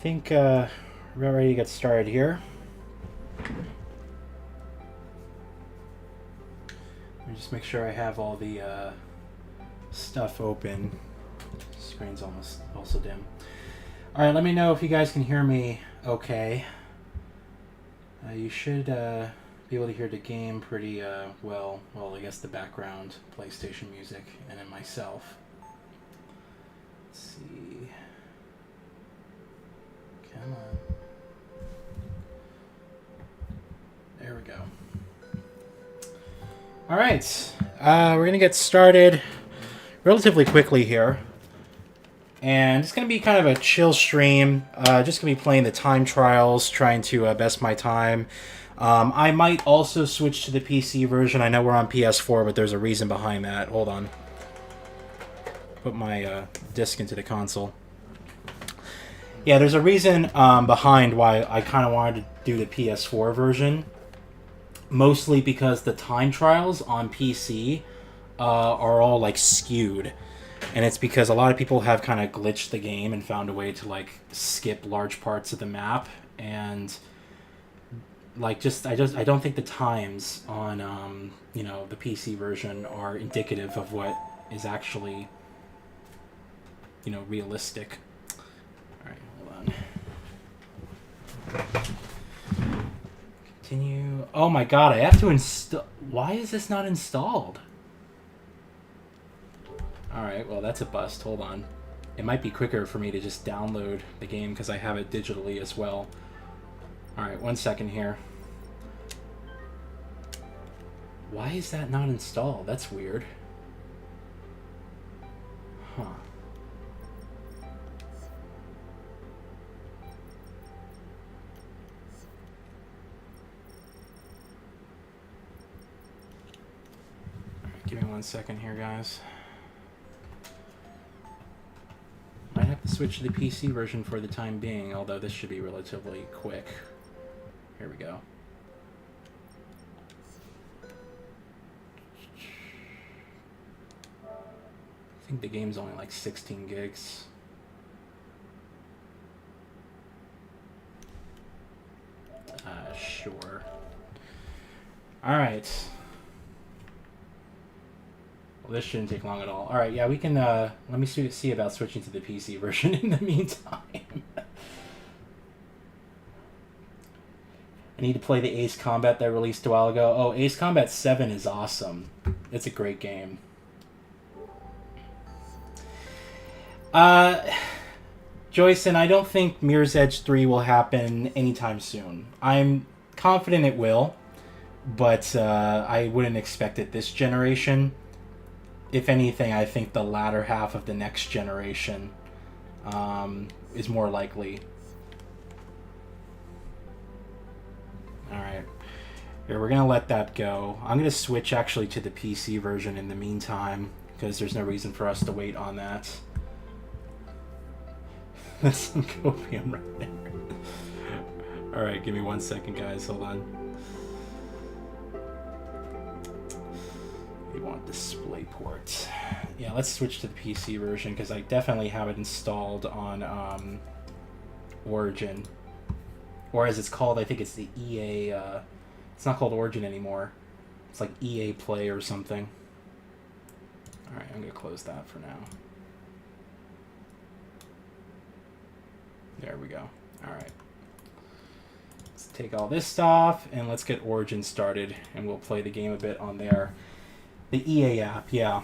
think we're about ready to get started here. Let me just make sure I have all the stuff open. Screen's almost also dim. All right, let me know if you guys can hear me okay. You should be able to hear the game pretty well. Well, I guess the background PlayStation music and then myself. Let's see. Come on. There we go. All right, we're gonna get started relatively quickly here, and it's gonna be kind of a chill stream. Just gonna be playing the time trials, trying to best my time. I might also switch to the PC version. I know we're on PS4, but there's a reason behind that. Hold on. Put my disc into the console. Yeah, there's a reason behind why I kind of wanted to do the PS4 version. Mostly because the time trials on PC are all like skewed. And it's because a lot of people have kind of glitched the game and found a way to like skip large parts of the map. And like I don't think the times on the PC version are indicative of what is actually realistic. All right, hold on. Continue. Oh my god, I have to install. Why is this not installed? Alright, well that's a bust. Hold on. It might be quicker for me to just download the game because I have it digitally as well. Alright, 1 second here. Why is that not installed? That's weird. Huh. Give me 1 second here, guys. Might have to switch to the PC version for the time being, although this should be relatively quick. Here we go. I think the game's only like 16 gigs. Sure. Alright. Well, this shouldn't take long at all. Alright, yeah, we can, let me see about switching to the PC version in the meantime. I need to play the Ace Combat that released a while ago. Oh, Ace Combat 7 is awesome. It's a great game. Joyce, and I don't think Mirror's Edge 3 will happen anytime soon. I'm confident it will, but I wouldn't expect it this generation. If anything, I think the latter half of the next generation is more likely. Alright. Here, we're going to let that go. I'm going to switch actually to the PC version in the meantime, because there's no reason for us to wait on that. There's some copium right there. Alright, give me 1 second, guys. Hold on. We want DisplayPort. Yeah, let's switch to the PC version because I definitely have it installed on Origin. Or as it's called, I think it's the EA... it's not called Origin anymore. It's like EA Play or something. Alright, I'm going to close that for now. There we go. Alright. Let's take all this off and let's get Origin started and we'll play the game a bit on there. The EA app, yeah.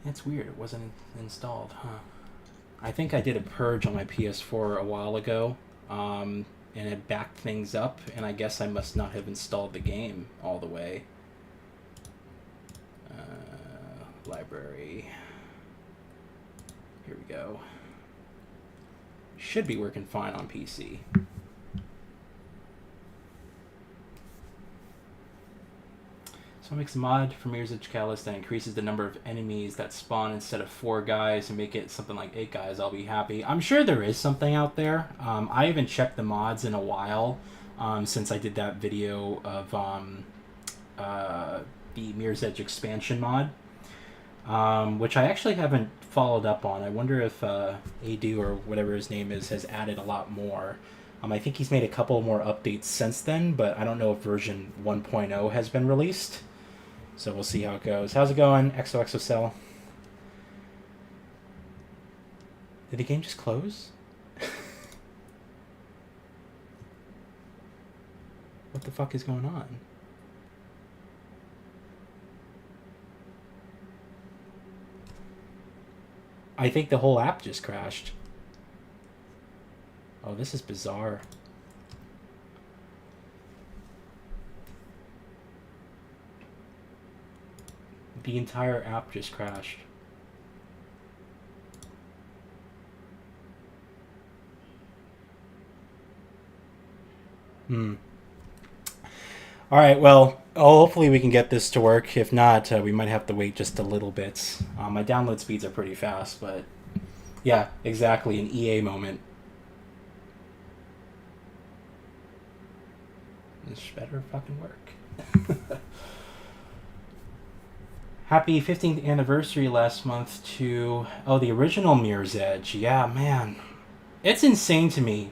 That's weird. It wasn't installed, huh? I think I did a purge on my PS4 a while ago, and it backed things up, and I guess I must not have installed the game all the way. Library. Here we go. Should be working fine on PC. So makes a mod for Mirror's Edge Catalyst that increases the number of enemies that spawn instead of 4 guys and make it something like 8 guys. I'll be happy. I'm sure there is something out there. I haven't checked the mods in a while since I did that video of the Mirror's Edge expansion mod. which I actually haven't followed up on. I wonder if Adu, or whatever his name is, has added a lot more. I think he's made a couple more updates since then, but I don't know if version 1.0 has been released. So we'll see how it goes. How's it going, XOXOCell? Did the game just close? What the fuck is going on? I think the whole app just crashed. Oh, this is bizarre. The entire app just crashed. Alright, well, hopefully we can get this to work. If not, we might have to wait just a little bit. My download speeds are pretty fast, but yeah, exactly, an EA moment. This better fucking work. Happy 15th anniversary last month to... Oh, the original Mirror's Edge. Yeah, man. It's insane to me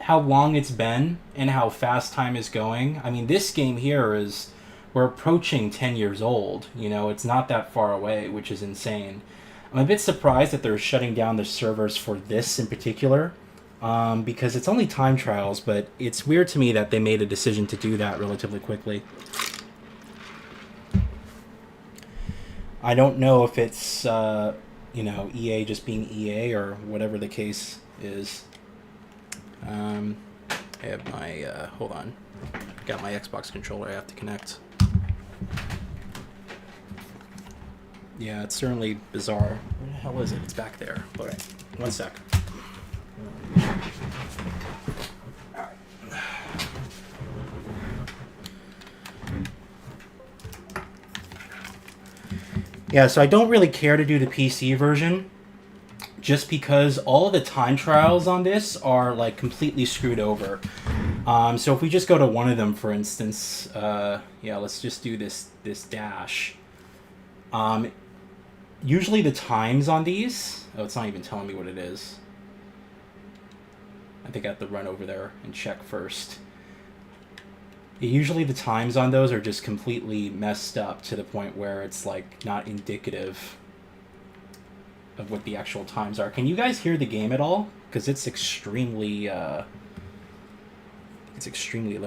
how long it's been and how fast time is going. I mean, this game here is... We're approaching 10 years old. You know, it's not that far away, which is insane. I'm a bit surprised that they're shutting down the servers for this in particular. Because it's only time trials, but it's weird to me that they made a decision to do that relatively quickly. I don't know if it's, you know, EA just being EA or whatever the case is. I have my, hold on. Got my Xbox controller I have to connect. Yeah, it's certainly bizarre. Where the hell is it? It's back there. Okay, one sec. Alright. Yeah, so I don't really care to do the PC version, just because all the time trials on this are like completely screwed over. So if we just go to one of them, for instance, yeah, let's just do this dash. Usually the times on these, oh, it's not even telling me what it is. I think I have to run over there and check first. Usually the times on those are just completely messed up to the point where it's like not indicative of what the actual times are. Can you guys hear the game at all? Because it's extremely low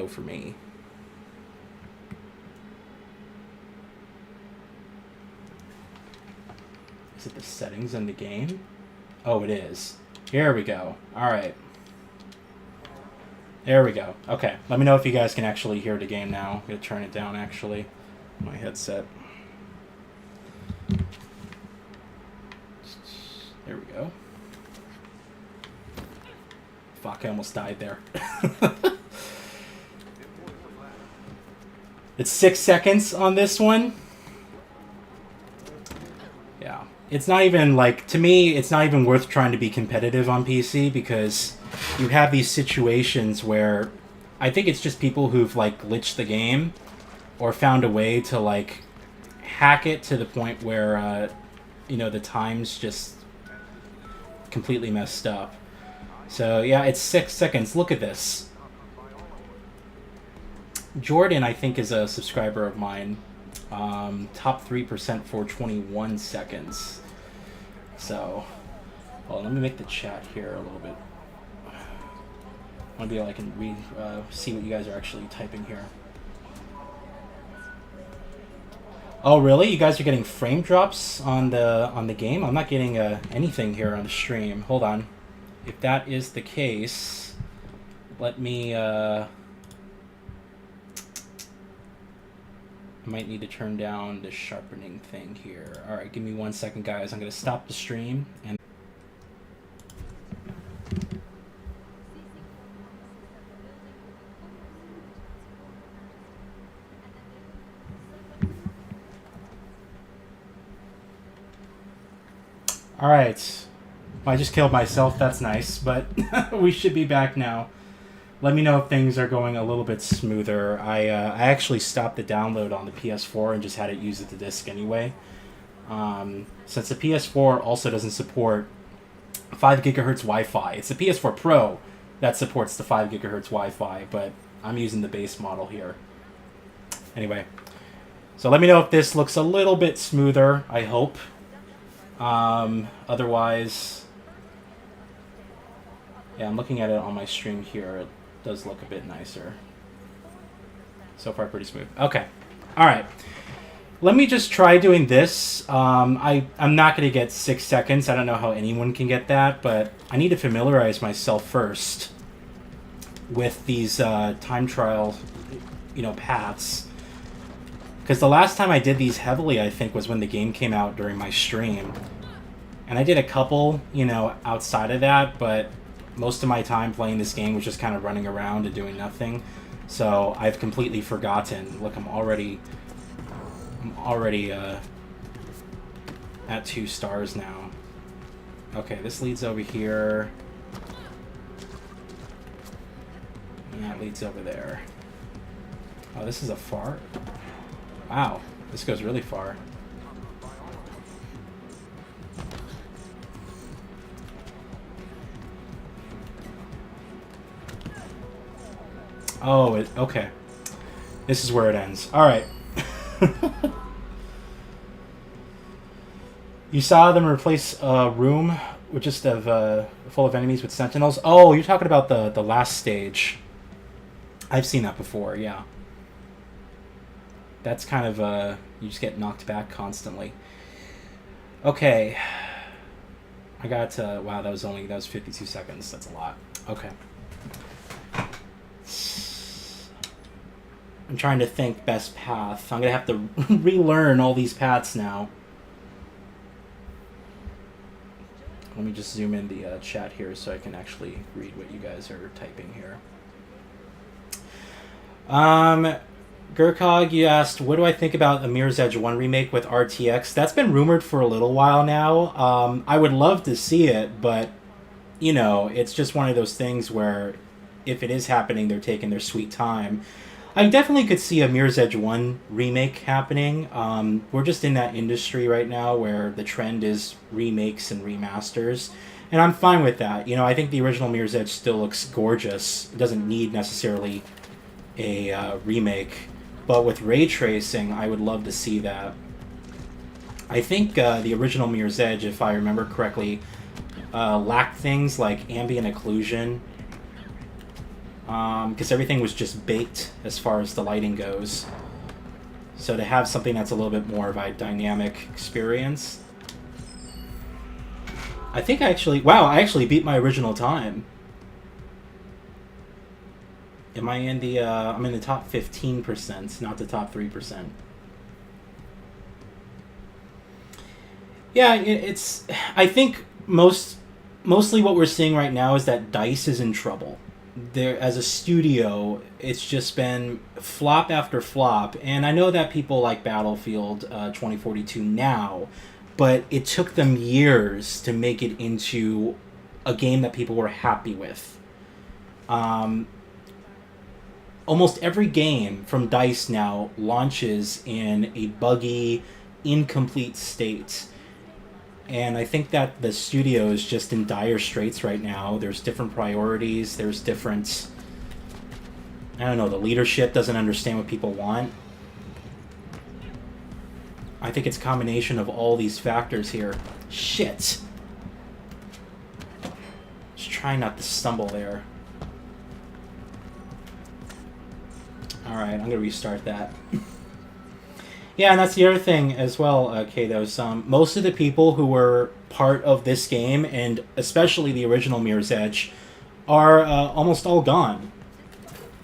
for me. Is it the settings in the game? Oh, it is. Here we go. All right. There we go. Okay, let me know if you guys can actually hear the game now. I'm going to turn it down, actually. My headset. There we go. Fuck, I almost died there. It's 6 seconds on this one. Yeah. It's not even, like, to me, it's not even worth trying to be competitive on PC, because you have these situations where I think it's just people who've like glitched the game or found a way to like hack it to the point where you know, the time's just completely messed up. So yeah, it's 6 seconds. Look at this. Jordan, I think, is a subscriber of mine. Top 3% for 21 seconds. So, well, let me make the chat here a little bit. I want to be able, I can read, see what you guys are actually typing here. Oh, really? You guys are getting frame drops on the game? I'm not getting anything here on the stream. Hold on. If that is the case, let me. I might need to turn down the sharpening thing here. All right, give me 1 second, guys. I'm gonna stop the stream and. Alright. I just killed myself, that's nice, but we should be back now. Let me know if things are going a little bit smoother. I actually stopped the download on the PS4 and just had it use the disc anyway. Since the PS4 also doesn't support 5 gigahertz Wi-Fi. It's the PS4 Pro that supports the 5 gigahertz Wi-Fi, but I'm using the base model here. Anyway, so let me know if this looks a little bit smoother, I hope. Otherwise, yeah, I'm looking at it on my stream here. It does look a bit nicer. So far, pretty smooth. Okay. All right. Let me just try doing this. I'm not going to get 6 seconds. I don't know how anyone can get that, but I need to familiarize myself first with these time trial, paths. Because the last time I did these heavily, I think, was when the game came out during my stream. And I did a couple, outside of that, but most of my time playing this game was just kind of running around and doing nothing. So I've completely forgotten. Look, I'm already at 2 stars now. Okay, this leads over here. And that leads over there. Oh, this is a far... Wow, this goes really far. Oh, okay. This is where it ends. Alright. You saw them replace a room with just full of enemies with sentinels. Oh, you're talking about the last stage. I've seen that before, yeah. That's kind of, you just get knocked back constantly. Okay. I got, wow, that was 52 seconds. That's a lot. Okay. I'm trying to think best path. I'm going to have to relearn all these paths now. Let me just zoom in the chat here so I can actually read what you guys are typing here. Gurkog, you asked, what do I think about a Mirror's Edge 1 remake with RTX? That's been rumored for a little while now. I would love to see it, but, it's just one of those things where if it is happening, they're taking their sweet time. I definitely could see a Mirror's Edge 1 remake happening. We're just in that industry right now where the trend is remakes and remasters, and I'm fine with that. I think the original Mirror's Edge still looks gorgeous. It doesn't need necessarily a remake, but with ray tracing, I would love to see that. I think the original Mirror's Edge, if I remember correctly, lacked things like ambient occlusion, because everything was just baked as far as the lighting goes. So to have something that's a little bit more of a dynamic experience. I think I actually beat my original time. Am I in the, I'm in the top 15%, not the top 3%. Yeah, it's, I think mostly what we're seeing right now is that DICE is in trouble. There, as a studio, it's just been flop after flop, and I know that people like Battlefield 2042 now, but it took them years to make it into a game that people were happy with. Almost every game from DICE now launches in a buggy, incomplete state. And I think that the studio is just in dire straits right now. There's different priorities. There's different... I don't know, the leadership doesn't understand what people want. I think it's a combination of all these factors here. Shit! Just trying not to stumble there. Alright, I'm going to restart that. Yeah, and that's the other thing as well, Kato. Most of the people who were part of this game, and especially the original Mirror's Edge, are almost all gone.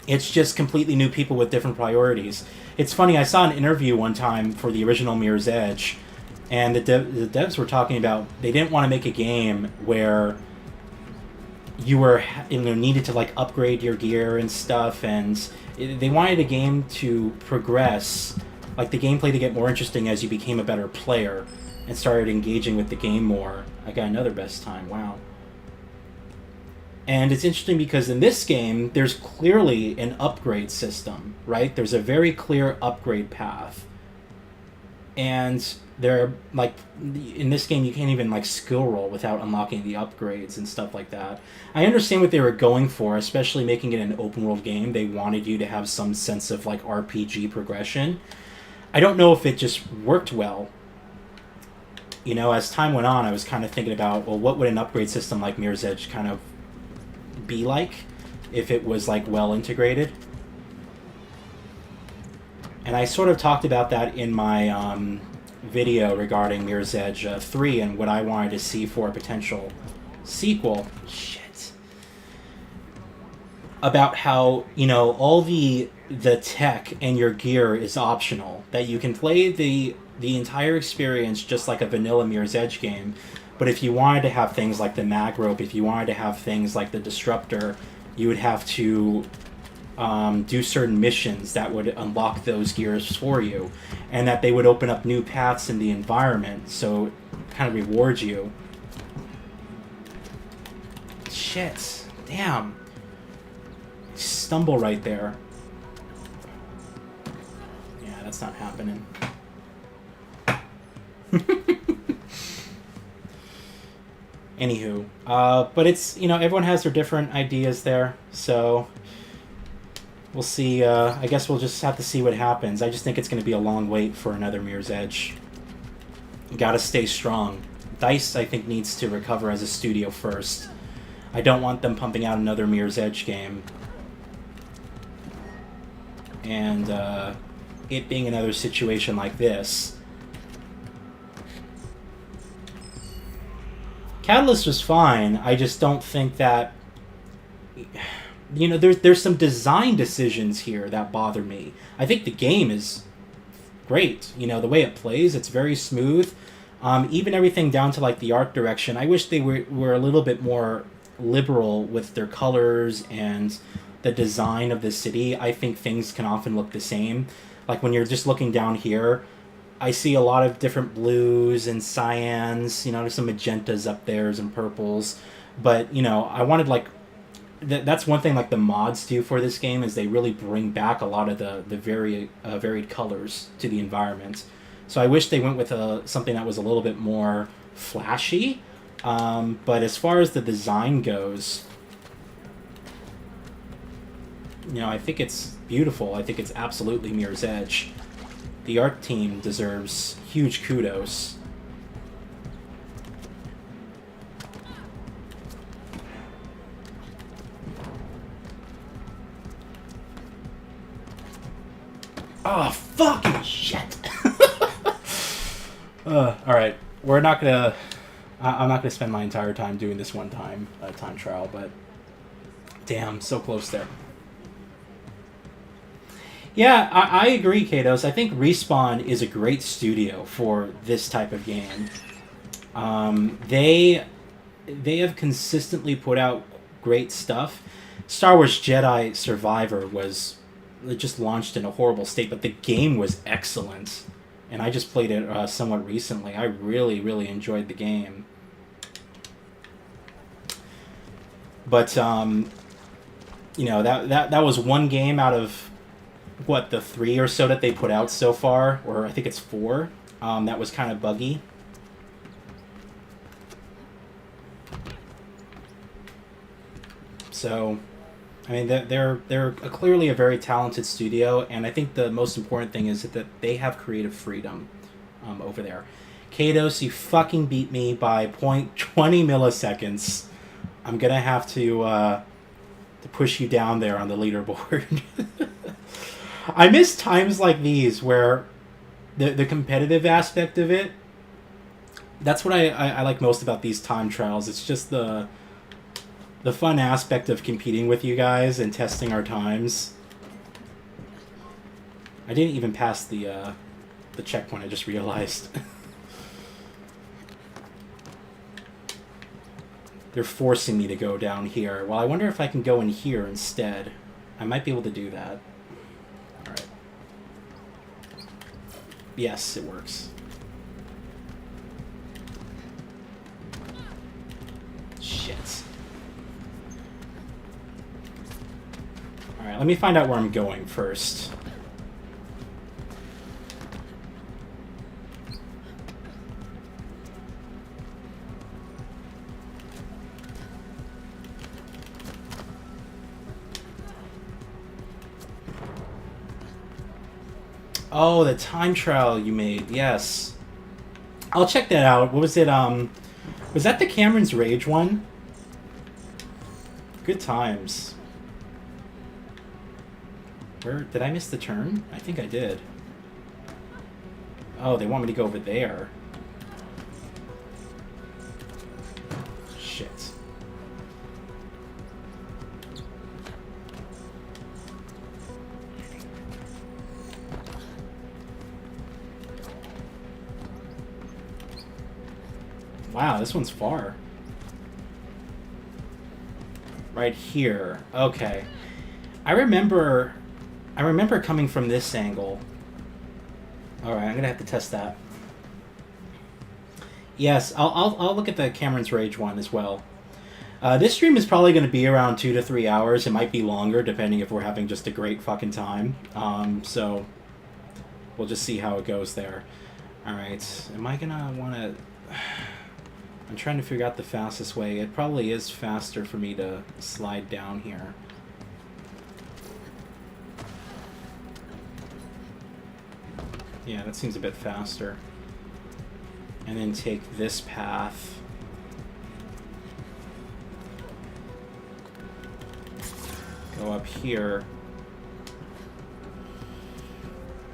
It's just completely new people with different priorities. It's funny, I saw an interview one time for the original Mirror's Edge, and the devs were talking about they didn't want to make a game where you were needed to like upgrade your gear and stuff, and they wanted a game to progress, like the gameplay to get more interesting as you became a better player and started engaging with the game more. I got another best time, wow. And it's interesting because in this game, there's clearly an upgrade system, right? There's a very clear upgrade path. and they're like, in this game you can't even like skill roll without unlocking the upgrades and stuff like that. I understand what they were going for, especially making it an open world game. They wanted you to have some sense of like RPG progression. I don't know if it just worked well. You know, as time went on, I was kind of thinking about, well, what would an upgrade system like Mirror's Edge kind of be like if it was like well integrated? And I sort of talked about that in my video regarding Mirror's Edge 3 and what I wanted to see for a potential sequel. Shit. About how, you know, all the tech and your gear is optional. That you can play the entire experience just like a vanilla Mirror's Edge game. But if you wanted to have things like the mag rope, if you wanted to have things like the disruptor, you would have to do certain missions that would unlock those gears for you, and that they would open up new paths in the environment, so it kind of rewards you. Shit. Damn. Stumble right there. Yeah, that's not happening. Anywho, but it's, you know, everyone has their different ideas there, so we'll see. I guess we'll just have to see what happens. I just think it's going to be a long wait for another Mirror's Edge. You gotta stay strong. DICE, I think, needs to recover as a studio first. I don't want them pumping out another Mirror's Edge game and it being another situation like this. Catalyst was fine. I just don't think that, you know, there's some design decisions here that bother me. I think the game is great. You know, the way it plays, it's very smooth. Even everything down to like the art direction. I wish they were a little bit more liberal with their colors and the design of the city. I think things can often look the same. Like when you're just looking down here, I see a lot of different blues and cyans. You know, there's some magentas up there and purples. But, you know, I wanted like... That's one thing like the mods do for this game, is they really bring back a lot of the varied colors to the environment. So I wish they went with something that was a little bit more flashy. But as far as the design goes, you know, I think it's beautiful. I think it's absolutely Mirror's Edge. The art team deserves huge kudos. Oh, fucking shit! Alright, we're not gonna... I'm not gonna spend my entire time doing this one time trial, but... Damn, so close there. Yeah, I agree, Katos. I think Respawn is a great studio for this type of game. They have consistently put out great stuff. Star Wars Jedi Survivor was... It just launched in a horrible state, but the game was excellent. And I just played it somewhat recently. I really, really enjoyed the game. But, you know, that was one game out of, what, the 3 or so that they put out so far? Or I think it's 4. That was kind of buggy. So... I mean, they're clearly a very talented studio, and I think the most important thing is that they have creative freedom over there. Kados, you fucking beat me by 0.20 milliseconds. I'm gonna have to push you down there on the leaderboard. I miss times like these where the competitive aspect of it. That's what I like most about these time trials. It's just the fun aspect of competing with you guys and testing our times. I didn't even pass the checkpoint, I just realized. They're forcing me to go down here. Well, I wonder if I can go in here instead. I might be able to do that. Alright. Yes, it works. Shit. Alright, let me find out where I'm going first. Oh, the time trial you made. Yes. I'll check that out. What was it? Was that the Cameron's Rage one? Good times. Where did I miss the turn? I think I did. Oh, they want me to go over there. Shit. Wow, this one's far. Right here. Okay. I remember coming from this angle. Alright, I'm gonna have to test that. Yes, I'll look at the Cameron's Rage one as well. This stream is probably going to be around 2 to 3 hours. It might be longer, depending if we're having just a great fucking time. So, we'll just see how it goes there. Alright, am I gonna want to... I'm trying to figure out the fastest way. It probably is faster for me to slide down here. Yeah, that seems a bit faster. And then take this path. Go up here.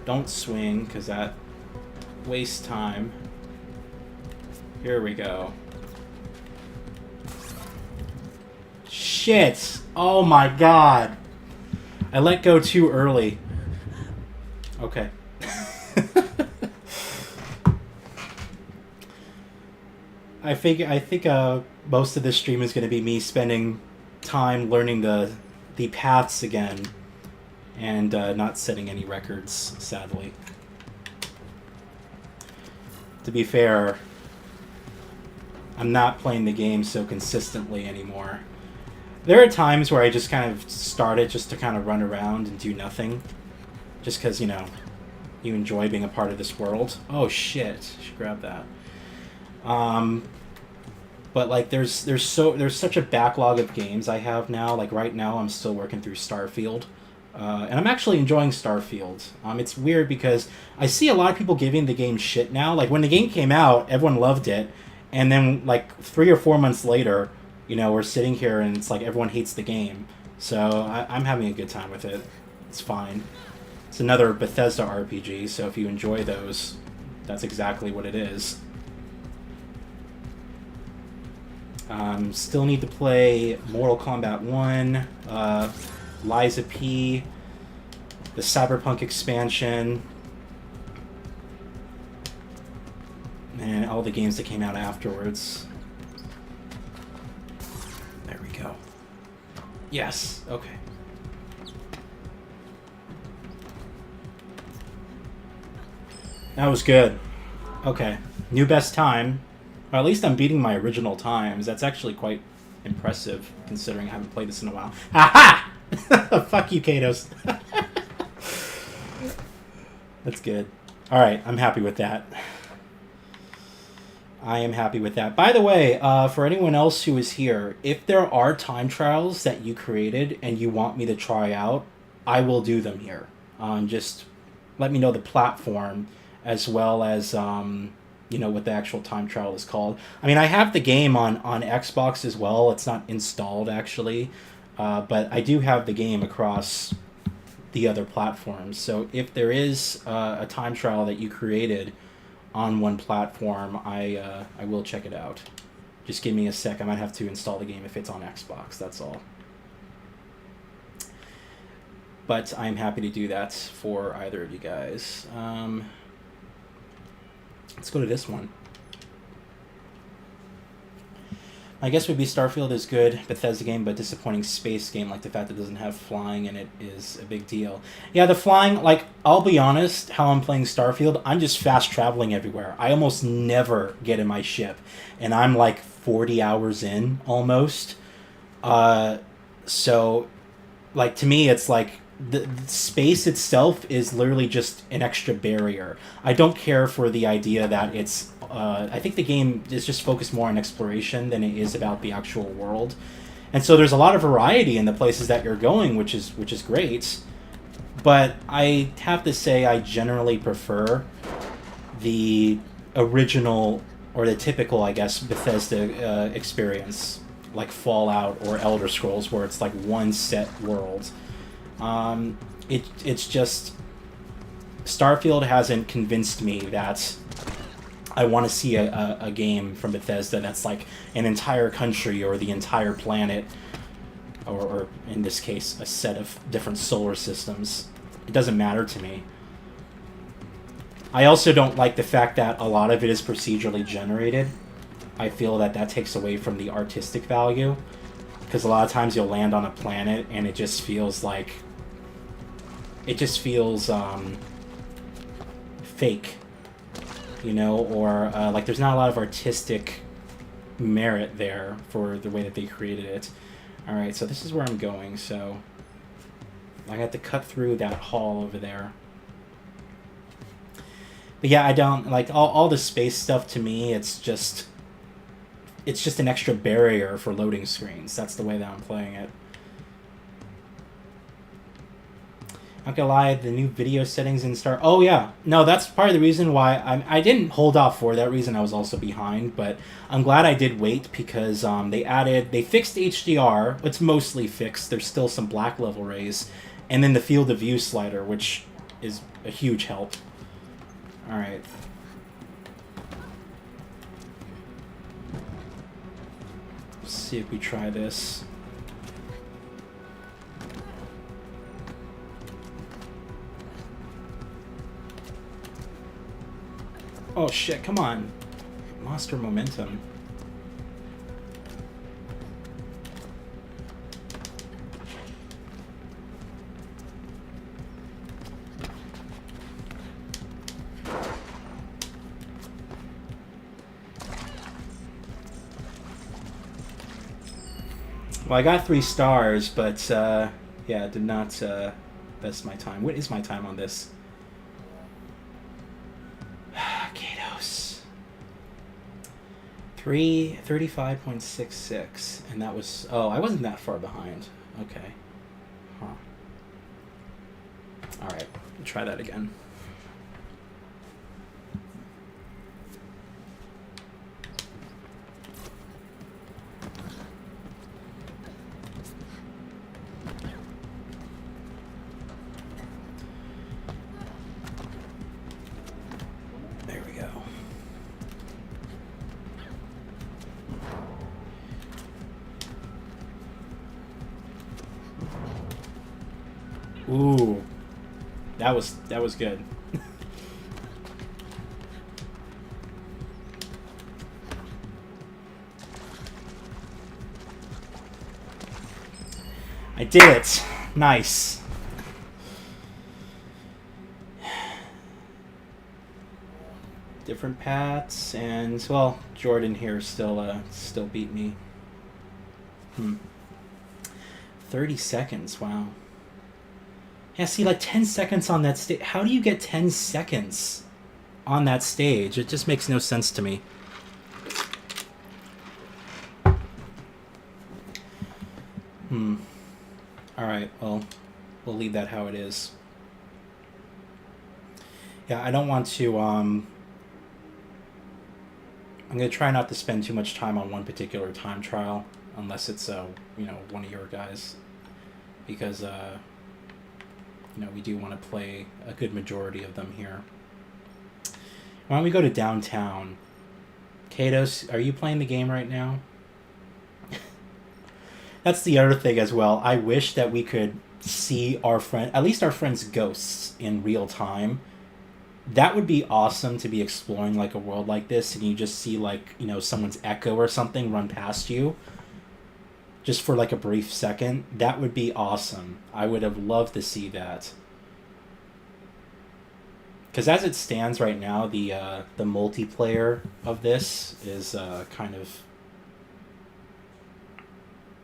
Don't swing, because that wastes time. Here we go. Shit! Oh my god! I let go too early. Okay. I think most of this stream is going to be me spending time learning the paths again, and not setting any records, sadly. To be fair, I'm not playing the game so consistently anymore. There are times where I just kind of start it just to kind of run around and do nothing, just because, you know, you enjoy being a part of this world. Oh shit! I should grab that. But like there's such a backlog of games I have now. Like right now I'm still working through Starfield. And I'm actually enjoying Starfield. It's weird because I see a lot of people giving the game shit now. Like when the game came out, everyone loved it, and then like 3 or 4 months later, you know, we're sitting here and it's like everyone hates the game. So I'm having a good time with it. It's fine. It's another Bethesda RPG, so if you enjoy those, that's exactly what it is. Still need to play Mortal Kombat 1, Lies of P, the Cyberpunk expansion, and all the games that came out afterwards. There we go. Yes, okay. That was good. Okay, new best time. Or at least I'm beating my original times. That's actually quite impressive, considering I haven't played this in a while. Aha! Fuck you, Katos. That's good. Alright, I'm happy with that. I am happy with that. By the way, for anyone else who is here, if there are time trials that you created and you want me to try out, I will do them here. Just let me know the platform, as well as... you know, what the actual time trial is called. I mean, I have the game on Xbox as well. It's not installed, actually. But I do have the game across the other platforms. So if there is a time trial that you created on one platform, I will check it out. Just give me a sec. I might have to install the game if it's on Xbox. That's all. But I'm happy to do that for either of you guys. Let's go to this one. I guess would be Starfield is good Bethesda game, but disappointing space game, like the fact that it doesn't have flying in it is a big deal. Yeah, the flying, like, I'll be honest, how I'm playing Starfield, I'm just fast traveling everywhere. I almost never get in my ship, and I'm like 40 hours in, almost. So, like, to me, it's like, the space itself is literally just an extra barrier. I don't care for the idea that it's... I think the game is just focused more on exploration than it is about the actual world. And so there's a lot of variety in the places that you're going, which is great. But I have to say I generally prefer the original, or the typical, I guess, Bethesda experience, like Fallout or Elder Scrolls, where it's like one set world. It's just Starfield hasn't convinced me that I want to see a game from Bethesda that's like an entire country or the entire planet, or in this case, a set of different solar systems. It doesn't matter to me. I also don't like the fact that a lot of it is procedurally generated. I feel that that takes away from the artistic value, because a lot of times you'll land on a planet and it just feels like... It just feels fake, you know, or like there's not a lot of artistic merit there for the way that they created it. Alright, so this is where I'm going, so I have to cut through that hall over there. But yeah, I don't like all the space stuff. To me, it's just an extra barrier for loading screens. That's the way that I'm playing it. Not gonna lie, the new video settings in Star... Oh, yeah. No, that's part of the reason why I didn't hold off for that reason. I was also behind, but I'm glad I did wait, because they fixed HDR. It's mostly fixed. There's still some black level rays. And then the field of view slider, which is a huge help. Alright. Let's see if we try this. Oh shit, come on. Lost her momentum. Well, I got 3 stars, but yeah, it did not best my time. What is my time on this? Kados. 35.66, and that was... Oh, I wasn't that far behind. Okay. Huh. Alright, try that again. Ooh, that was good. I did it. Nice. Different paths, and well, Jordan here still beat me. 30 seconds. Wow. Yeah, see, like 10 seconds on that stage. How do you get 10 seconds on that stage? It just makes no sense to me. Alright, well, we'll leave that how it is. Yeah, I don't want to, I'm going to try not to spend too much time on one particular time trial, unless it's, you know, one of your guys. Because, you know, we do want to play a good majority of them here. Why don't we go to downtown? Kados, are you playing the game right now? That's the other thing as well. I wish that we could see our friend, at least our friends' ghosts in real time. That would be awesome, to be exploring like a world like this and you just see like, you know, someone's echo or something run past you. Just for like a brief second. That would be awesome. I would have loved to see that. Because as it stands right now, the multiplayer of this is kind of...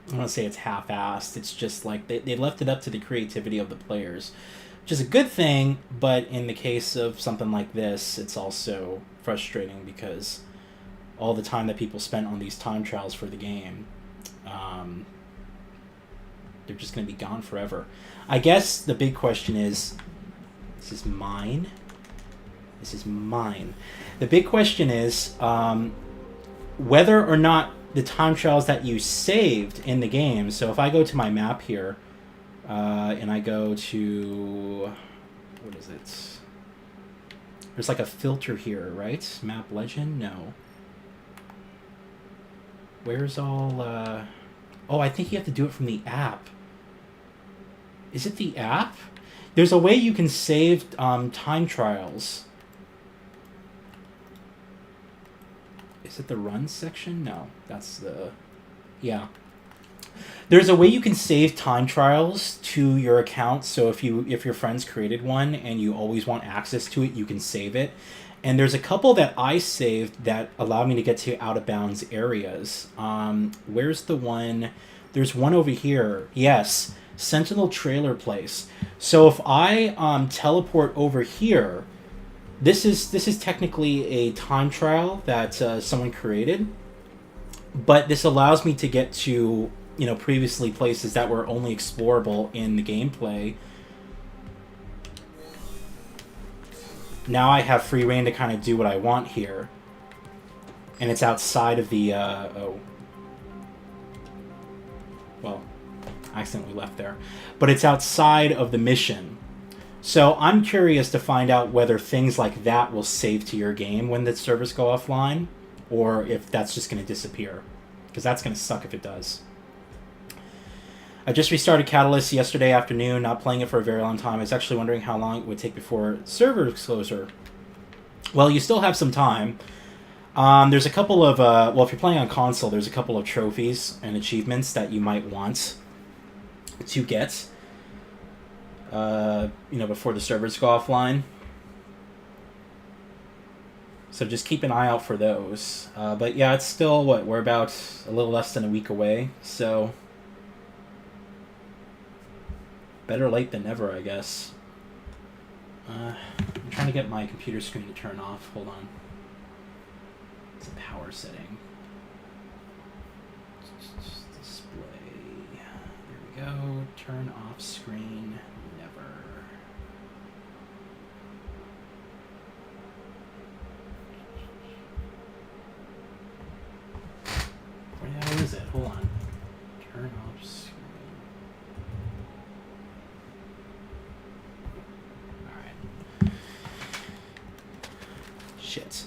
I don't want to say it's half-assed. It's just like they left it up to the creativity of the players. Which is a good thing, but in the case of something like this, it's also frustrating because all the time that people spent on these time trials for the game... they're just going to be gone forever. I guess the big question is, this is mine. This is mine. The big question is whether or not the time trials that you saved in the game. So if I go to my map here, and I go to, what is it? There's like a filter here, right? Map legend? No. Where's all, oh, I think you have to do it from the app. Is it the app? There's a way you can save time trials. Is it the run section? No, that's the, yeah. There's a way you can save time trials to your account. So if your friends created one and you always want access to it, you can save it. And there's a couple that I saved that allow me to get to out of bounds areas. Where's the one? There's one over here. Yes, Sentinel Trailer Place. So if I teleport over here, this is technically a time trial that someone created, but this allows me to get to, you know, previously places that were only explorable in the gameplay. Now I have free reign to kind of do what I want here, and it's outside of the oh, well, I accidentally left there, but it's outside of the mission. So I'm curious to find out whether things like that will save to your game when the servers go offline, or if that's just going to disappear, because that's going to suck if it does. I just restarted Catalyst yesterday afternoon, not playing it for a very long time. I was actually wondering how long it would take before server closure. Well, you still have some time. There's a couple of, well, if you're playing on console, there's a couple of trophies and achievements that you might want to get, you know, before the servers go offline. So just keep an eye out for those. But yeah, it's still, what, we're about a little less than a week away, so better late than never, I guess. I'm trying to get my computer screen to turn off. Hold on. It's a power setting. Display. There we go. Turn off screen. Never. Where the hell is it? Hold on. Turn off screen. Shit.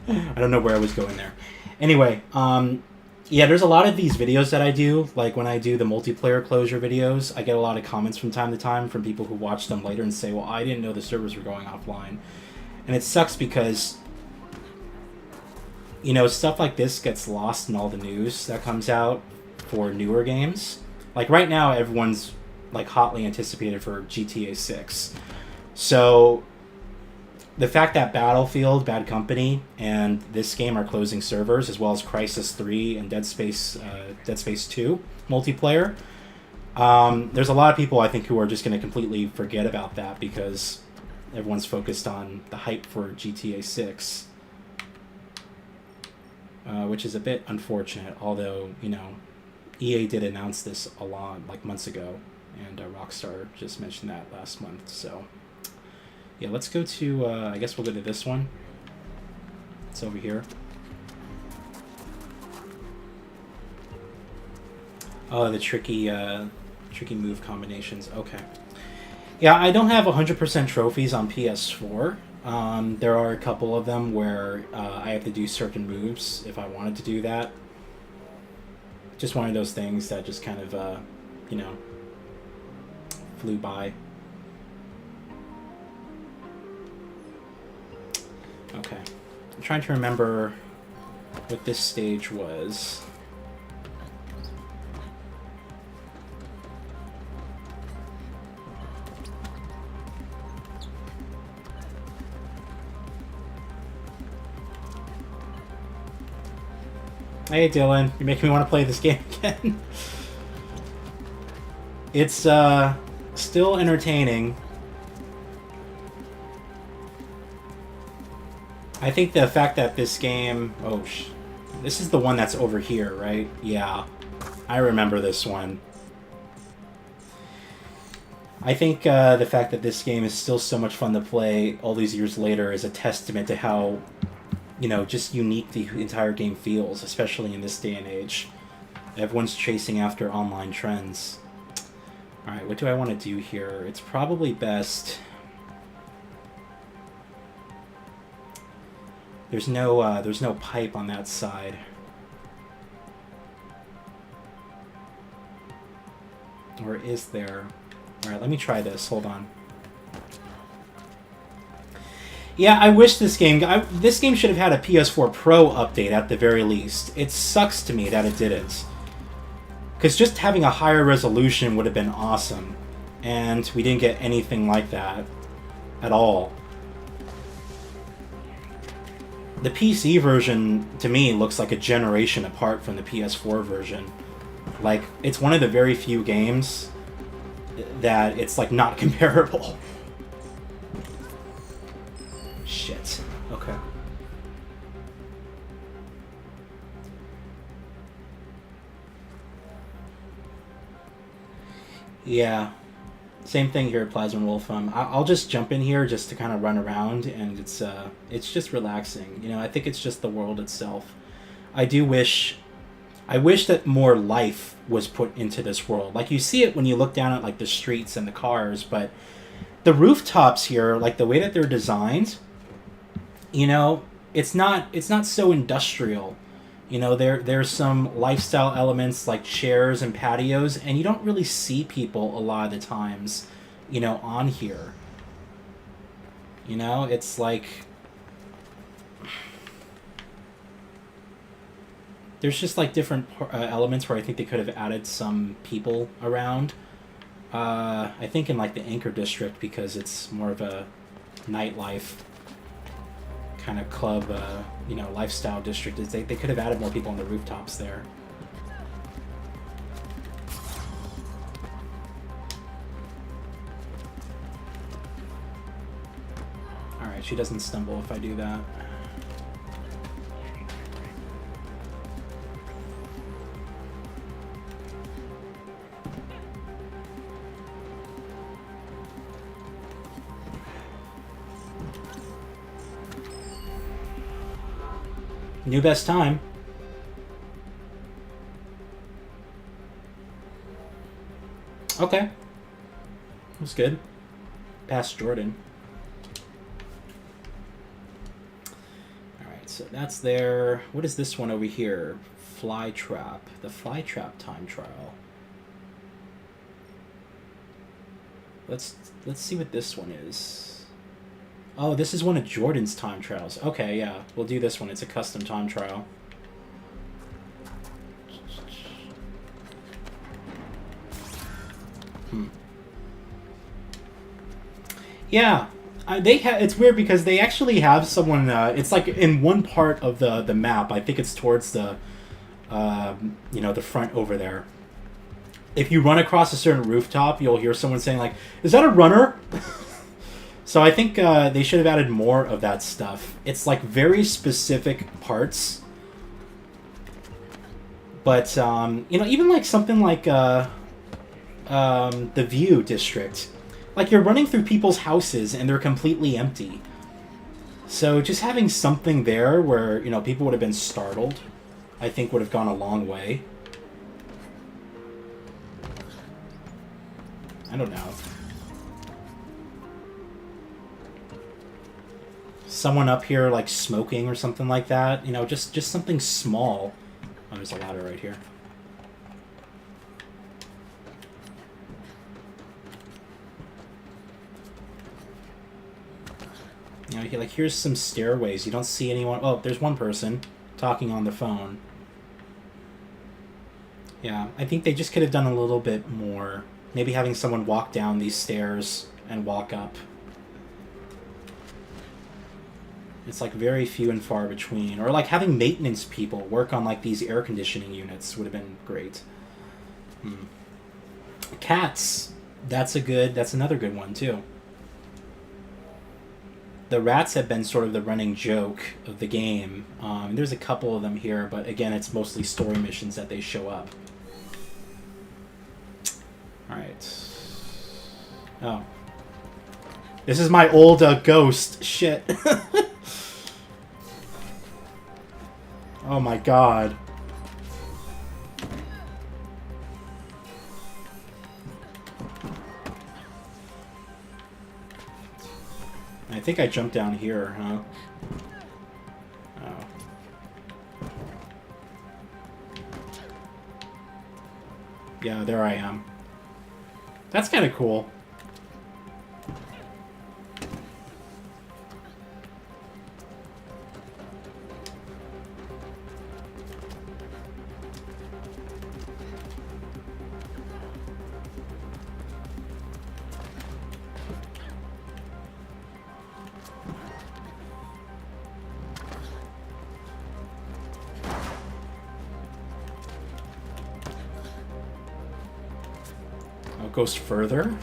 I don't know where I was going there. Anyway, yeah, there's a lot of these videos that I do. Like when I do the multiplayer closure videos, I get a lot of comments from time to time from people who watch them later and say, well, I didn't know the servers were going offline. And it sucks because, you know, stuff like this gets lost in all the news that comes out for newer games. Like right now, everyone's like hotly anticipated for GTA 6. So the fact that Battlefield, Bad Company, and this game are closing servers, as well as Crysis 3 and Dead Space 2 multiplayer, there's a lot of people, I think, who are just going to completely forget about that because everyone's focused on the hype for GTA 6, which is a bit unfortunate, although, you know, EA did announce this a lot, like months ago, and Rockstar just mentioned that last month, so yeah, let's go to, I guess we'll go to this one. It's over here. Oh, the tricky move combinations. Okay. Yeah, I don't have 100% trophies on PS4. There are a couple of them where I have to do certain moves if I wanted to do that. Just one of those things that just kind of, you know, flew by. Okay. I'm trying to remember what this stage was. Hey Dylan, you're making me want to play this game again. It's still entertaining. I think the fact that this game... Oh, this is the one that's over here, right? Yeah. I remember this one. I think the fact that this game is still so much fun to play all these years later is a testament to how, you know, just unique the entire game feels, especially in this day and age. Everyone's chasing after online trends. Alright, what do I want to do here? It's probably best... There's no pipe on that side. Or is there? Alright, let me try this. Hold on. Yeah, I wish this game should have had a PS4 Pro update at the very least. It sucks to me that it didn't. Because just having a higher resolution would have been awesome. And we didn't get anything like that at all. The PC version, to me, looks like a generation apart from the PS4 version. Like, it's one of the very few games that it's, like, not comparable. Shit. Okay. Yeah. Same thing here at Plasma Wolf. I'll just jump in here just to kind of run around, and it's just relaxing. You know, I think it's just the world itself. I wish that more life was put into this world. Like, you see it when you look down at, like, the streets and the cars, but the rooftops here, like, the way that they're designed, you know, it's not so industrial. You know, there's some lifestyle elements like chairs and patios, and you don't really see people a lot of the times, you know, on here. You know, it's like... There's just, like, different elements where I think they could have added some people around. I think in, like, the Anchor District, because it's more of a nightlife kind of club, you know, lifestyle district. They could have added more people on the rooftops there. Alright, she doesn't stumble if I do that. New best time. Okay. That's good. Past Jordan. Alright, so that's there. What is this one over here? Fly Trap. The Fly Trap time trial. Let's see what this one is. Oh, this is one of Jordan's time trials. Okay, yeah. We'll do this one. It's a custom time trial. Yeah. It's weird because they actually have someone... it's like in one part of the map. I think it's towards the... you know, the front over there. If you run across a certain rooftop, you'll hear someone saying, like, "Is that a runner?" So I think they should have added more of that stuff. It's like very specific parts. But, you know, even like something like the View District. Like, you're running through people's houses and they're completely empty. So just having something there where, you know, people would have been startled, I think would have gone a long way. I don't know. Someone up here, like, smoking or something like that. You know, just something small. Oh, there's a ladder right here. You know, like, here's some stairways. You don't see anyone... Oh, there's one person talking on the phone. Yeah, I think they just could have done a little bit more. Maybe having someone walk down these stairs and walk up. It's like very few and far between. Or like having maintenance people work on like these air conditioning units would have been great. Cats. That's another good one too. The rats have been sort of the running joke of the game. There's a couple of them here, but again, it's mostly story missions that they show up. Alright. Oh. This is my old ghost. Shit. Oh my god. I think I jumped down here, huh? Oh. Yeah, there I am. That's kind of cool. Goes further.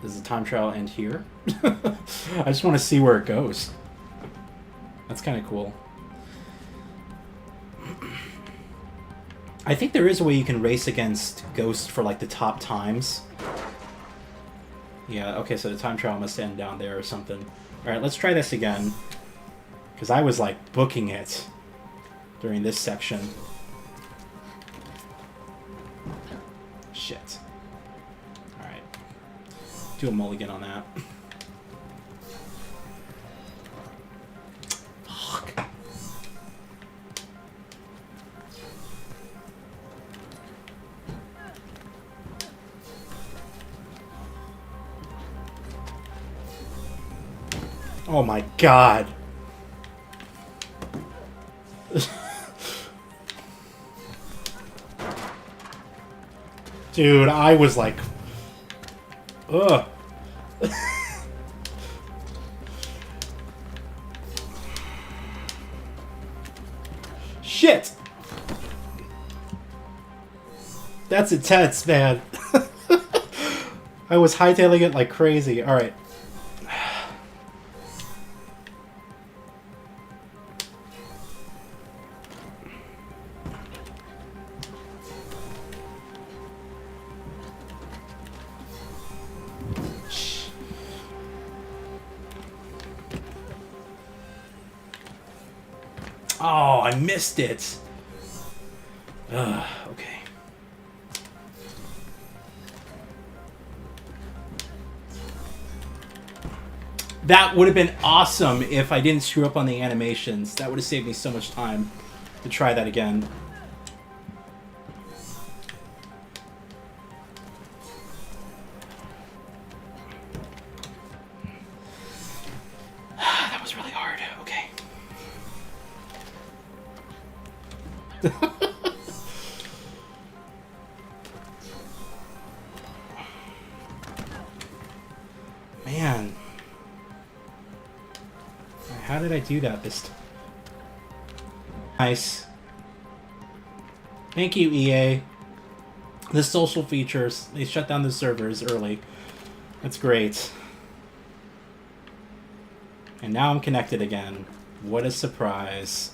Does the time trial end here? I just want to see where it goes. That's kind of cool. I think there is a way you can race against Ghost for like the top times. Yeah, okay, so the time trial must end down there or something. Alright, let's try this again. Because I was, like, booking it during this section. Shit. Alright. Do a mulligan on that. Fuck. Oh my god. Dude, I was like... Ugh. Shit! That's intense, man. I was hightailing it like crazy. Alright. Oh, I missed it. Okay. That would have been awesome if I didn't screw up on the animations. That would have saved me so much time to try that again. That was really hard. Okay. Man. How did I do that this time? Nice. Thank you, EA. The social features. They shut down the servers early. That's great. And now I'm connected again. What a surprise.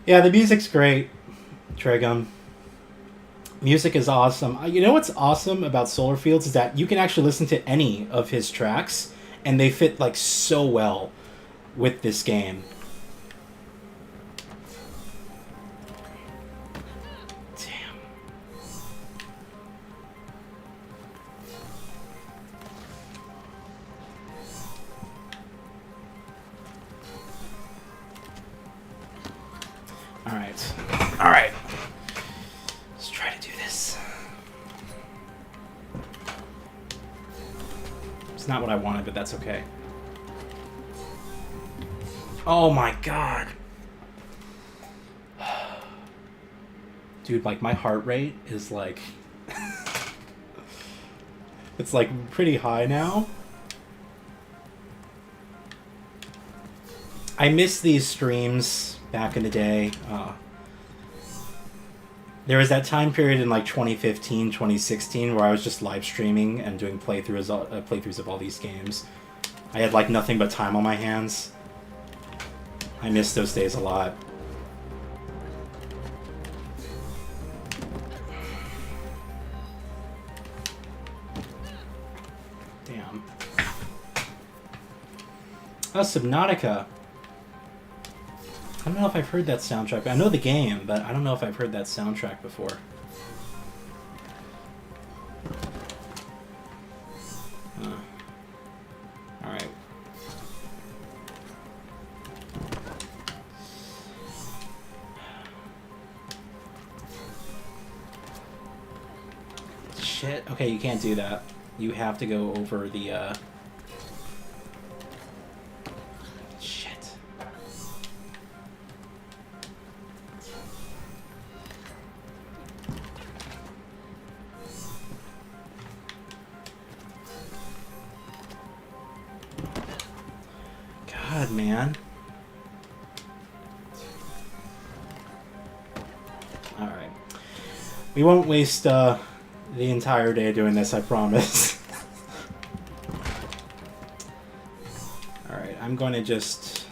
Yeah, the music's great, Tregum. Music is awesome. You know what's awesome about Solar Fields is that you can actually listen to any of his tracks, and they fit like so well with this game. Damn. All right. All right. Let's try to do this. It's not what I wanted, but that's okay. Oh my god. Dude, like my heart rate is like... it's like pretty high now. I miss these streams back in the day. There was that time period in like 2015, 2016 where I was just live streaming and doing playthroughs of all these games. I had like nothing but time on my hands. I miss those days a lot. Damn. Oh, Subnautica. I don't know if I've heard that soundtrack. I know the game, but I don't know if I've heard that soundtrack before. Alright. Shit. Okay, you can't do that. You have to go over the, Shit. God, man. Alright. We won't waste, the entire day doing this, I promise. Alright, I'm going to just...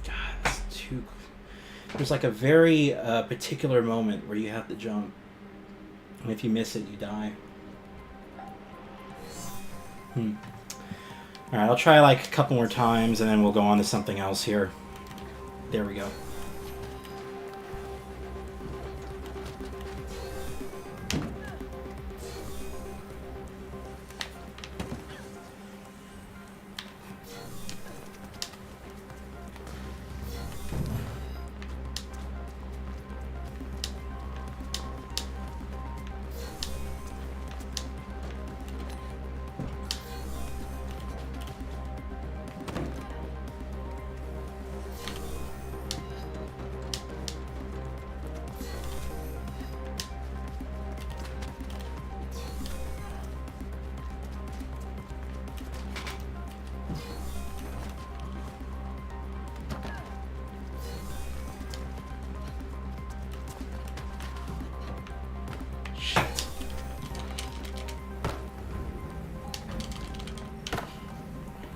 God, that's too... There's like a very particular moment where you have to jump. And if you miss it, you die. Alright, I'll try like a couple more times and then we'll go on to something else here. There we go.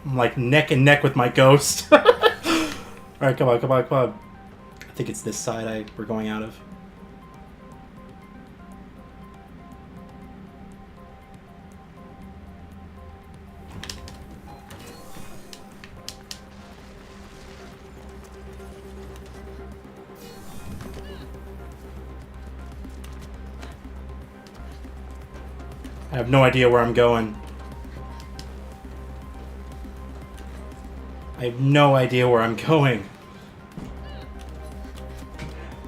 I'm like neck and neck with my ghost. Alright, come on, come on, come on. I think it's this side we're going out of. I have no idea where I'm going. I have no idea where I'm going.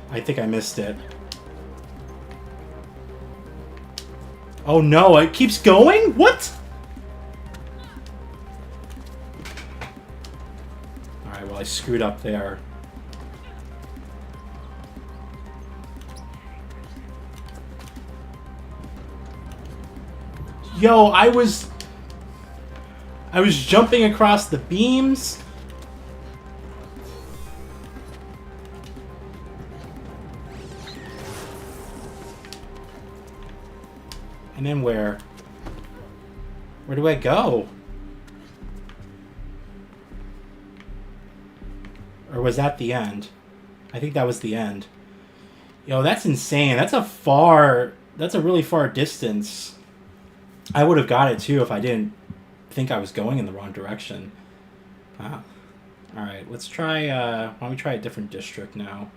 I think I missed it. Oh no, it keeps going? What? Alright, well I screwed up there. Yo, I was jumping across the beams. And then where? Where do I go? Or was that the end? I think that was the end. Yo, that's insane. That's a really far distance. I would have got it too if I didn't think I was going in the wrong direction. Wow. Alright, let's try, why don't we try a different district now?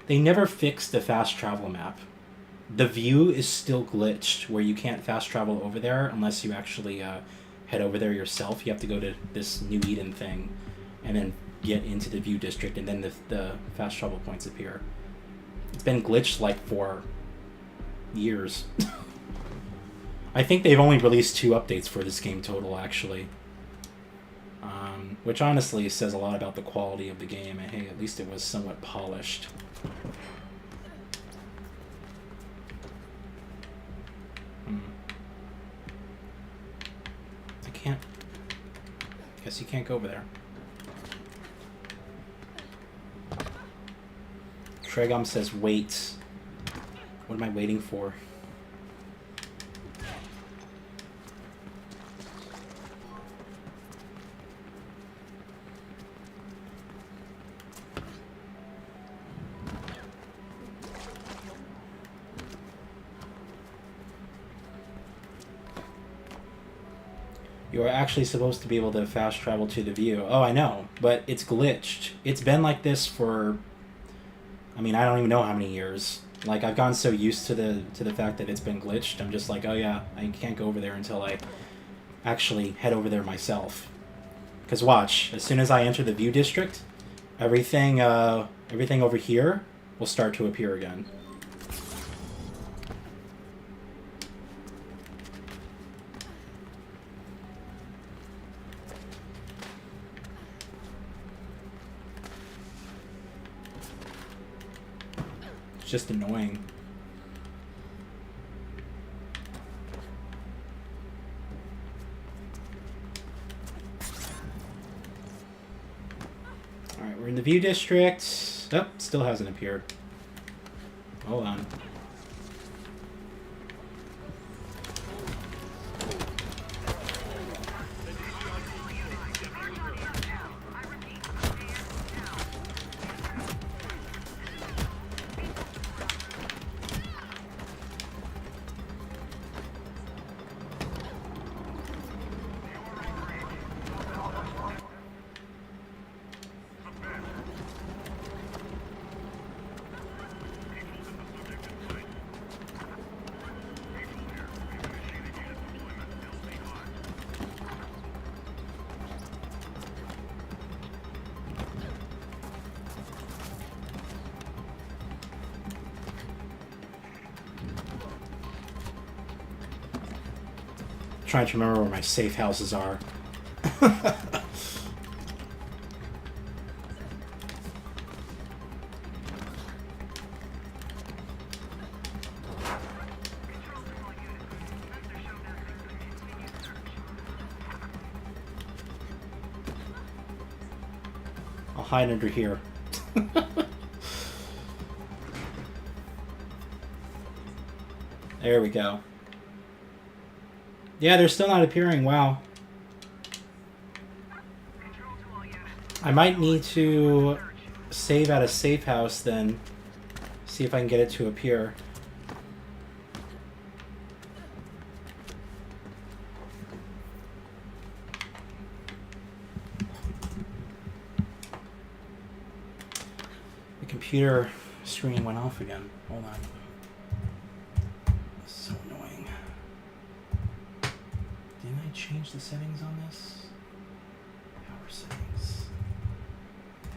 They never fixed the fast travel map. The view is still glitched, where you can't fast travel over there unless you actually head over there yourself. You have to go to this New Eden thing, and then get into the view district, and then the fast travel points appear. It's been glitched like for years. I think they've only released 2 updates for this game total, actually. Which honestly says a lot about the quality of the game, and hey, at least it was somewhat polished. I can't... Guess you can't go over there. Tregum says wait. What am I waiting for? You are actually supposed to be able to fast travel to the view. Oh, I know, but it's glitched. It's been like this for, I mean, I don't even know how many years. Like, I've gotten so used to the fact that it's been glitched. I'm just like, oh yeah, I can't go over there until I actually head over there myself. Because watch, as soon as I enter the view district, everything over here will start to appear again. It's just annoying. Alright, we're in the view district. Oh, still hasn't appeared. Hold on. Trying to remember where my safe houses are. I'll hide under here. There we go. Yeah, they're still not appearing. Wow. I might need to save at a safe house then. See if I can get it to appear. The computer screen went off again. Hold on. So annoying. Didn't I change the settings on this? Power settings.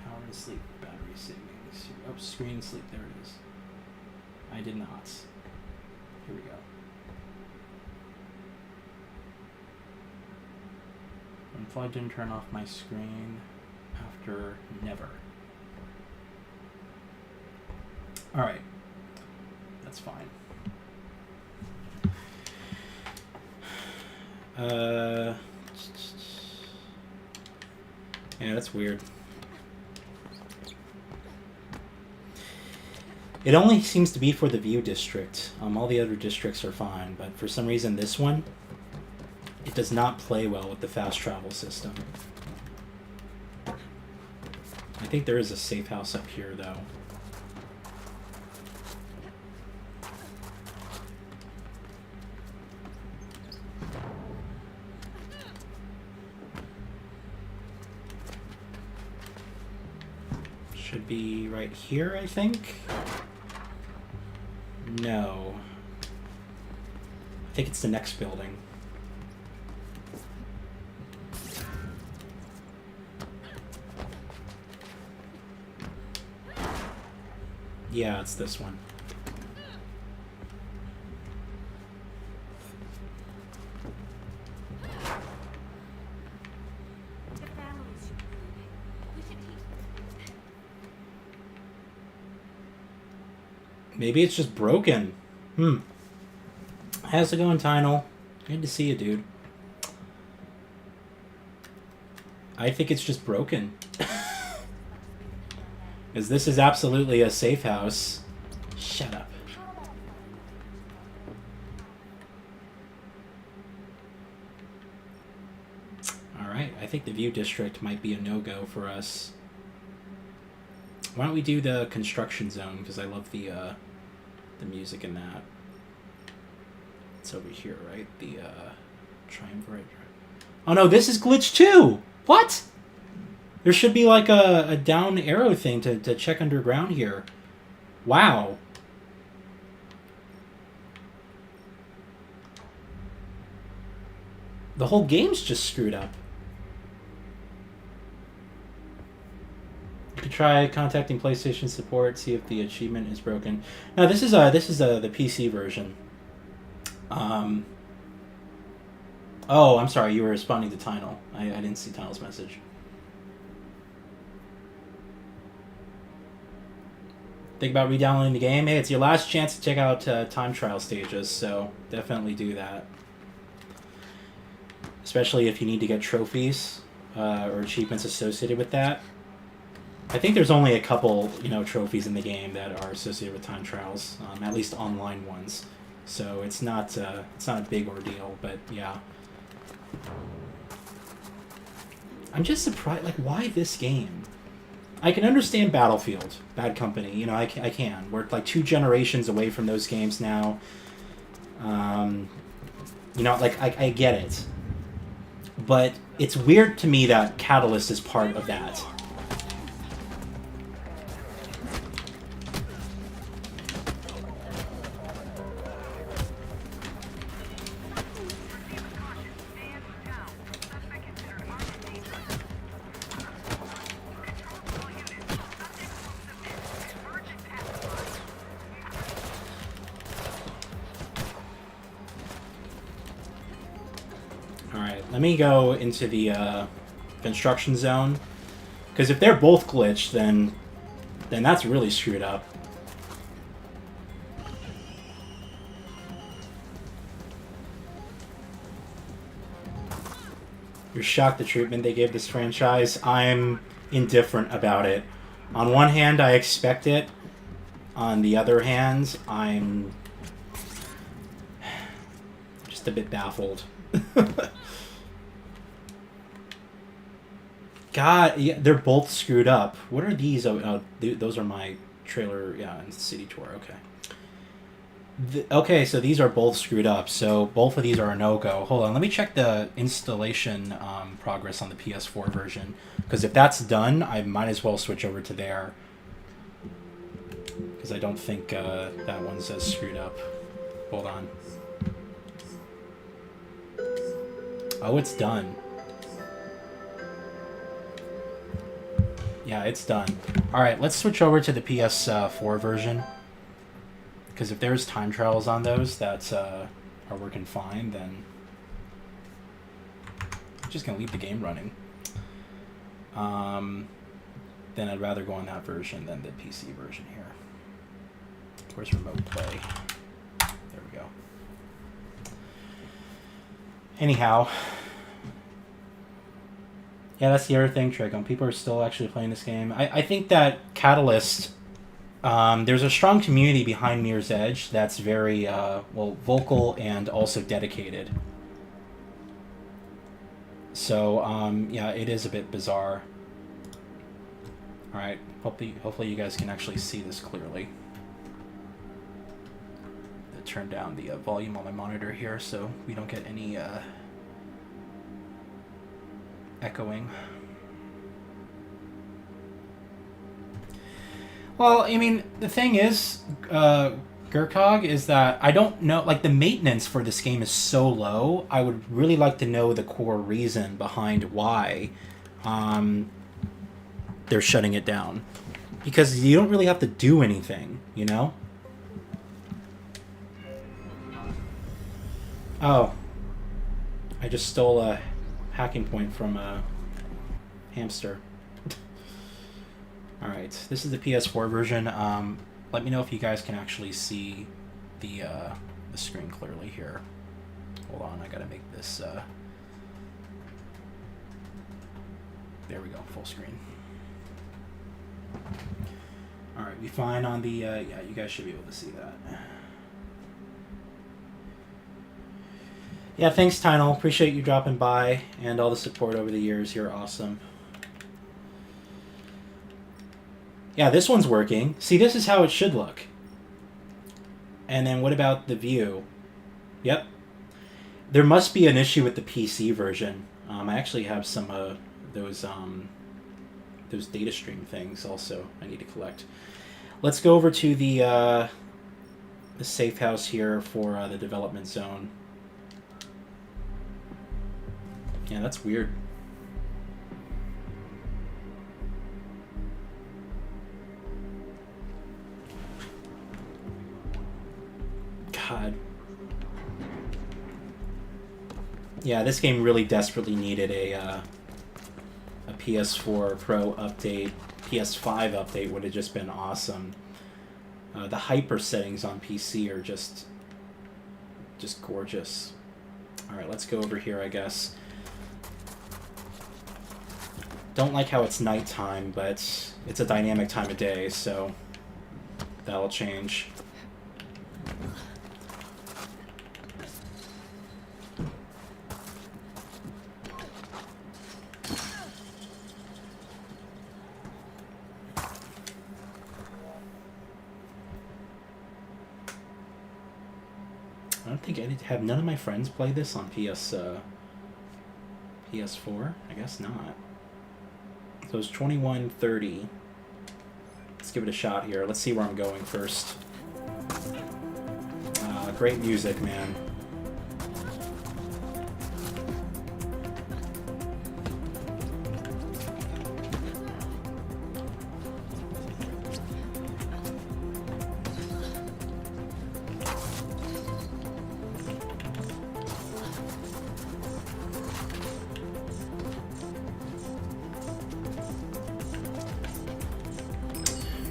Power and sleep. Battery settings. Oh, screen sleep. There it is. I did not. Here we go. Unplugged and turn off my screen after never. Alright. That's fine. Yeah, that's weird. It only seems to be for the view district. All the other districts are fine, but for some reason this one, it does not play well with the fast travel system. I think there is a safe house up here, though. Should be right here, I think. No. I think it's the next building. Yeah, it's this one. Maybe it's just broken. How's it going, Tynel? Good to see you, dude. I think it's just broken. Because this is absolutely a safe house. Shut up. think the View District might be a no-go for us. Why don't we do the Construction Zone, because I love the music in that. It's over here, right? The triumvirate. Oh no, this is glitched too! What? There should be like a down arrow thing to check underground here. Wow. The whole game's just screwed up. You could try contacting PlayStation support, see if the achievement is broken. No, this is the PC version. Oh, I'm sorry. You were responding to Tynel. I didn't see Tynel's message. Think about re-downloading the game. Hey, it's your last chance to check out time trial stages, so definitely do that. Especially if you need to get trophies or achievements associated with that. I think there's only a couple, trophies in the game that are associated with time trials, at least online ones. So it's not a big ordeal, but yeah. I'm just surprised, like, why this game? I can understand Battlefield, Bad Company, I can. We're like 2 generations away from those games now. I get it. But it's weird to me that Catalyst is part of that. Let me go into the construction zone, because if they're both glitched, then that's really screwed up. You're shocked the treatment they gave this franchise. I'm indifferent about it. On one hand, I expect it. On the other hand, I'm just a bit baffled. God, yeah, they're both screwed up. What are these? Those are my trailer, and city tour. Okay. Okay, so these are both screwed up. So both of these are a no-go. Hold on, let me check the installation progress on the PS4 version. Because if that's done, I might as well switch over to there. Because I don't think that one's as screwed up. Hold on. Oh, it's done. Yeah, it's done. Alright, let's switch over to the PS4 version. Because if there's time trials on those that are working fine, then I'm just going to leave the game running. Then I'd rather go on that version than the PC version here. Where's remote play? There we go. Anyhow... Yeah, that's the other thing, Trigon. People are still actually playing this game. I think that Catalyst, there's a strong community behind Mirror's Edge that's very, vocal and also dedicated. So, yeah, it is a bit bizarre. Alright, hopefully you guys can actually see this clearly. I'll turn down the volume on my monitor here so we don't get any... echoing. Well, I mean, the thing is, Gurkog, is that I don't know, like, the maintenance for this game is so low. I would really like to know the core reason behind why they're shutting it down. Because you don't really have to do anything, Oh. I just stole a hacking point from a hamster. Alright, this is the PS4 version. Let me know if you guys can actually see the screen clearly here. Hold on, I gotta make this... There we go, full screen. Alright, we fine on the... yeah, you guys should be able to see that. Yeah, thanks, Tynal. Appreciate you dropping by and all the support over the years. You're awesome. Yeah, this one's working. See, this is how it should look. And then what about the view? Yep. There must be an issue with the PC version. I actually have some those data stream things also I need to collect. Let's go over to the safe house here for the development zone. Yeah, that's weird. God. Yeah, this game really desperately needed a PS4 Pro update. PS5 update would have just been awesome. The hyper settings on PC are just gorgeous. All right, let's go over here, I guess. Don't like how it's nighttime, but it's a dynamic time of day, so that'll change. I don't think I have none of my friends play this on PS4. I guess not. So it's 21:30. Let's give it a shot here. Let's see where I'm going first. Great music, man.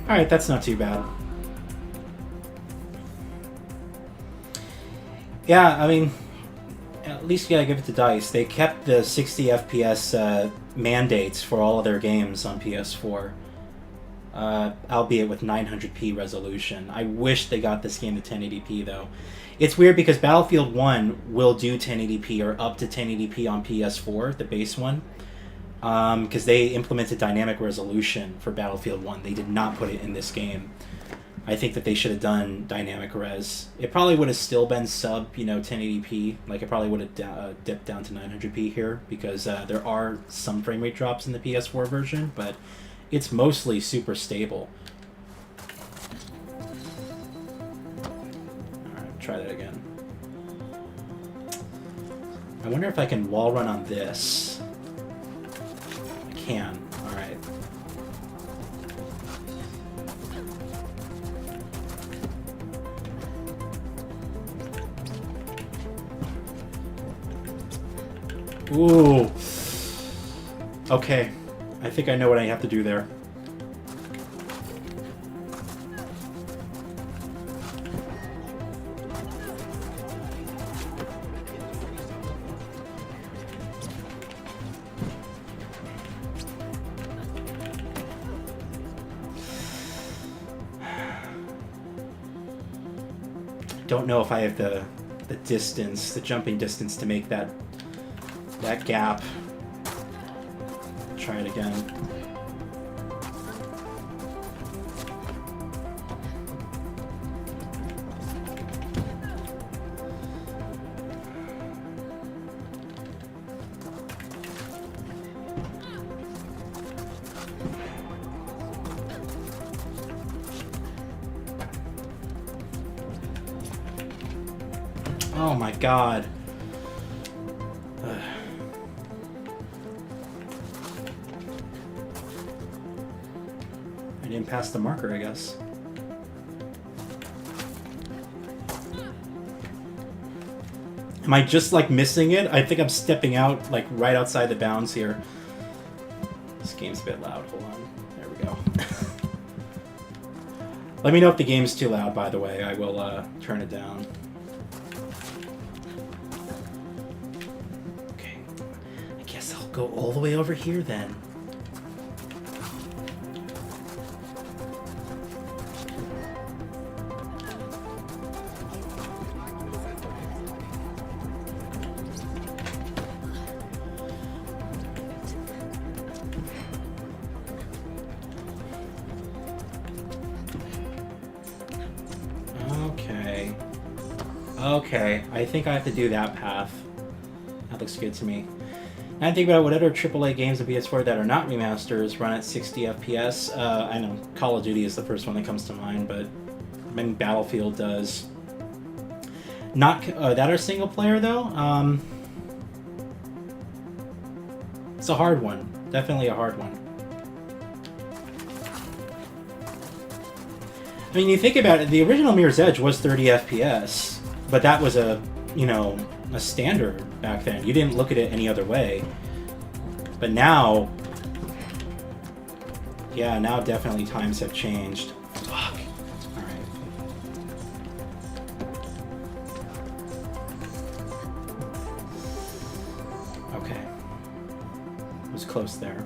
Alright, that's not too bad. Yeah, I mean, at least you gotta give it to DICE. They kept the 60 FPS mandates for all of their games on PS4, albeit with 900p resolution. I wish they got this game to 1080p, though. It's weird because Battlefield 1 will do 1080p or up to 1080p on PS4, the base one. Because they implemented dynamic resolution for Battlefield 1. They did not put it in this game. I think that they should have done dynamic res. It probably would have still been sub, 1080p. Like, it probably would have dipped down to 900p here, because there are some frame rate drops in the PS4 version, but it's mostly super stable. Alright, try that again. I wonder if I can wall run on this. Can. Alright. Ooh. Okay. I think I know what I have to do there. Don't know if I have the distance, the jumping distance to make that gap. Try it again. Oh my god. I didn't pass the marker, I guess. Am I just like missing it? I think I'm stepping out like right outside the bounds here. This game's a bit loud. Hold on. There we go. Let me know if the game's too loud, by the way. I will turn it down. Go all the way over here then. Okay, I think I have to do that path. That looks good to me. And I think about what other AAA games on PS4 that are not remasters run at 60 FPS. I know Call of Duty is the first one that comes to mind, but maybe Battlefield does. Not that are single player though. It's a hard one. Definitely a hard one. I mean, you think about it, the original Mirror's Edge was 30 FPS, but that was a standard back then. You didn't look at it any other way. But now, yeah, now definitely times have changed. Fuck. Alright. Okay. It was close there.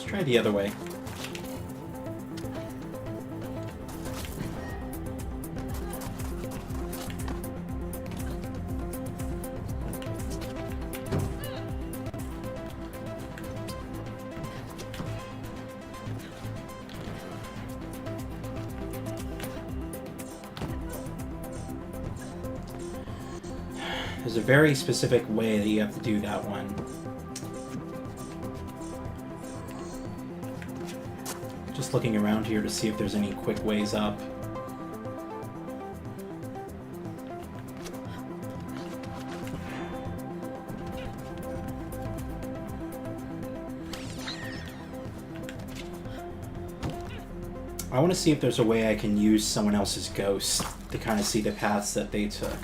Try the other way. There's a very specific way that you have to do that one. Just looking around here to see if there's any quick ways up. I want to see if there's a way I can use someone else's ghost to kind of see the paths that they took.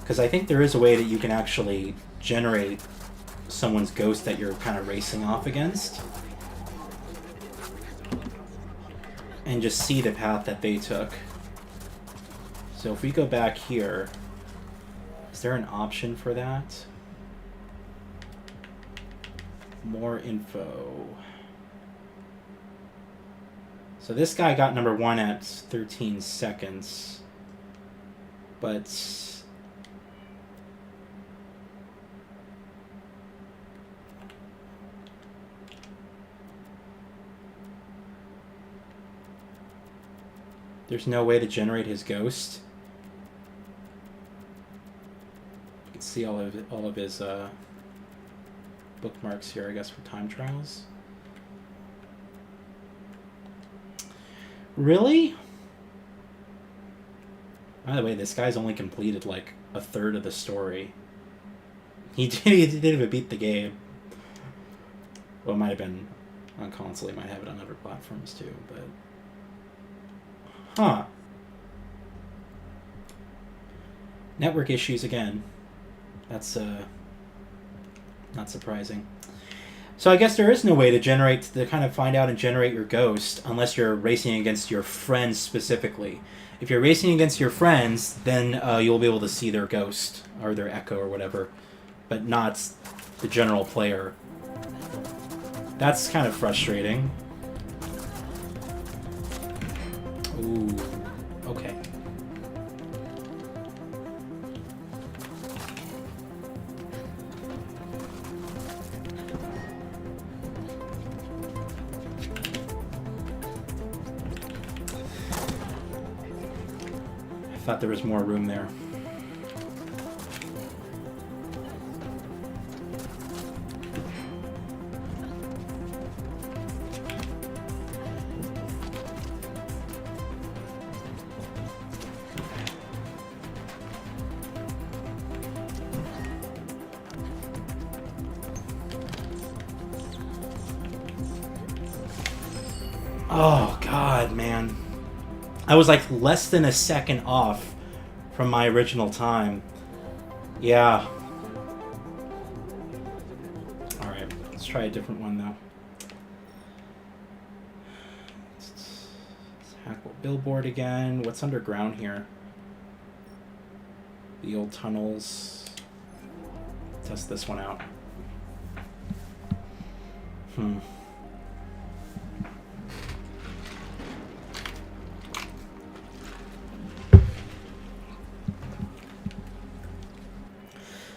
Because I think there is a way that you can actually generate someone's ghost that you're kind of racing off against. And just see the path that they took. So if we go back here, is there an option for that? More info. So this guy got number 1 at 13 seconds. But there's no way to generate his ghost. You can see all of his bookmarks here, I guess, for time trials. Really? By the way, this guy's only completed like a third of the story. He didn't even beat the game. Well, it might have been on console. He might have it on other platforms too, but. Huh. Network issues again. That's not surprising. So I guess there is no way to kind of find out and generate your ghost unless you're racing against your friends specifically. If you're racing against your friends, then you'll be able to see their ghost or their echo or whatever, but not the general player. That's kind of frustrating. Ooh, okay. I thought there was more room there. Oh, God, man. I was like less than a second off from my original time. Yeah. Alright, let's try a different one, though. Let's hack billboard again. What's underground here? The old tunnels. Test this one out.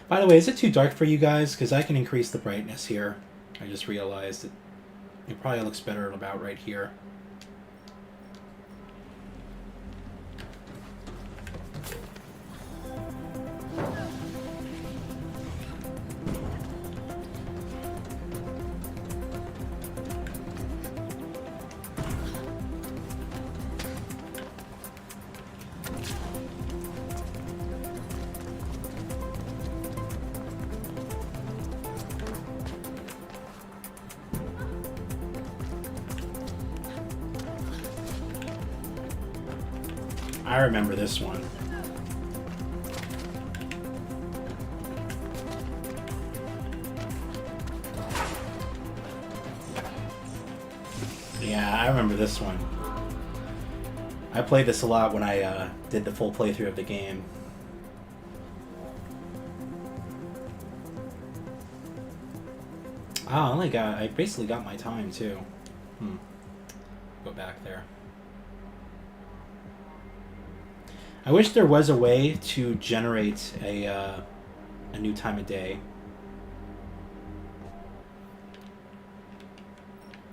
By the way, is it too dark for you guys? Because I can increase the brightness here. I just realized it probably looks better about right here. I remember this one. Yeah, I remember this one. I played this a lot when I did the full playthrough of the game. Oh, I basically got my time too. Go back there. I wish there was a way to generate a new time of day.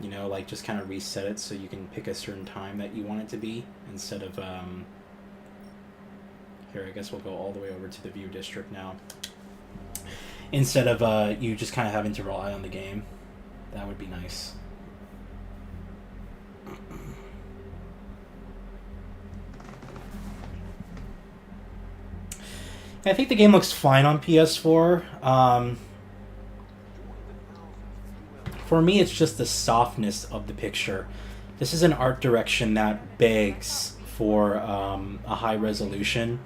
You know, like just kind of reset it so you can pick a certain time that you want it to be instead of here, I guess we'll go all the way over to the view district now. Instead of you just kind of having to rely on the game. That would be nice. I think the game looks fine on PS4. For me, it's just the softness of the picture. This is an art direction that begs for a high resolution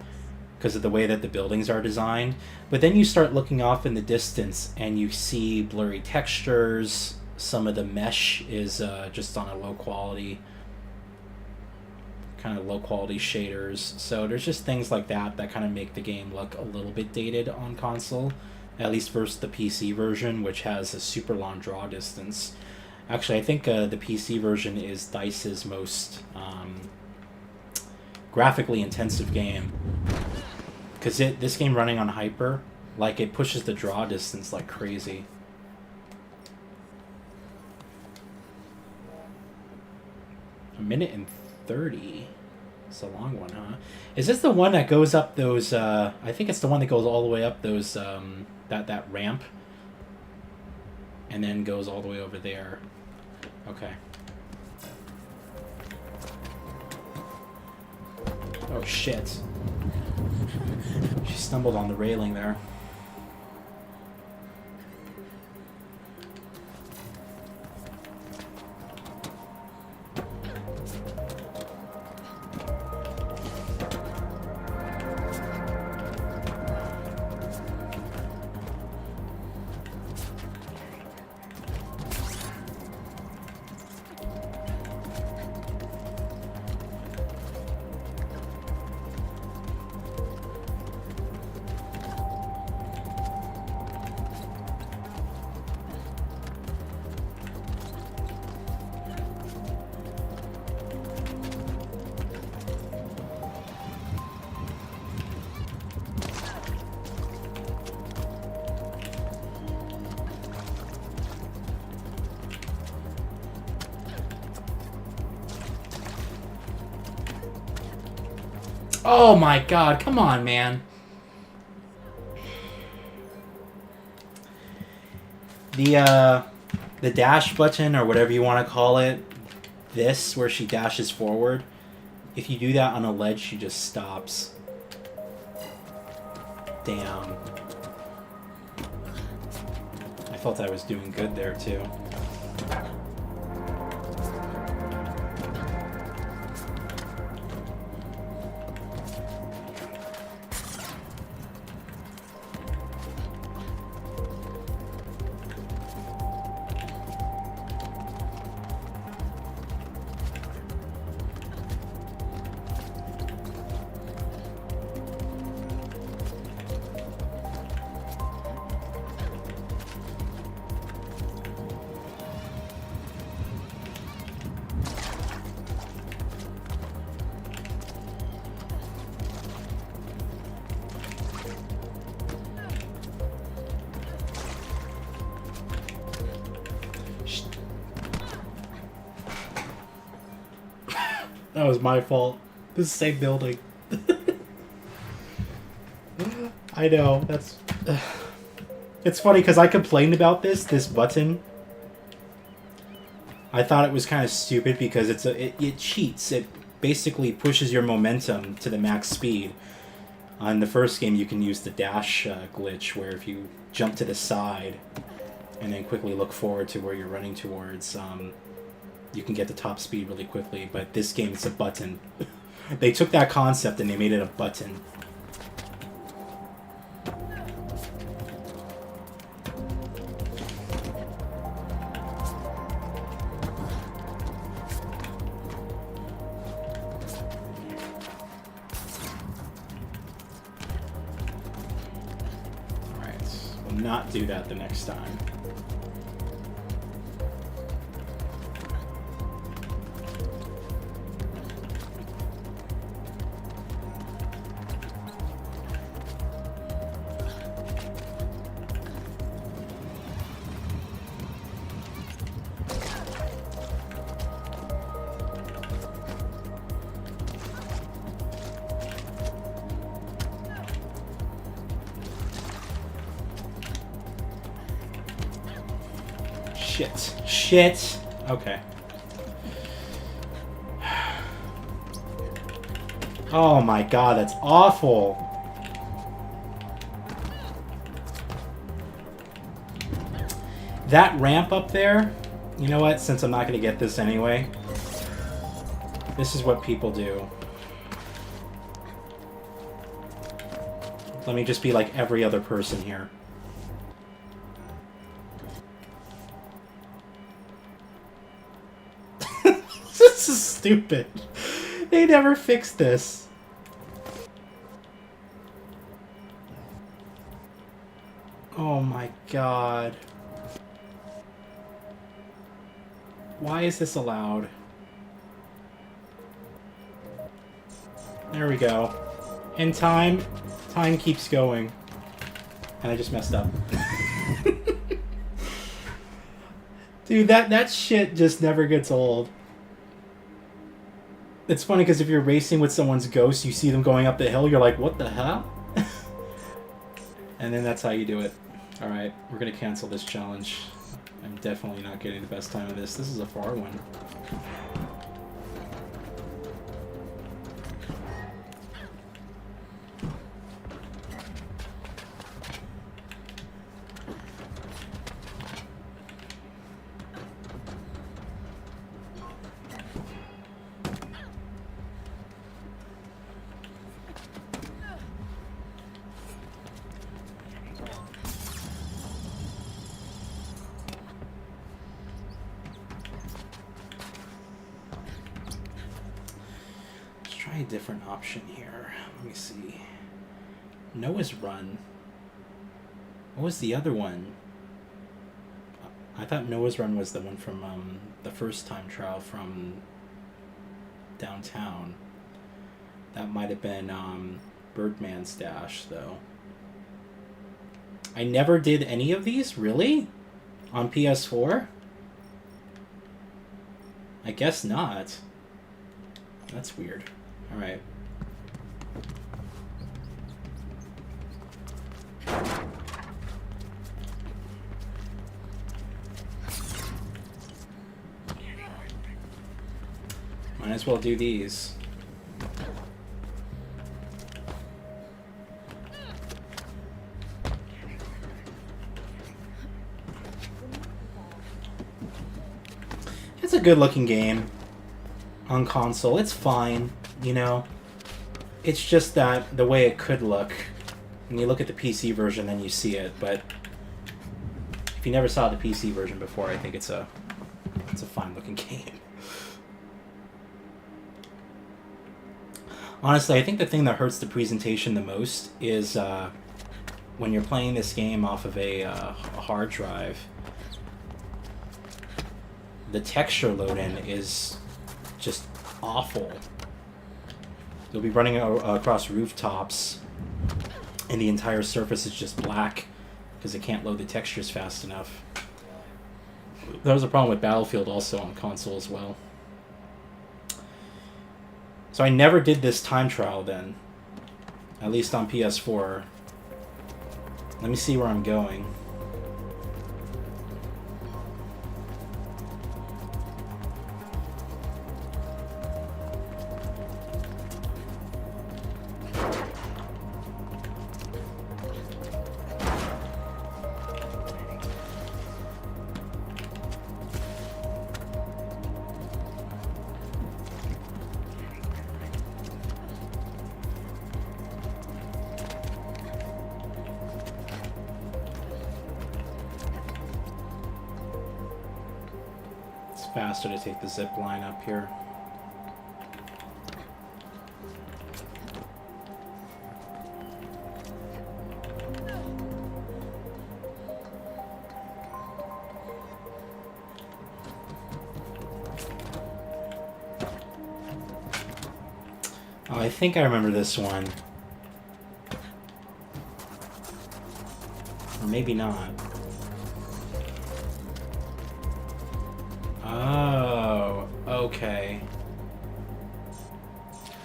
because of the way that the buildings are designed. But then you start looking off in the distance and you see blurry textures. Some of the mesh is just on a low quality, kind of low quality shaders. So there's just things like that that kind of make the game look a little bit dated on console. At least versus the PC version, which has a super long draw distance. Actually, I think the PC version is DICE's most graphically intensive game. Because this game running on Hyper, like, it pushes the draw distance like crazy. A minute and 30. It's a long one, huh? Is this the one that goes up those... I think it's the one that goes all the way up those... that ramp and then goes all the way over there. Okay. Oh shit. She stumbled on the railing there. Oh my god, come on, man. The dash button, or whatever you want to call it, this, where she dashes forward, if you do that on a ledge, she just stops. Damn. I felt I was doing good there, too. That was my fault. This is the same building. I know, that's... It's funny because I complained about this button. I thought it was kind of stupid because it cheats. It basically pushes your momentum to the max speed. On the first game, you can use the dash glitch, where if you jump to the side and then quickly look forward to where you're running towards, you can get the top speed really quickly. But this game, it's a button. They took that concept and they made it a button. Not do that the next time. Shit. Okay. Oh my god, that's awful. That ramp up there, you know what? Since I'm not going to get this anyway, this is what people do. Let me just be like every other person here. This is stupid. They never fixed this. Oh my god. Why is this allowed? There we go. In time keeps going. And I just messed up. Dude, that shit just never gets old. It's funny because if you're racing with someone's ghost, you see them going up the hill, you're like, what the hell? And then that's how you do it. Alright, we're going to cancel this challenge. I'm definitely not getting the best time of this. This is a far one. A different option here. Let me see. Noah's Run. What was the other one? I thought Noah's Run was the one from the first time trial from downtown. That might have been Birdman's Dash, though. I never did any of these? Really? On PS4? I guess not. That's weird. Alright. Might as well do these. It's a good looking game on console. It's fine. You know, it's just that the way it could look. When you look at the PC version, then you see it. But if you never saw the PC version before, I think it's a fine-looking game. Honestly, I think the thing that hurts the presentation the most is when you're playing this game off of a hard drive. The texture load-in is just awful. You'll be running across rooftops, and the entire surface is just black because it can't load the textures fast enough. That was a problem with Battlefield also on console as well. So I never did this time trial then. At least on PS4. Let me see where I'm going. Faster to take the zip line up here. Oh, I think I remember this one. Or maybe not. Oh, okay.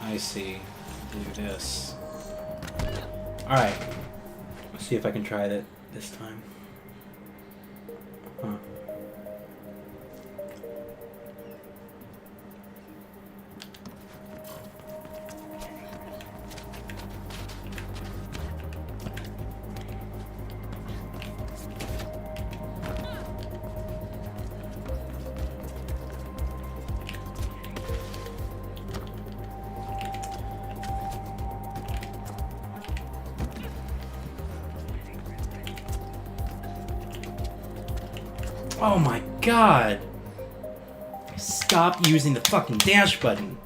I see. Do this. Alright. Let's see if I can try that this time. Huh. Oh my god! Stop using the fucking dash button!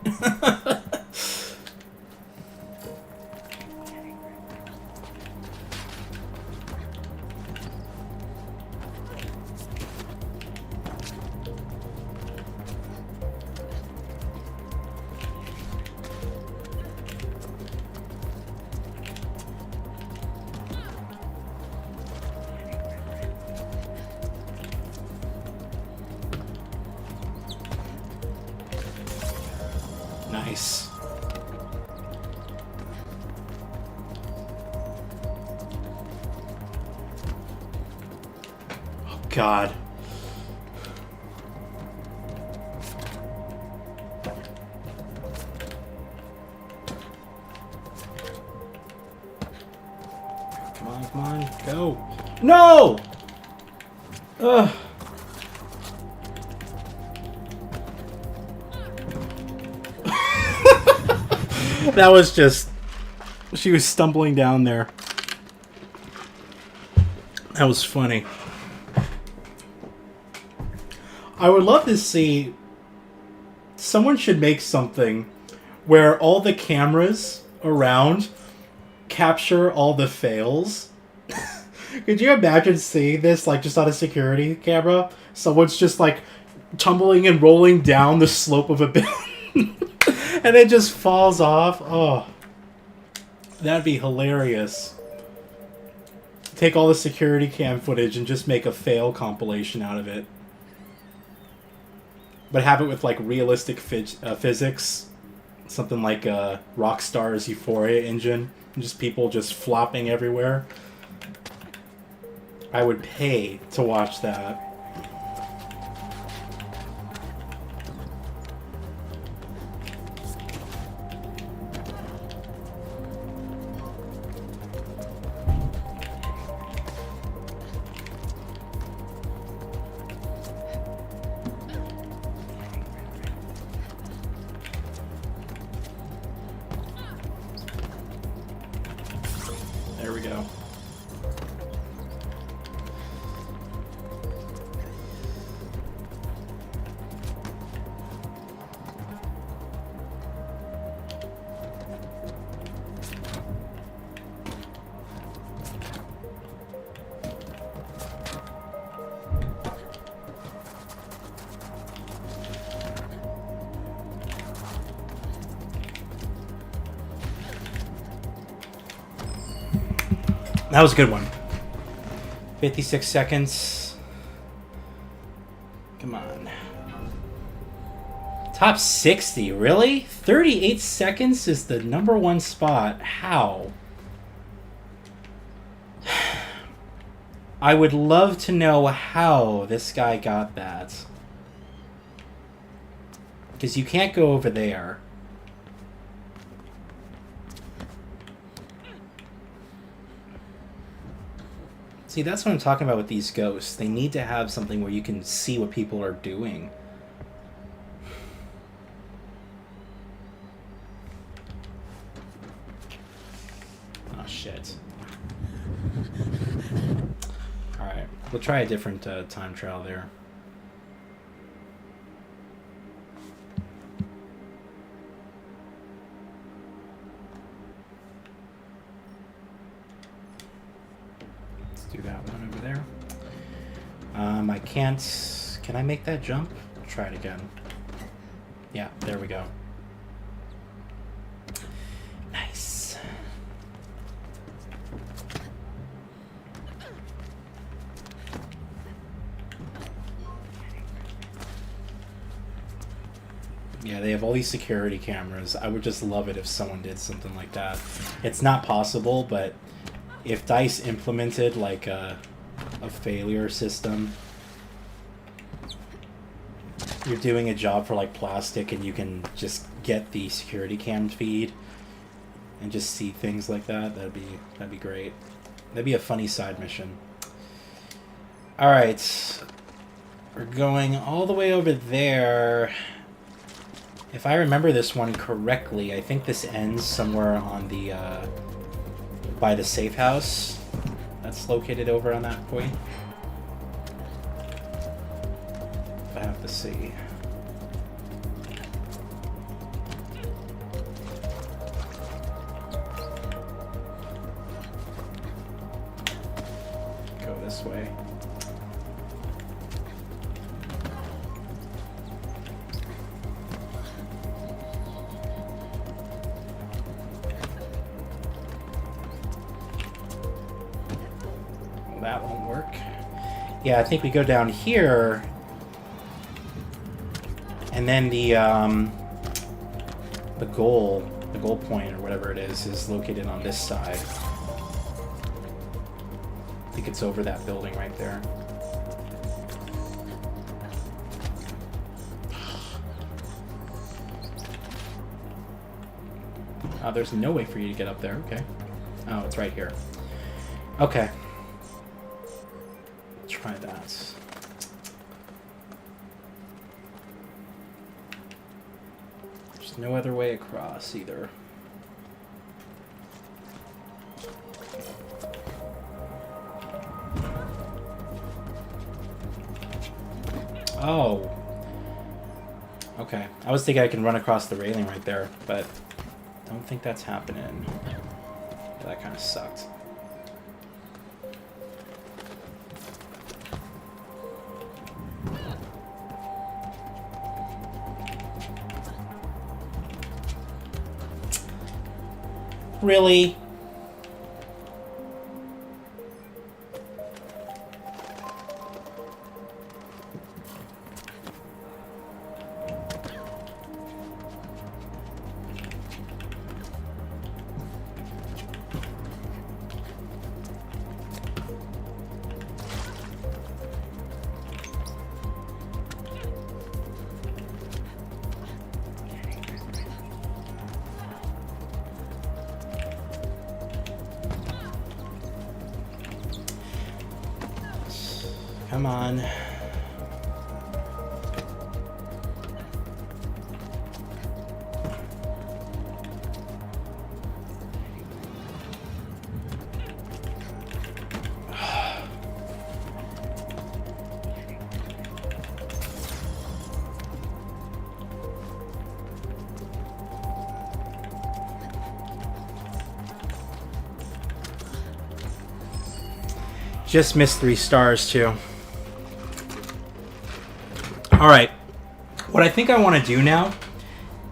Nice. Oh god. Come on, come on, go. No! Ugh. That was just... She was stumbling down there. That was funny. I would love to see... Someone should make something where all the cameras around capture all the fails. Could you imagine seeing this, like, just on a security camera? Someone's just, like, tumbling and rolling down the slope of a building. And it just falls off. Oh. That'd be hilarious. Take all the security cam footage and just make a fail compilation out of it. But have it with, like, realistic physics. Something like Rockstar's Euphoria engine. And just people just flopping everywhere. I would pay to watch that. There we go. That was a good one. 56 seconds. Come on. Top 60, really? 38 seconds is the #1 spot. How? I would love to know how this guy got that. Because you can't go over there. See, that's what I'm talking about with these ghosts. They need to have something where you can see what people are doing. Oh, shit. Alright, we'll try a different time trial there. Do that one over there. I can't... Can I make that jump? Try it again. Yeah, there we go. Nice. Yeah, they have all these security cameras. I would just love it if someone did something like that. It's not possible, but if DICE implemented like a failure system, you're doing a job for like plastic and you can just get the security cam feed and just see things like that, that'd be great. That'd be a funny side mission. Alright. We're going all the way over there. If I remember this one correctly, I think this ends somewhere on the by the safe house that's located over on that point. I have to see. Go this way. That won't work. Yeah, I think we go down here, and then the goal point or whatever it is located on this side. I think it's over that building right there. Oh, there's no way for you to get up there. Okay. Oh, it's right here. Okay. Try that. There's no other way across either. Oh. Okay. I was thinking I can run across the railing right there, but I don't think that's happening. Yeah, that kind of sucked. Really? Come on. Just missed 3 stars too. Alright, what I think I want to do now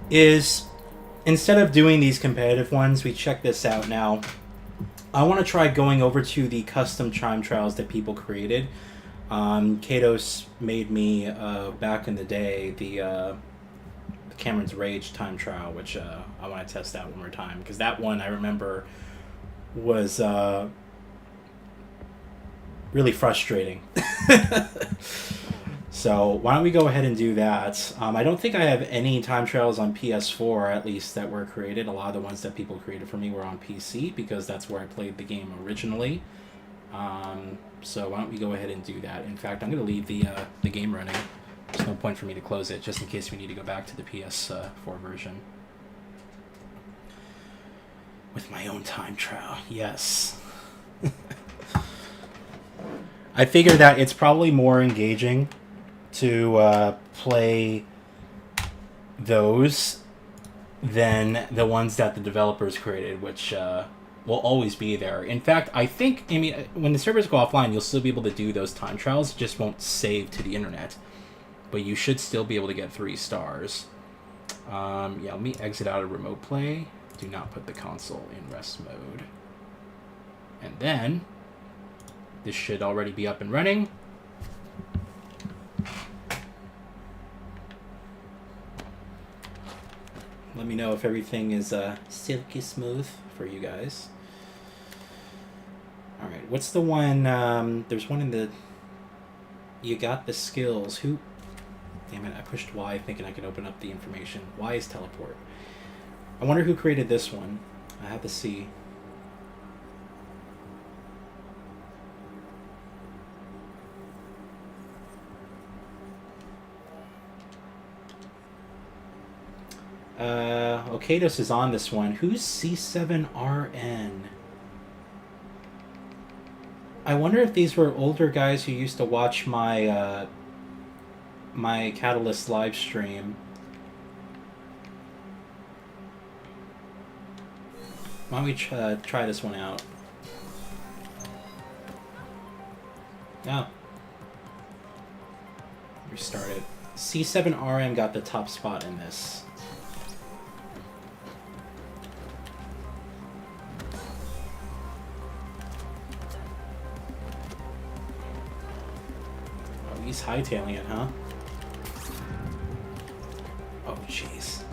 is, instead of doing these competitive ones, we check this out now. I want to try going over to the custom time trials that people created. Katos made me, back in the day, Cameron's Rage time trial, which I want to test out one more time, because that one I remember was really frustrating. So why don't we go ahead and do that? I don't think I have any time trials on PS4, at least, that were created. A lot of the ones that people created for me were on PC, because that's where I played the game originally. So why don't we go ahead and do that? In fact, I'm going to leave the game running. There's no point for me to close it, just in case we need to go back to the PS4 version. With my own time trial, yes. I figure that it's probably more engaging to play those than the ones that the developers created, which will always be there. In fact, I think, I mean, when the servers go offline, you'll still be able to do those time trials. It just won't save to the internet. But you should still be able to get 3 stars. Yeah, let me exit out of remote play. Do not put the console in rest mode. And then this should already be up and running. Let me know if everything is silky smooth for you guys. Alright, what's the one? There's one in the... You got the skills. Who... Damn it, I pushed Y thinking I could open up the information. Y is teleport. I wonder who created this one. I have to see. Okados is on this one. Who's C7RN? I wonder if these were older guys who used to watch my my Catalyst live stream. Why don't we try this one out? Oh. Restart it. C7RM got the top spot in this. Oh, he's hightailing it, huh? Oh, jeez.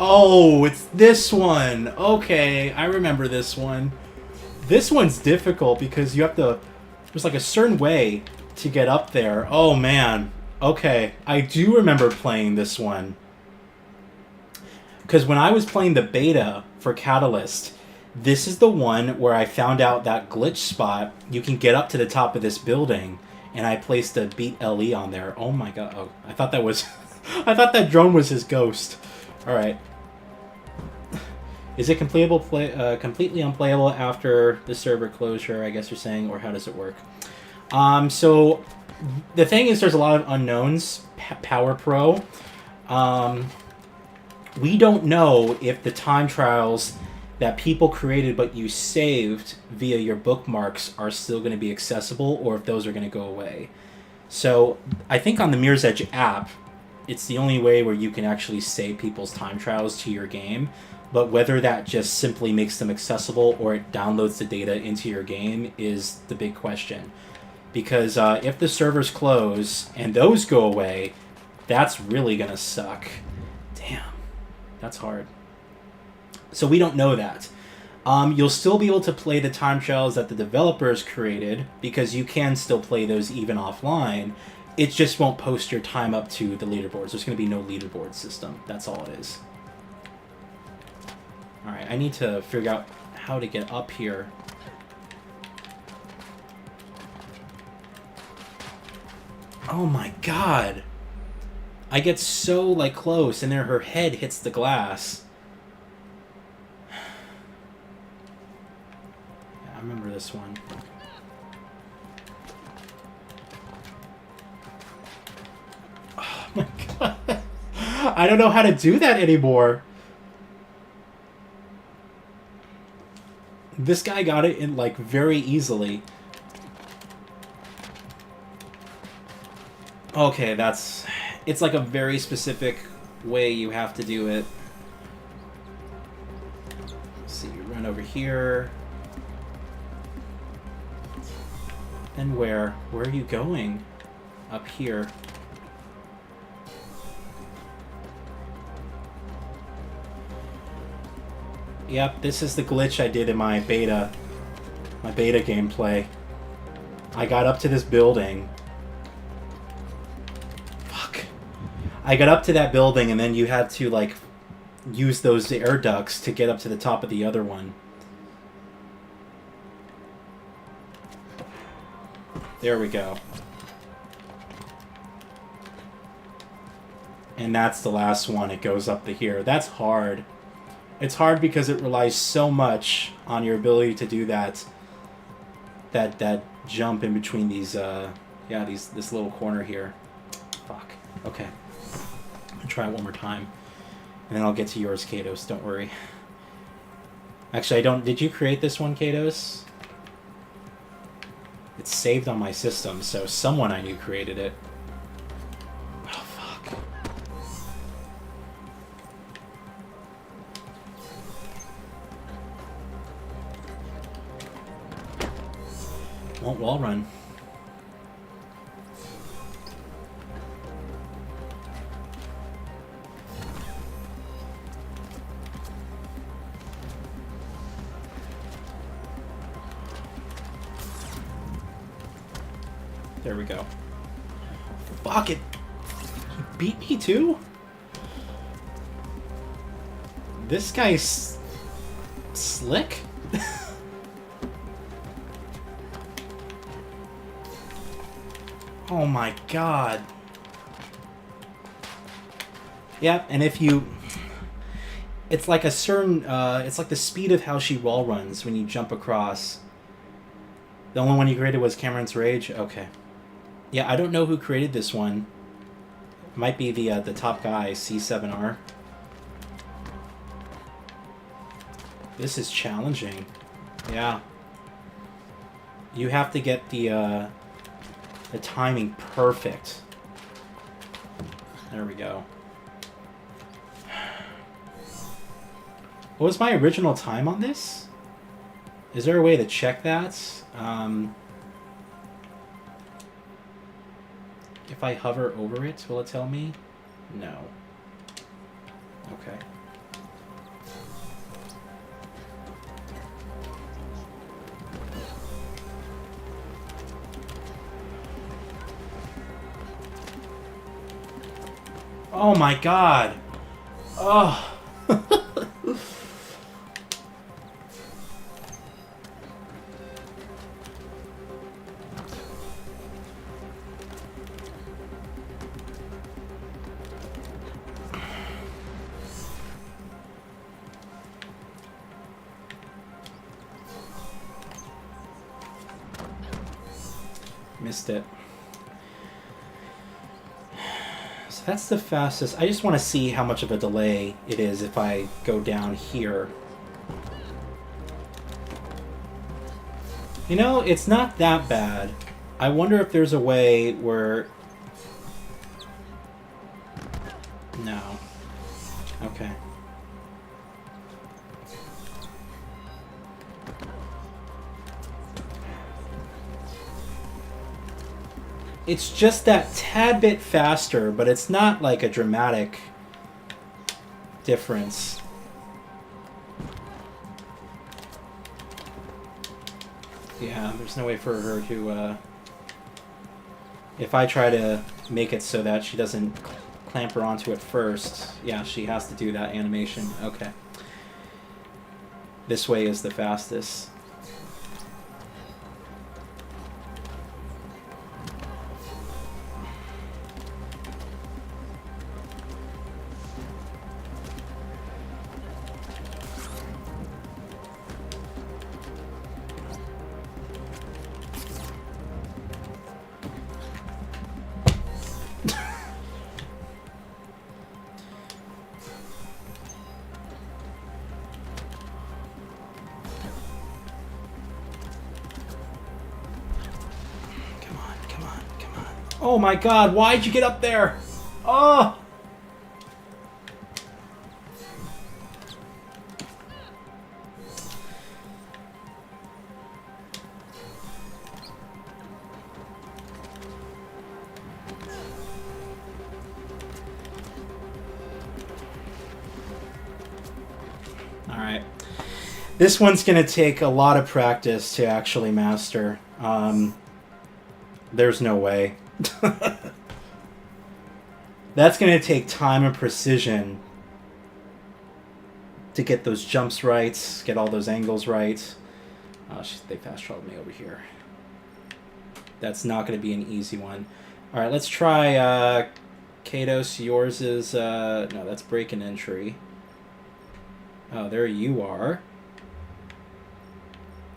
Oh, it's this one. Okay, I remember this one. This one's difficult because you have to... There's like a certain way to get up there. Oh, man. Okay, I do remember playing this one. Because when I was playing the beta for Catalyst, this is the one where I found out that glitch spot. You can get up to the top of this building, and I placed a beat LE on there. Oh my god. Oh, I thought that was... I thought that drone was his ghost. Alright. Is it completely unplayable after the server closure, I guess you're saying, or how does it work? So, the thing is there's a lot of unknowns. Power Pro. We don't know if the time trials that people created but you saved via your bookmarks are still going to be accessible, or if those are going to go away. So, I think on the Mirror's Edge app, it's the only way where you can actually save people's time trials to your game. But whether that just simply makes them accessible or it downloads the data into your game is the big question. Because if the servers close and those go away, that's really going to suck. Damn. That's hard. So we don't know that. You'll still be able to play the time trials that the developers created, because you can still play those even offline. It just won't post your time up to the leaderboards. There's going to be no leaderboard system. That's all it is. Alright, I need to figure out how to get up here. Oh my god! I get so, like, close, and then her head hits the glass. Yeah, I remember this one. Oh my god! I don't know how to do that anymore! This guy got it in, like, very easily. Okay, that's... It's like a very specific way you have to do it. Let's see, you run over here. Then where? Where are you going? Up here. Yep, this is the glitch I did in my beta gameplay. I got up to this building. Fuck. I got up to that building and then you had to, like, use those air ducts to get up to the top of the other one. There we go. And that's the last one. It goes up to here. That's hard. It's hard because it relies so much on your ability to do that jump in between these this little corner here. Fuck. Okay. I'll try it one more time. And then I'll get to yours, Kados. Don't worry. Actually, I don't... Did you create this one, Kados? It's saved on my system, so someone I knew created it. Oh, fuck. Won't wall run. There we go. Fuck it! He beat me too? This guy's slick? Oh my god. Yep, and if you... It's like a certain... it's like the speed of how she wall runs when you jump across. The only one you created was Cameron's Rage? Okay. Yeah, I don't know who created this one. It might be the top guy, C7R. This is challenging. Yeah. You have to get the timing perfect. There we go. What was my original time on this? Is there a way to check that? If I hover over it, will it tell me? No. Okay. Oh my god! Oh! Missed it. So that's the fastest. I just want to see how much of a delay it is if I go down here. You know, it's not that bad. I wonder if there's a way where... No. Okay. It's just that tad bit faster, but it's not like a dramatic difference. Yeah, there's no way for her to... if I try to make it so that she doesn't clamper onto it first, yeah, she has to do that animation. Okay. This way is the fastest. Oh my god, why'd you get up there? Oh! Alright. This one's going to take a lot of practice to actually master. There's no way. That's going to take time and precision to get those jumps right, get all those angles right. They fast traveled me over here. That's not going to be an easy one. Alright, let's try Kados. Yours is... no, that's break an entry. Oh, there you are.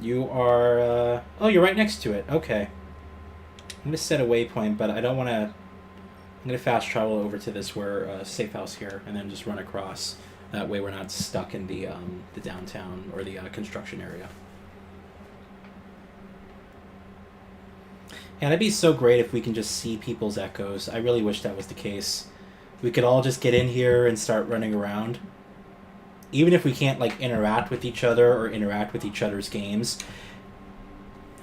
You are... oh, you're right next to it. Okay. I'm going to set a waypoint, but I don't want to... I'm going to fast travel over to this safe house here, and then just run across. That way we're not stuck in the downtown or the construction area. Yeah, that'd be so great if we can just see people's echoes. I really wish that was the case. We could all just get in here and start running around. Even if we can't, like, interact with each other or interact with each other's games.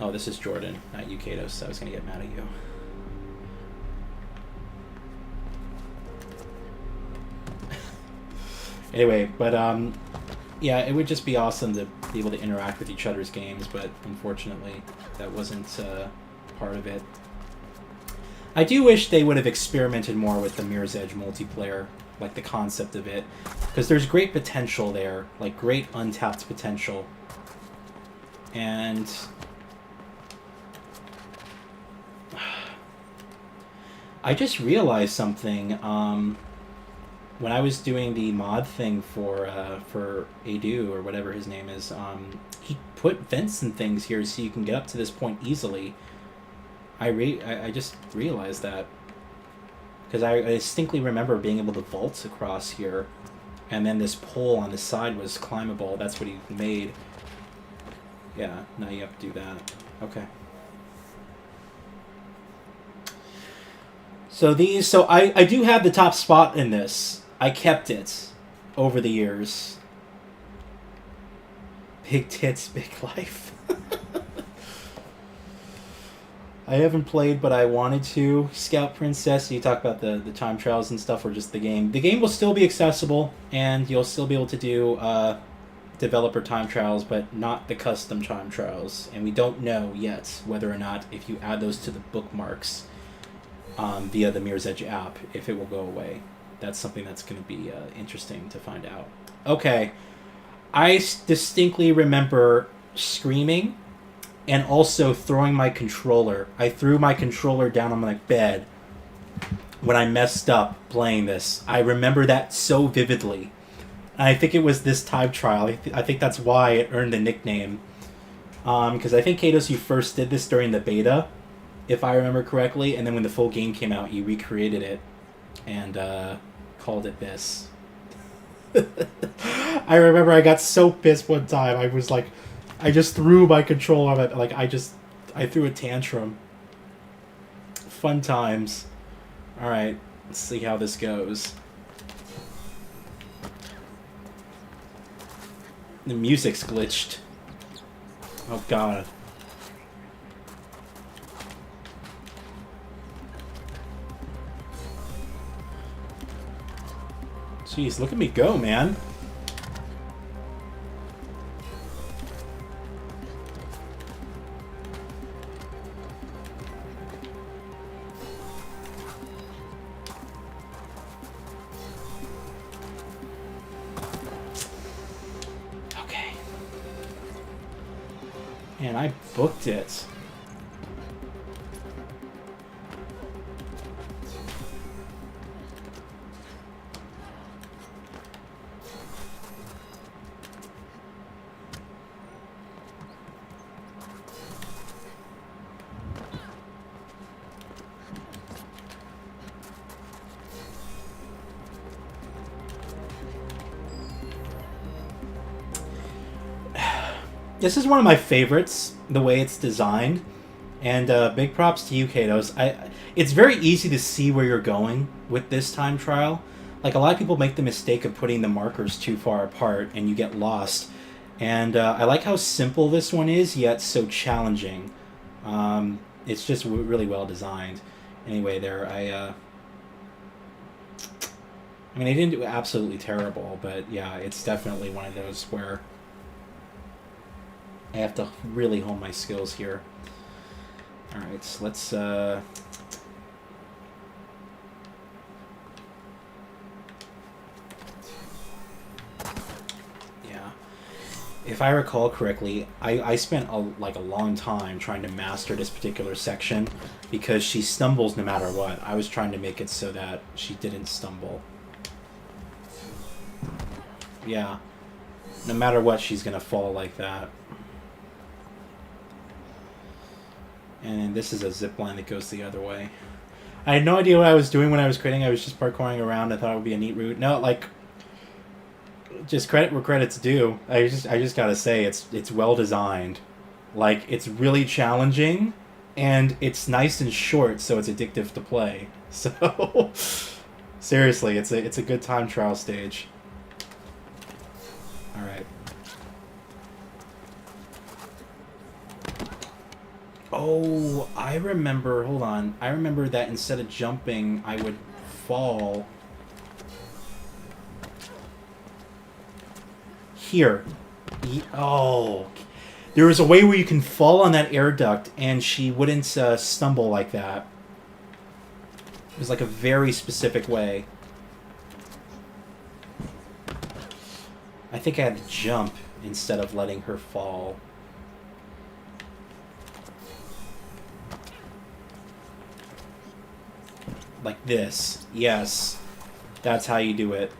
Oh, this is Jordan, not you, Kados. I was going to get mad at you. Anyway, but, yeah, it would just be awesome to be able to interact with each other's games, but unfortunately that wasn't part of it. I do wish they would have experimented more with the Mirror's Edge multiplayer, like the concept of it, because there's great potential there, like great untapped potential. And I just realized something when I was doing the mod thing for Adu, or whatever his name is. He put vents and things here so you can get up to this point easily. I just realized that, because I distinctly remember being able to vault across here, and then this pole on the side was climbable. That's what he made. Yeah, now you have to do that. Okay. So I do have the top spot in this. I kept it over the years. Big tits, big life. I haven't played, but I wanted to. Scout Princess, you talk about the time trials and stuff, or just the game. The game will still be accessible, and you'll still be able to do developer time trials, but not the custom time trials. And we don't know yet whether or not, if you add those to the bookmarks via the Mirror's Edge app, if it will go away. That's something that's going to be interesting to find out. Okay. I distinctly remember screaming and also throwing my controller. I threw my controller down on my bed when I messed up playing this. I remember that so vividly. And I think it was this time trial. I think that's why it earned the nickname. Because I think, Kados, you first did this during the beta, if I remember correctly. And then when the full game came out, you recreated it and called it this. I remember I got so pissed one time. I was like... I just threw my controller on it. Like, I threw a tantrum. Fun times. Alright, let's see how this goes. The music's glitched. Oh, God. Jeez, look at me go, man. And I booked it. This is one of my favorites, the way it's designed, and big props to you, Kados. It's very easy to see where you're going with this time trial. Like, a lot of people make the mistake of putting the markers too far apart, and you get lost. And I like how simple this one is, yet so challenging. It's just really well designed. Anyway, there, I mean, I didn't do absolutely terrible, but yeah, it's definitely one of those where I have to really hone my skills here. Alright, so let's, yeah. If I recall correctly, I spent a long time trying to master this particular section because she stumbles no matter what. I was trying to make it so that she didn't stumble. Yeah. No matter what, she's gonna fall like that. And this is a zip line that goes the other way. I had no idea what I was doing when I was creating. I was just parkouring around. I thought it would be a neat route. No, like, just credit where credit's due. I just gotta say, it's well designed. Like, it's really challenging, and it's nice and short, so it's addictive to play. So, seriously, it's a good time trial stage. All right. Oh, I remember. Hold on. I remember that instead of jumping, I would fall. Here. Oh. There was a way where you can fall on that air duct and she wouldn't stumble like that. It was like a very specific way. I think I had to jump instead of letting her fall. Like this. Yes. That's how you do it.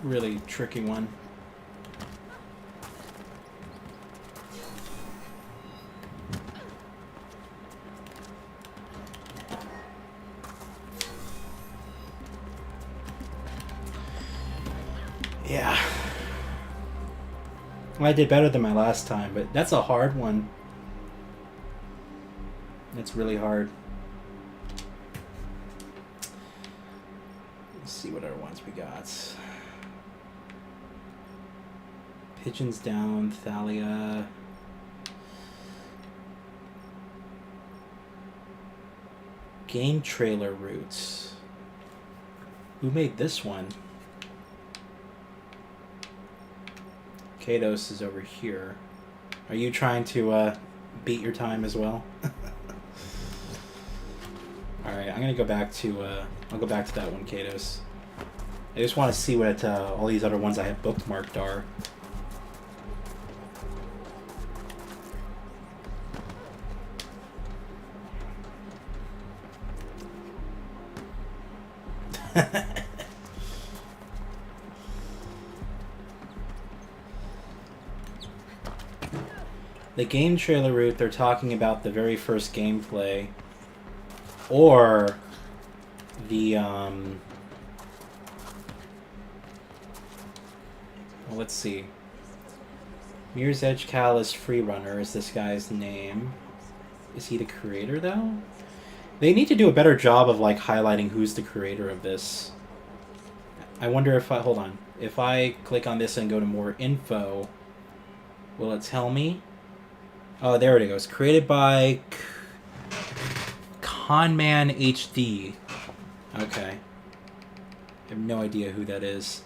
Really tricky one. Yeah. Well, I did better than my last time, but that's a hard one. It's really hard. Let's see what other ones we got. Pigeons Down, Thalia. Game trailer routes. Who made this one? Kados is over here. Are you trying to beat your time as well? Alright, I'm gonna go back to I'll go back to that one, Kados. I just want to see what all these other ones I have bookmarked are. The game trailer route, they're talking about the very first gameplay. Or the, well, let's see. Mirror's Edge Callus Freerunner is this guy's name. Is he the creator, though? They need to do a better job of, like, highlighting who's the creator of this. I wonder if I... Hold on. If I click on this and go to more info, will it tell me? Oh, there it goes. Created by Conman HD. Okay. I have no idea who that is.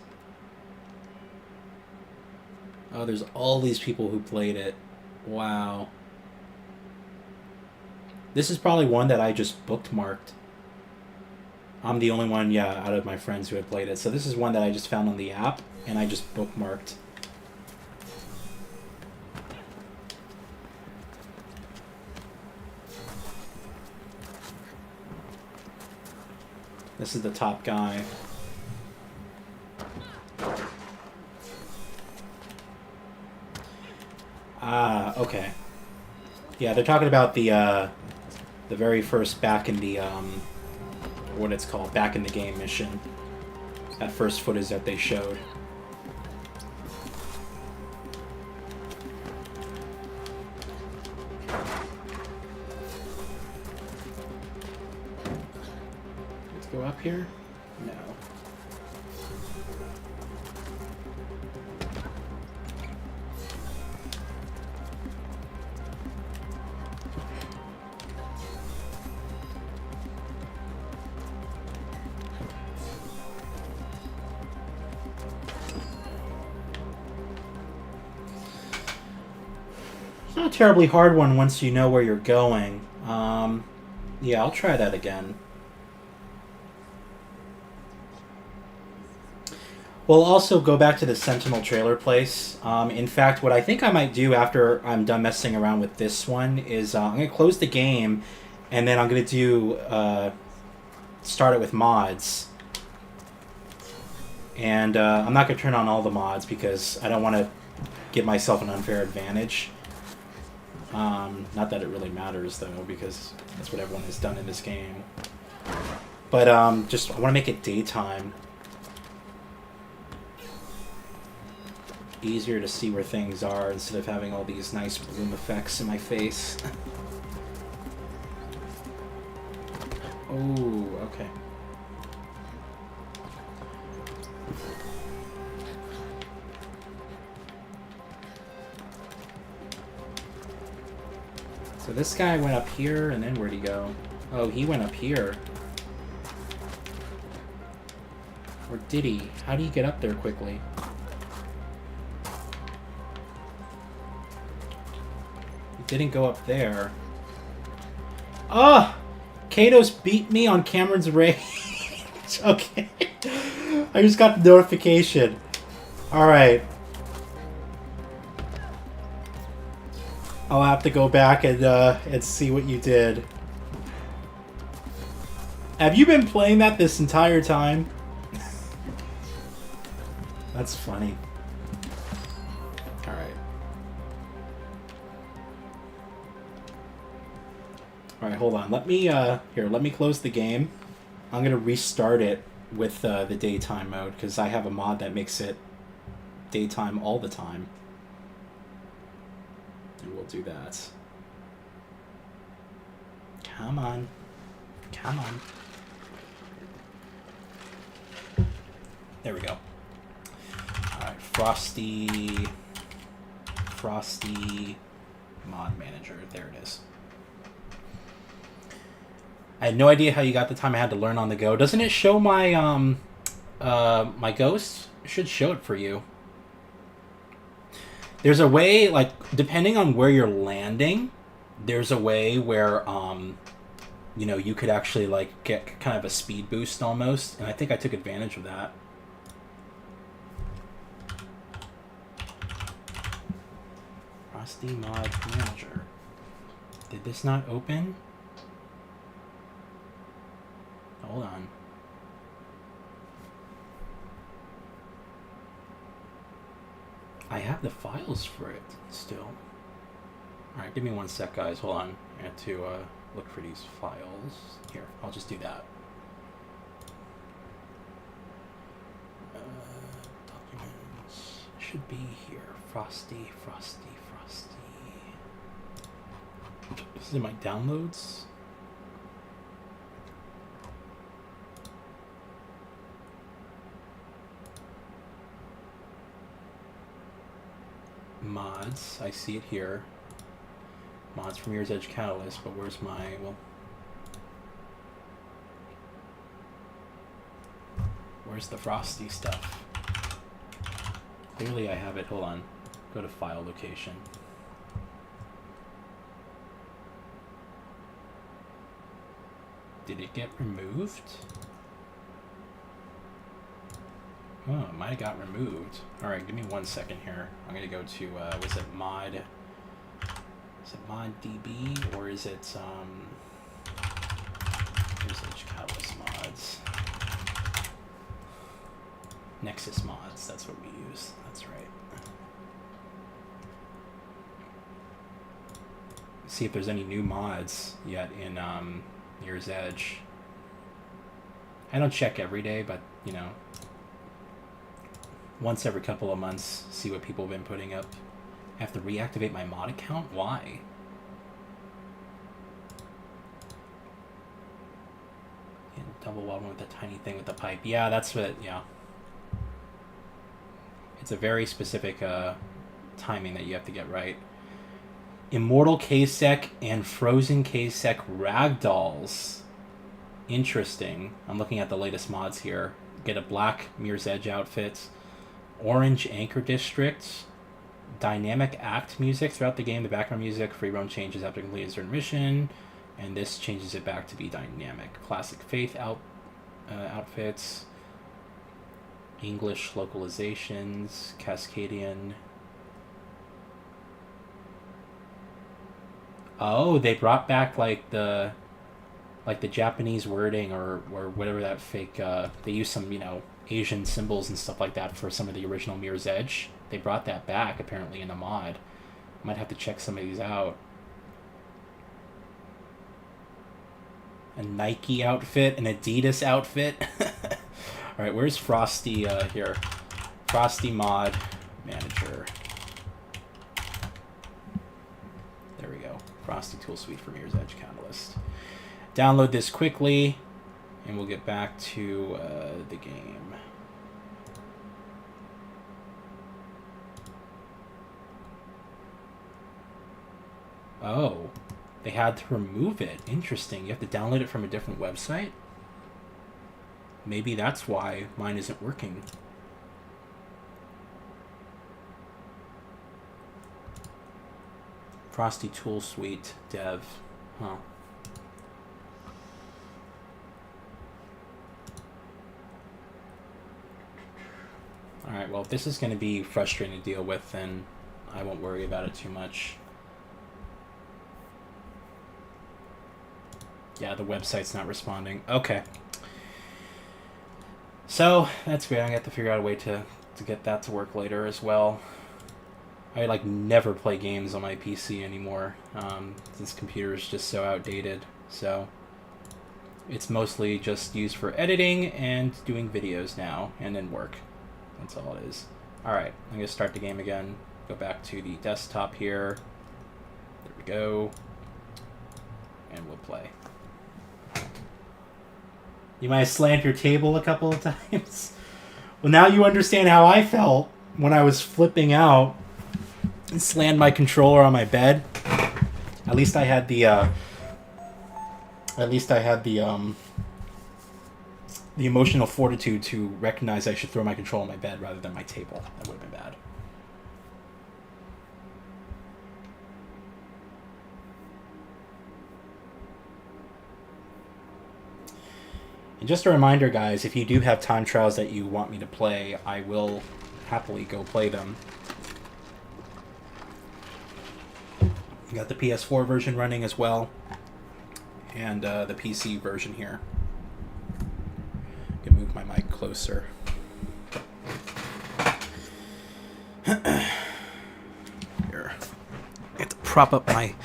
Oh, there's all these people who played it. Wow. This is probably one that I just bookmarked. I'm the only one, yeah, out of my friends who had played it. So this is one that I just found on the app, and I just bookmarked. This is the top guy. Ah, okay. Yeah, they're talking about the very first back in the what it's called, back in the game mission. That first footage that they showed. Let's go up here. No. Not a terribly hard one once you know where you're going. Yeah, I'll try that again. We'll also go back to the Sentinel trailer place. In fact, what I think I might do after I'm done messing around with this one is I'm going to close the game, and then I'm going to do start it with mods. And I'm not going to turn on all the mods because I don't want to give myself an unfair advantage. Not that it really matters, though, because that's what everyone has done in this game. But just, I want to make it daytime. Easier to see where things are instead of having all these nice bloom effects in my face. Oh, okay. So this guy went up here, and then where'd he go? Oh, he went up here. Or did he? How do you get up there quickly? He didn't go up there. Ah! Kato's beat me on Cameron's rage. Okay. I just got the notification. Alright. I'll have to go back and see what you did. Have you been playing that this entire time? That's funny. Alright. Alright, hold on. Let me, let me close the game. I'm gonna restart it with the daytime mode, because I have a mod that makes it daytime all the time. And we'll do that. Come on. Come on. There we go. Alright, Frosty Mod Manager. There it is. I had no idea how you got the time. I had to learn on the go. Doesn't it show my my ghost? It should show it for you. There's a way, like, depending on where you're landing, there's a way where, you know, you could actually, like, get kind of a speed boost almost, and I think I took advantage of that. Frosty Mod Manager. Did this not open? Hold on. I have the files for it still. Alright, give me one sec, guys. Hold on. I have to look for these files. Here, I'll just do that. Documents. Should be here. Frosty. This is in my downloads. Mods, I see it here. Mods from Mirror's Edge Catalyst, but where's my, well... Where's the Frosty stuff? Clearly I have it, hold on. Go to file location. Did it get removed? Oh, it might have got removed. Alright, give me 1 second here. I'm gonna go to, was it mod... Is it mod DB, or is it, Here's Edge Catalyst mods. Nexus mods, that's what we use. That's right. see if there's any new mods yet in Mirror's Edge. I don't check every day, but, you know, once every couple of months, see what people have been putting up. I have to reactivate my mod account? Why? Double wall with the tiny thing with the pipe. Yeah, that's what, yeah. It's a very specific timing that you have to get right. Immortal K-Sec and Frozen K-Sec ragdolls. Interesting. I'm looking at the latest mods here. Get a black Mirror's Edge outfit. Orange Anchor District. Dynamic act music throughout the game. The background music, free roam changes after completing a certain mission. And this changes it back to be dynamic. Classic Faith outfits. English localizations. Cascadian. Oh, they brought back like the Japanese wording or whatever that fake. They used some, you know, Asian symbols and stuff like that for some of the original Mirror's Edge. They brought that back apparently in a mod. Might have to check some of these out. A Nike outfit, an Adidas outfit. All right, where's Frosty here? Frosty mod manager. There we go. Frosty tool suite for Mirror's Edge Catalyst. Download this quickly, and we'll get back to the game. Oh. They had to remove it. Interesting. You have to download it from a different website? Maybe that's why mine isn't working. Frosty Tool Suite dev. Huh. Alright, well, if this is going to be frustrating to deal with, then I won't worry about it too much. Yeah, the website's not responding. Okay. So, that's great. I'm going to have to figure out a way to get that to work later as well. I, like, never play games on my PC anymore. This computer is just so outdated. So, it's mostly just used for editing and doing videos now, and then work. That's all it is. Alright, I'm going to start the game again. Go back to the desktop here. There we go. And we'll play. You might have slammed your table a couple of times. Well, now you understand how I felt when I was flipping out and slammed my controller on my bed. At least I had the emotional fortitude to recognize I should throw my controller on my bed rather than my table. That would have been bad. And just a reminder, guys, if you do have time trials that you want me to play, I will happily go play them. You got the PS4 version running as well, and the PC version here. I can move my mic closer. Here. I have to prop up my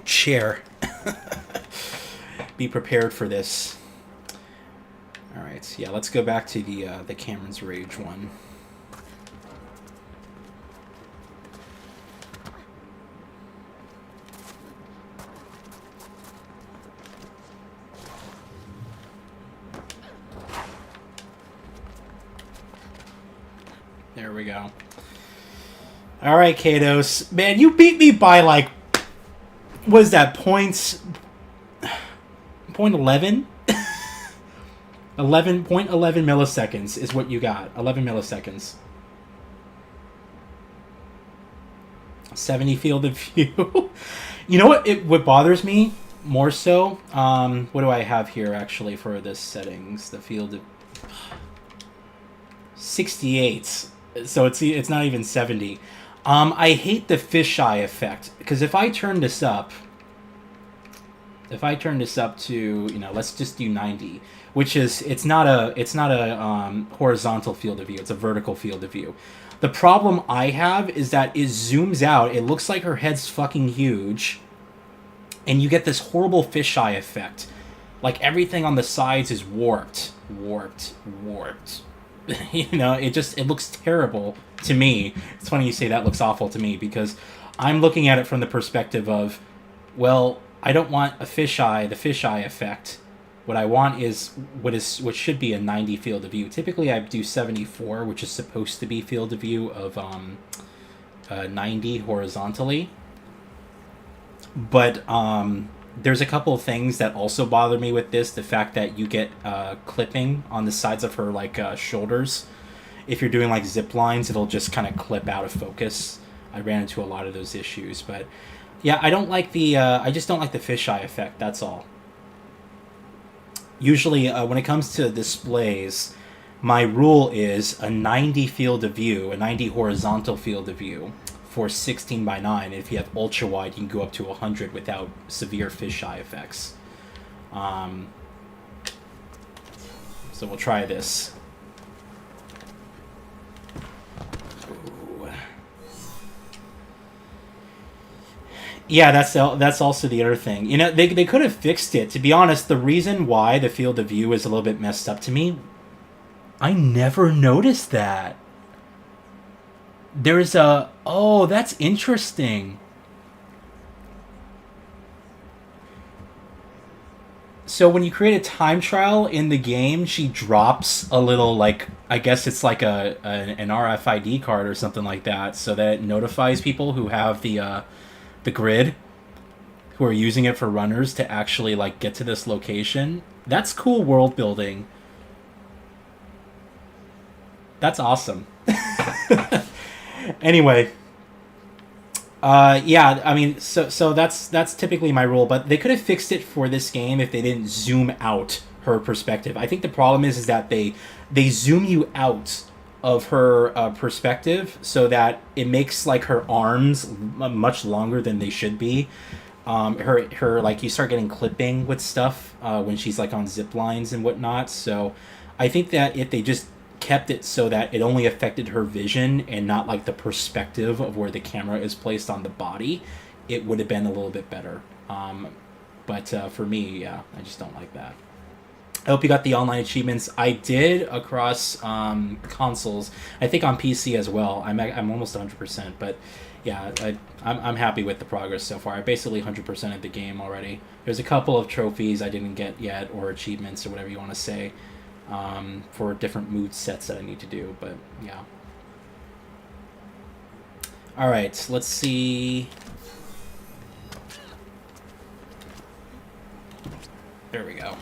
chair. Be prepared for this. Alright, yeah, let's go back to the Cameron's Rage one. There we go. Alright, Kados. Man, you beat me by, like, what is that, points? Point 11? 11.11 milliseconds is what you got. 11 milliseconds. 70 field of view. You know what bothers me more so? What do I have here actually for the settings? The field of 68. So it's not even 70. I hate the fisheye effect because if I turn this up to, you know, let's just do 90, which is it's not a horizontal field of view, it's a vertical field of view. The problem I have is that it zooms out, it looks like her head's fucking huge, and you get this horrible fisheye effect. Like, everything on the sides is warped. You know, it looks terrible to me. It's funny you say that looks awful to me, because I'm looking at it from the perspective of, well, I don't want the fisheye effect. What I want is what should be a 90 field of view. Typically, I do 74, which is supposed to be field of view of 90 horizontally. But there's a couple of things that also bother me with this. The fact that you get clipping on the sides of her, like, shoulders. If you're doing, like, zip lines, it'll just kind of clip out of focus. I ran into a lot of those issues. But yeah, I don't like I just don't like the fisheye effect, that's all. Usually, when it comes to displays, my rule is a 90 field of view, a 90 horizontal field of view for 16 by 9. If you have ultra wide, you can go up to 100 without severe fisheye effects. So we'll try this. Ooh. Yeah, that's also the other thing. You know, they could have fixed it. To be honest, the reason why the field of view is a little bit messed up to me, I never noticed that. There's a... Oh, that's interesting. So when you create a time trial in the game, she drops a little, like... I guess it's like an RFID card or something like that, so that it notifies people who have the grid, who are using it for runners, to actually, like, get to this location. That's cool world building. That's awesome. Anyway, yeah, I mean, so that's typically my rule, but they could have fixed it for this game if they didn't zoom out her perspective. I think the problem is that they zoom you out of her perspective, so that it makes, like, her arms much longer than they should be. Her like, you start getting clipping with stuff when she's, like, on zip lines and whatnot. So I think that if they just kept it so that it only affected her vision and not, like, the perspective of where the camera is placed on the body, it would have been a little bit better. But for me, yeah, I just don't like that. I hope you got the online achievements. I did across consoles. I think on PC as well. I'm almost 100%, but yeah, I'm happy with the progress so far. I basically 100%ed the game already. There's a couple of trophies I didn't get yet, or achievements, or whatever you want to say, for different mood sets that I need to do, but yeah. Alright, let's see. There we go.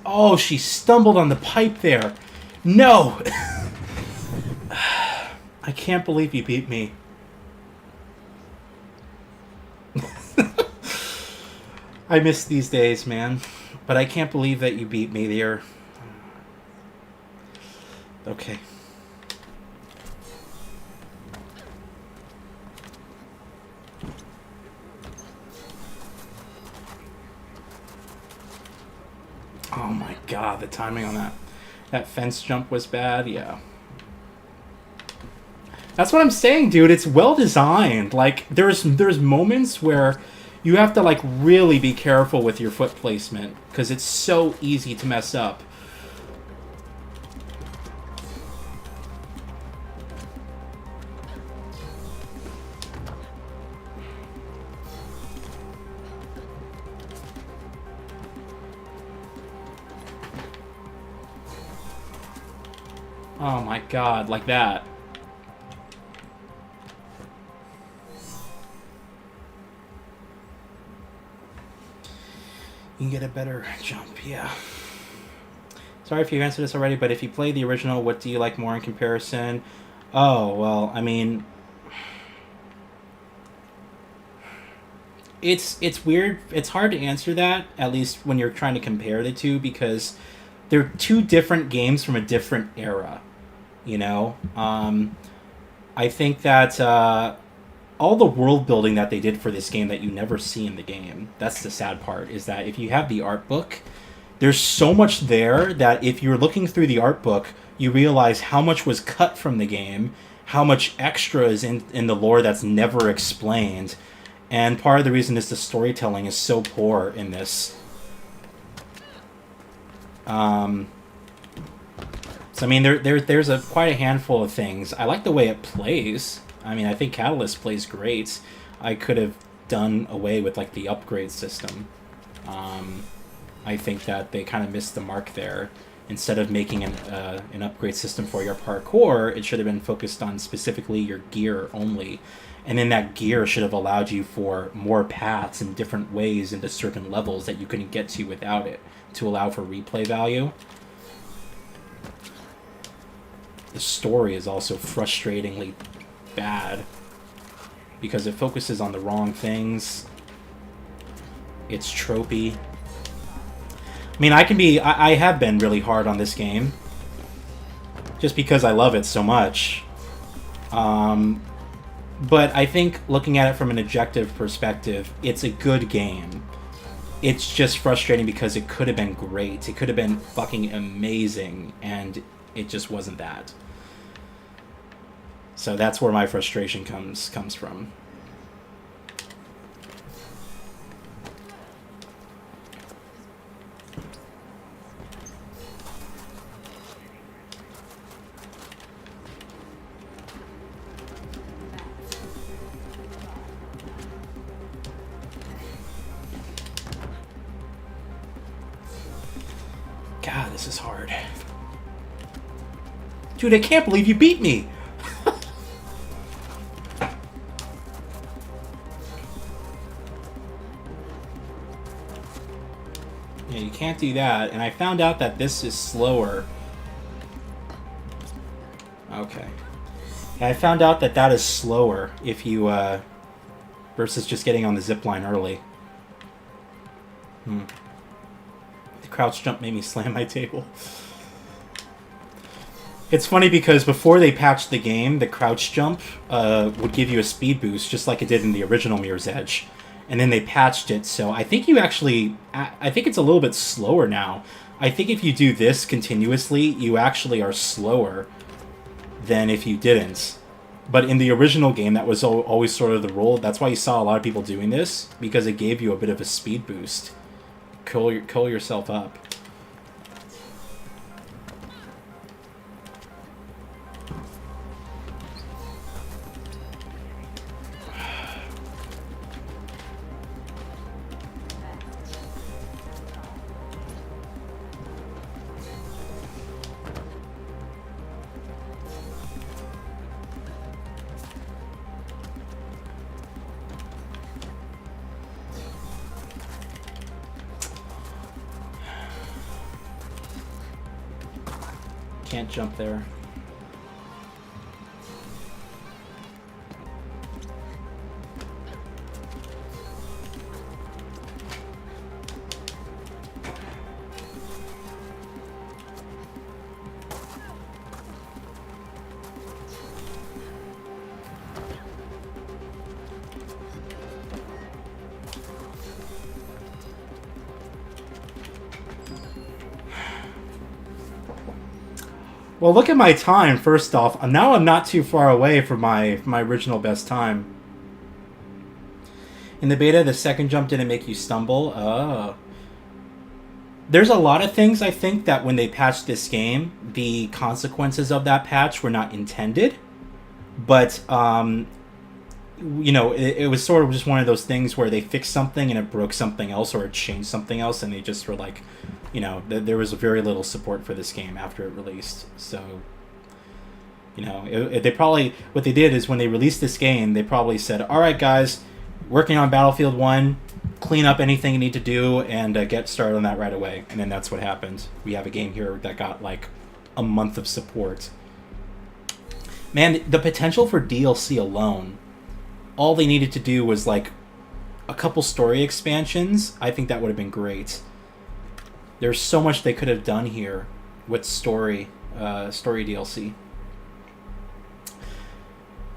Oh, she stumbled on the pipe there. No! I can't believe you beat me. I miss these days, man. But I can't believe that you beat me there. Okay. Oh my god, the timing on that fence jump was bad, yeah. That's what I'm saying, dude. It's well designed. Like, there's moments where you have to, like, really be careful with your foot placement, because it's so easy to mess up. Oh my god, like that. You can get a better jump, yeah. Sorry if you answered this already, but if you play the original, what do you like more in comparison? Oh, well, I mean, it's weird. It's hard to answer that, at least when you're trying to compare the two, because they're two different games from a different era. You know, I think that all the world building that they did for this game that you never see in the game. That's the sad part. Is that if you have the art book, there's so much there that if you're looking through the art book, you realize how much was cut from the game, how much extra is in the lore that's never explained, and part of the reason is the storytelling is so poor in this. So I mean, there's quite a handful of things. I like the way it plays. I mean, I think Catalyst plays great. I could have done away with like the upgrade system. I think that they kind of missed the mark there. Instead of making an upgrade system for your parkour, it should have been focused on specifically your gear only. And then that gear should have allowed you for more paths in different ways into certain levels that you couldn't get to without it, to allow for replay value. The story is also frustratingly bad because it focuses on the wrong things. It's tropey. I mean, I have been really hard on this game just because I love it so much. But I think looking at it from an objective perspective, it's a good game. It's just frustrating because it could have been great. It could have been fucking amazing, and it just wasn't that. So that's where my frustration comes from. God, this is hard. Dude, I can't believe you beat me! Yeah, you can't do that, and I found out that this is slower. Okay. Yeah, I found out that that is slower if you, versus just getting on the zipline early. The crouch jump made me slam my table. It's funny because before they patched the game, the crouch jump would give you a speed boost, just like it did in the original Mirror's Edge. And then they patched it, so I think you actually... I think it's a little bit slower now. I think if you do this continuously, you actually are slower than if you didn't. But in the original game, that was always sort of the rule. That's why you saw a lot of people doing this, because it gave you a bit of a speed boost. Curl yourself up. Can't jump there. Well, look at my time, first off. Now I'm not too far away from my original best time. In the beta, the second jump didn't make you stumble. Oh. There's a lot of things, I think, that when they patched this game, the consequences of that patch were not intended. But, you know, it was sort of just one of those things where they fixed something and it broke something else, or it changed something else, and they just were like... You know, there was very little support for this game after it released. So, you know, they probably... What they did is when they released this game, they probably said, all right, guys, working on Battlefield 1, clean up anything you need to do and get started on that right away. And then that's what happened. We have a game here that got like a month of support. Man, the potential for DLC alone, all they needed to do was like a couple story expansions. I think that would have been great. There's so much they could have done here with story DLC.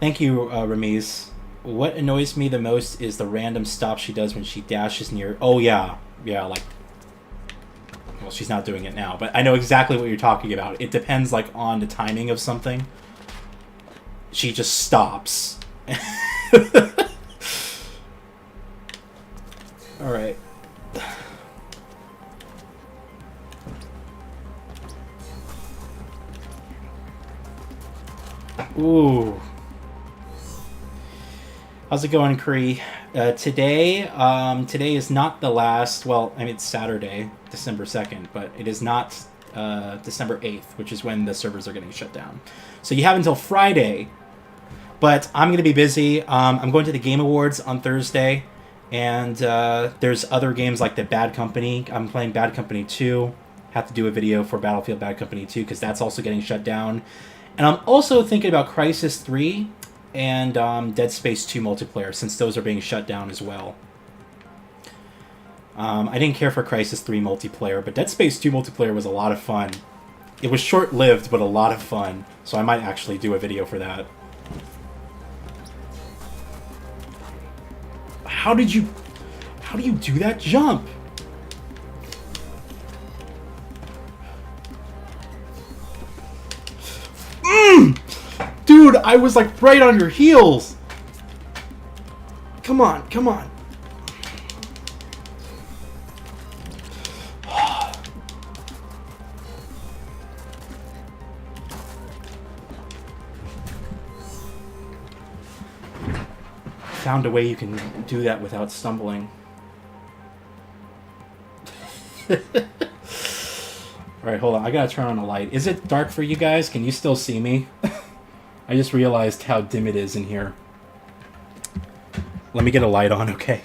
Thank you, Ramiz. What annoys me the most is the random stop she does when she dashes near... Oh, yeah. Yeah, like... Well, she's not doing it now, but I know exactly what you're talking about. It depends, like, on the timing of something. She just stops. Alright. Ooh. How's it going, Kree? Today is not the last... Well, I mean, it's Saturday, December 2nd, but it is not December 8th, which is when the servers are getting shut down. So you have until Friday, but I'm going to be busy. I'm going to the Game Awards on Thursday, and there's other games like the Bad Company. I'm playing Bad Company 2. Have to do a video for Battlefield Bad Company 2, because that's also getting shut down. And I'm also thinking about Crysis 3 and Dead Space 2 multiplayer, since those are being shut down as well. I didn't care for Crysis 3 multiplayer, but Dead Space 2 multiplayer was a lot of fun. It was short-lived, but a lot of fun, so I might actually do a video for that. How do you do that jump? Dude, I was like right on your heels. Come on, come on. Found a way you can do that without stumbling. Alright, hold on. I gotta turn on the light. Is it dark for you guys? Can you still see me? I just realized how dim it is in here. Let me get a light on, okay?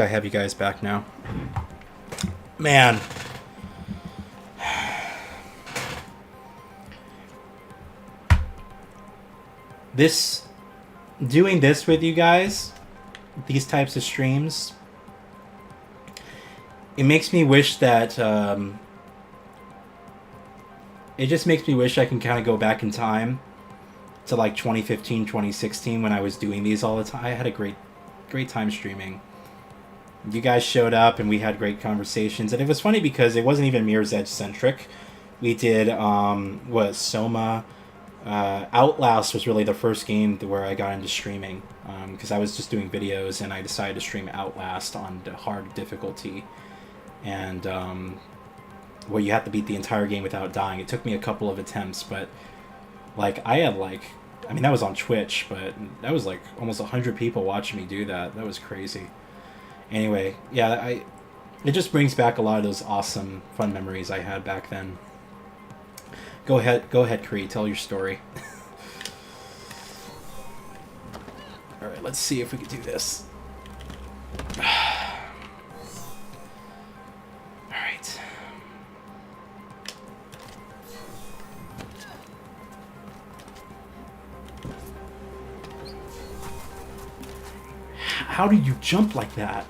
I have you guys back now. Man. Doing this with you guys, these types of streams, it makes me wish that, it just makes me wish I can kind of go back in time to like 2015, 2016 when I was doing these all the time. I had a great time streaming. You guys showed up and we had great conversations, and it was funny because it wasn't even Mirror's Edge centric. We did Soma. Outlast was really the first game where I got into streaming, because I was just doing videos and I decided to stream Outlast on the hard difficulty, and where you have to beat the entire game without dying. It took me a couple of attempts, but like I had I mean that was on Twitch, but that was like almost 100 people watching me do that. That was crazy. Anyway, yeah, it just brings back a lot of those awesome, fun memories I had back then. Go ahead, Kree, tell your story. Alright, let's see if we can do this. Alright. How do you jump like that?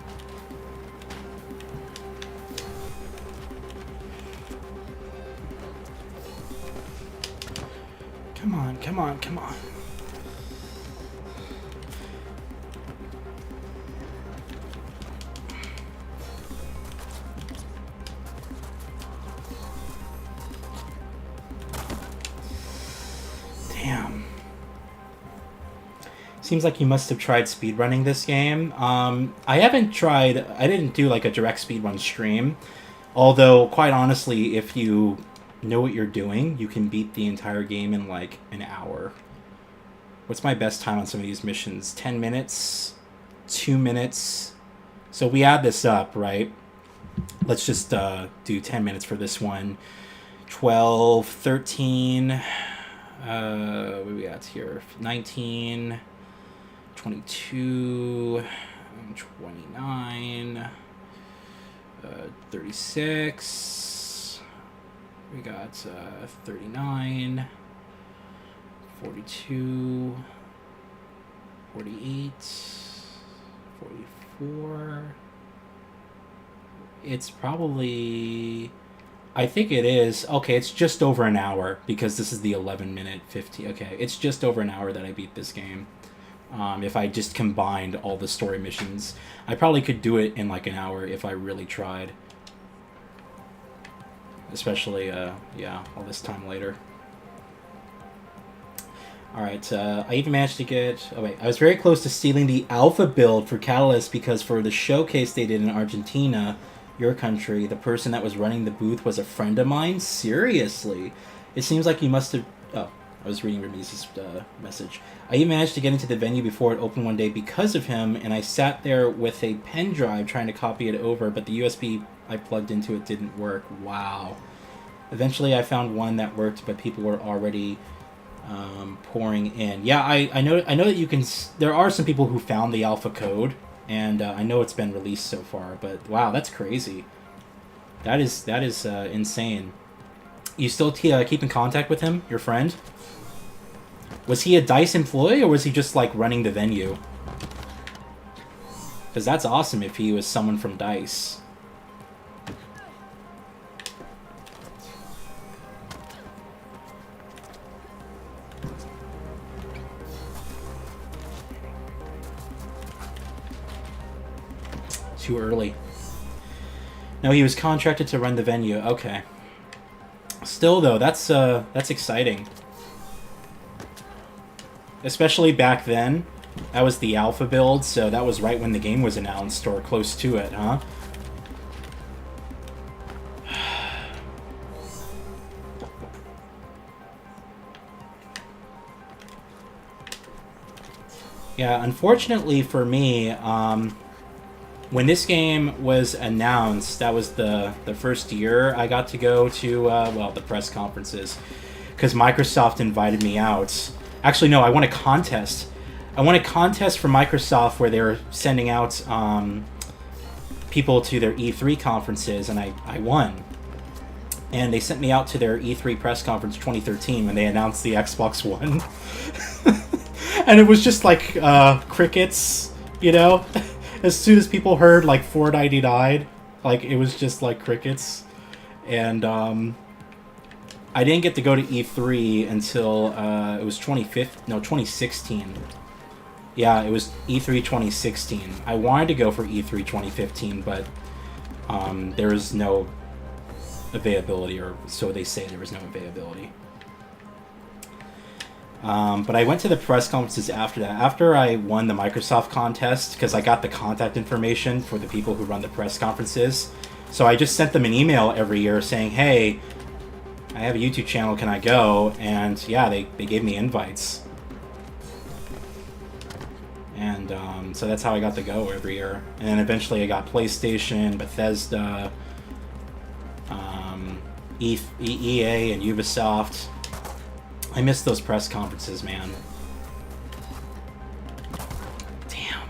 Come on, come on, come on. Damn. Seems like you must have tried speedrunning this game. I haven't tried... I didn't do like a direct speedrun stream, Although, quite honestly, if you know what you're doing, you can beat the entire game in like an hour. What's my best time on some of these missions? 10 minutes? 2 minutes? So we add this up, right? Let's just do 10 minutes for this one. 12, 13, what do we got here? 19, 22, 29, 36, we got 39, 42, 48, 44. It's probably... I think it is. Okay, it's just over an hour because this is the 11-minute 50. Okay, it's just over an hour that I beat this game. If I just combined all the story missions, I probably could do it in like an hour if I really tried. Especially, yeah, all this time later. Alright, I even managed to get... Oh, wait. I was very close to stealing the alpha build for Catalyst because for the showcase they did in Argentina, your country, the person that was running the booth was a friend of mine? Seriously? It seems like you must have... Oh, I was reading Ramise's message. I even managed to get into the venue before it opened one day because of him, and I sat there with a pen drive trying to copy it over, but the USB I plugged into it didn't work. Wow. Eventually I found one that worked, but people were already... pouring in. Yeah, I know that you can... There are some people who found the alpha code, and I know it's been released so far, but wow, that's crazy. That is insane. You still keep in contact with him, your friend? Was he a DICE employee, or was he just, like, running the venue? Because that's awesome if he was someone from DICE. Too early. No, he was contracted to run the venue. Okay. Still, though, that's exciting. Especially back then. That was the alpha build, so that was right when the game was announced, or close to it, huh? Yeah, unfortunately for me, when this game was announced, that was the first year I got to go to, well, the press conferences. Because Microsoft invited me out. Actually, no, I won a contest. I won a contest for Microsoft where they were sending out people to their E3 conferences, and I won. And they sent me out to their E3 press conference 2013 when they announced the Xbox One. And it was just like crickets, you know? As soon as people heard, like, Fortnite died, like, it was just, like, crickets. And, I didn't get to go to E3 until, it was 2016. Yeah, it was E3 2016. I wanted to go for E3 2015, but, there was no availability, or so they say there was no availability. But I went to the press conferences after that. After I won the Microsoft contest, because I got the contact information for the people who run the press conferences. So I just sent them an email every year saying, hey, I have a YouTube channel, can I go? And yeah, they gave me invites. And so that's how I got to go every year. And then eventually I got PlayStation, Bethesda, EA, and Ubisoft. I miss those press conferences, man. Damn.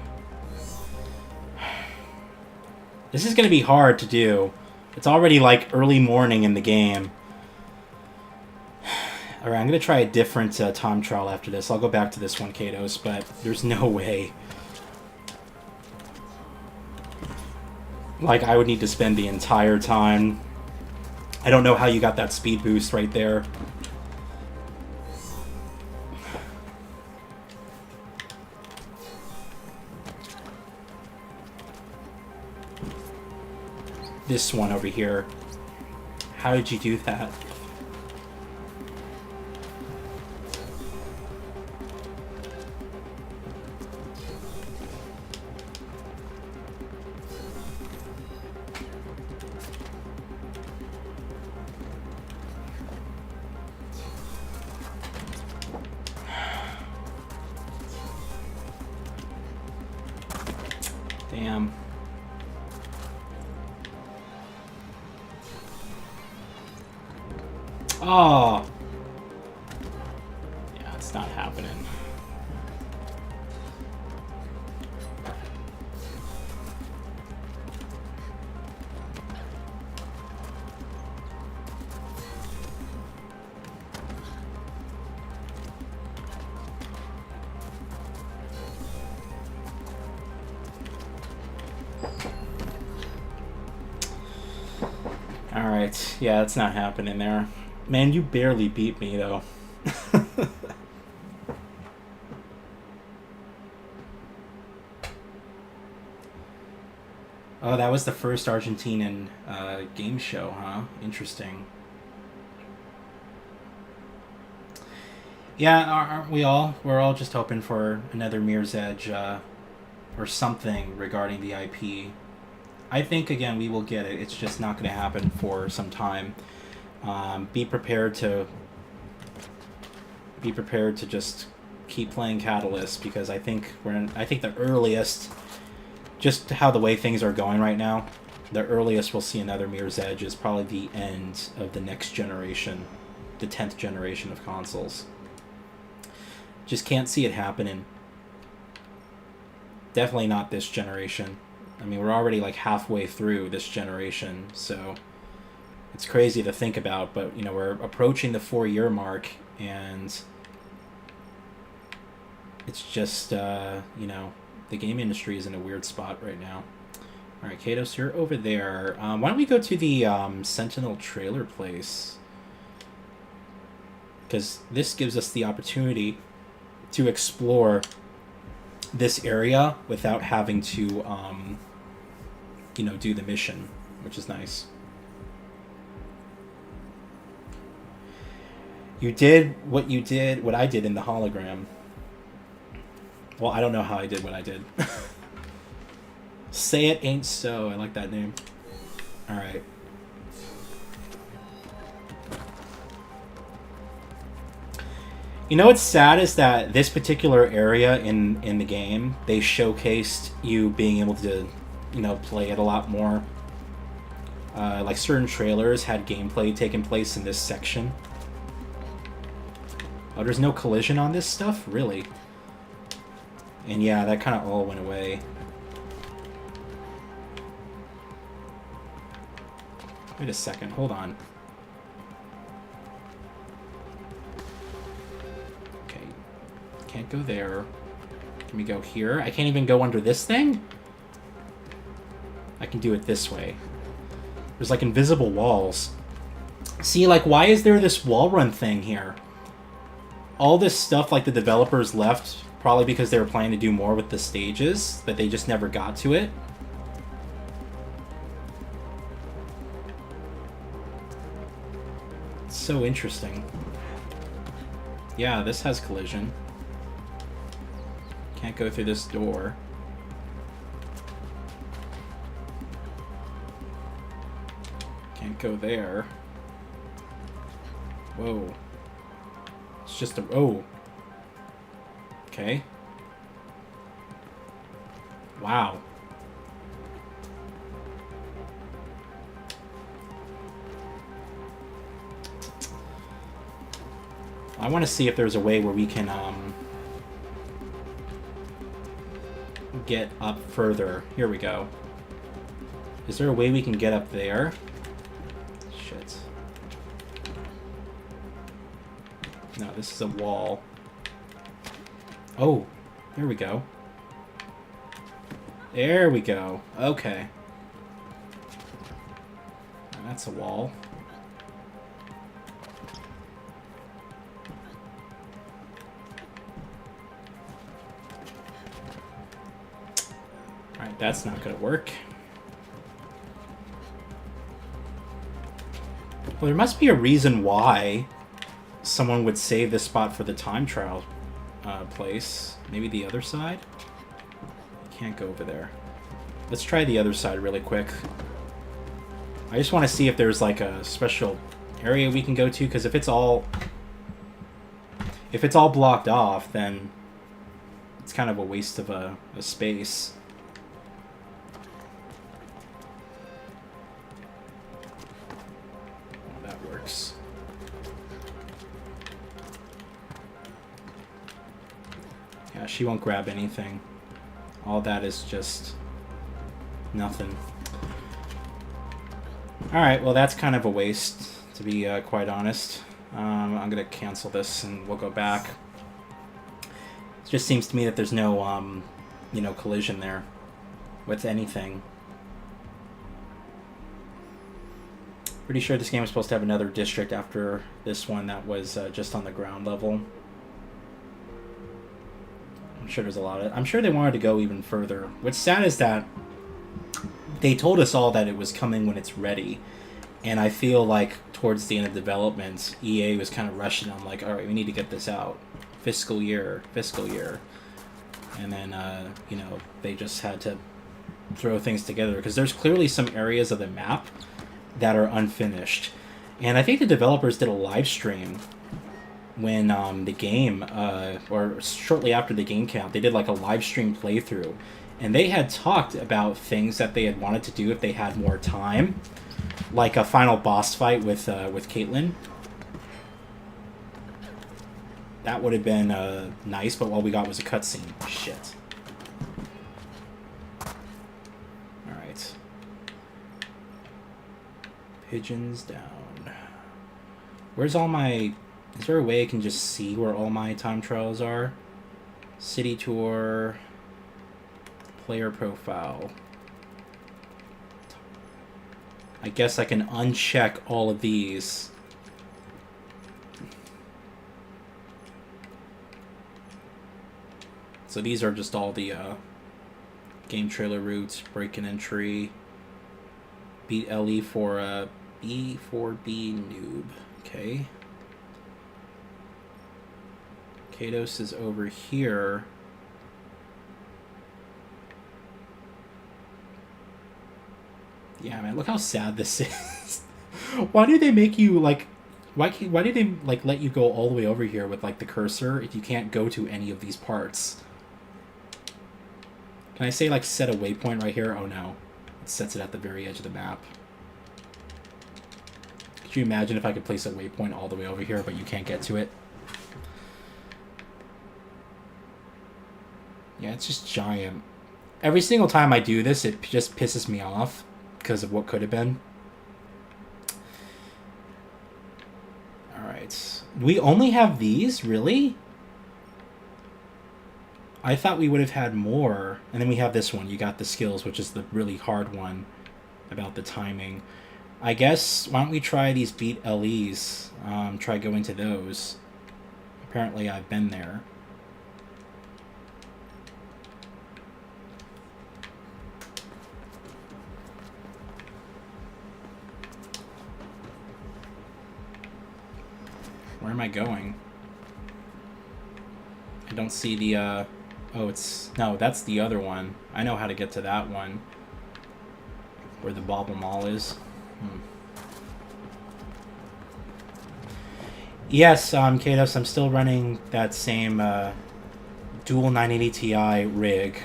This is gonna be hard to do. It's already like early morning in the game. Alright, I'm gonna try a different time trial after this. I'll go back to this one, Katos, but there's no way. Like, I would need to spend the entire time. I don't know how you got that speed boost right there. This one over here. How did you do that? Oh! Yeah, it's not happening. Alright, yeah, it's not happening there. Man, you barely beat me, though. Oh, that was the first Argentinian game show, huh? Interesting. Yeah, aren't we all? We're all just hoping for another Mirror's Edge or something regarding the IP. I think, again, we will get it. It's just not going to happen for some time. Be prepared to just keep playing Catalyst, because I think I think the earliest, just how the way things are going right now, the earliest we'll see another Mirror's Edge is probably the end of the next generation, the 10th generation of consoles. Just can't see it happening. Definitely not this generation. I mean, we're already like halfway through this generation, so it's crazy to think about, but you know, we're approaching the 4-year mark, and it's just, you know, the game industry is in a weird spot right now. Alright, Katos, you're over there. Why don't we go to the Sentinel trailer place? Because this gives us the opportunity to explore this area without having to, you know, do the mission, which is nice. You did what I did in the hologram. Well, I don't know how I did what I did. Say It Ain't So. I like that name. Alright. You know what's sad is that this particular area in the game, they showcased you being able to, you know, play it a lot more. Like certain trailers had gameplay taking place in this section. Oh, there's no collision on this stuff? Really? And yeah, that kind of all went away. Wait a second, hold on. Okay, can't go there. Can we go here? I can't even go under this thing? I can do it this way. There's like invisible walls. See, like, why is there this wall run thing here? All this stuff, like, the developers left probably because they were planning to do more with the stages, but they just never got to it. It's so interesting. Yeah, this has collision. Can't go through this door. Can't go there. Whoa. It's just a... Oh. Okay. Wow. I want to see if there's a way where we can get up further. Here we go. Is there a way we can get up there? Shit. No, this is a wall. Oh, there we go. There we go. Okay. That's a wall. Alright, that's not gonna work. Well, there must be a reason why someone would save this spot for the time trial place. Maybe the other side? Can't go over there. Let's try the other side really quick. I just want to see if there's like a special area we can go to, because if it's all blocked off, then it's kind of a waste of a space. Oh, that works. she won't grab anything. All that is just nothing. Alright, well that's kind of a waste, to be quite honest. I'm going to cancel this and we'll go back. It just seems to me that there's no, you know, collision there with anything. Pretty sure this game was supposed to have another district after this one that was just on the ground level. I'm sure there's a lot of... I'm sure they wanted to go even further. What's sad is that they told us all that it was coming when it's ready. And I feel like towards the end of development, EA was kind of rushing on like, alright, we need to get this out. Fiscal year. And then, you know, they just had to throw things together. Because there's clearly some areas of the map that are unfinished. And I think the developers did a live stream when the game, or shortly after the game came out, they did like a live stream playthrough. And they had talked about things that they had wanted to do if they had more time. Like a final boss fight with Caitlyn. That would have been nice, but all we got was a cutscene. Shit. Alright. Pigeons down. Where's all my... Is there a way I can just see where all my time trials are? City tour... Player profile. I guess I can uncheck all of these. So these are just all the game trailer routes, break-in entry, beat LE for B4B noob. Okay. Kados is over here. Yeah, man, look how sad this is. Why do they make you, like... Why do they, like, let you go all the way over here with, like, the cursor if you can't go to any of these parts? Can I say, like, set a waypoint right here? Oh, no. It sets it at the very edge of the map. Could you imagine if I could place a waypoint all the way over here, but you can't get to it? Yeah, it's just giant. Every single time I do this, it just pisses me off because of what could have been. Alright. We only have these? Really? I thought we would have had more. And then we have this one. You got the skills, which is the really hard one about the timing. I guess, why don't we try these beat LEs? Try going to those. Apparently I've been there. Where am I going? I don't see the, oh, it's... No, that's the other one. I know how to get to that one. Where the Bobble Mall is. Yes, Kados, I'm still running that same, dual 980 Ti rig.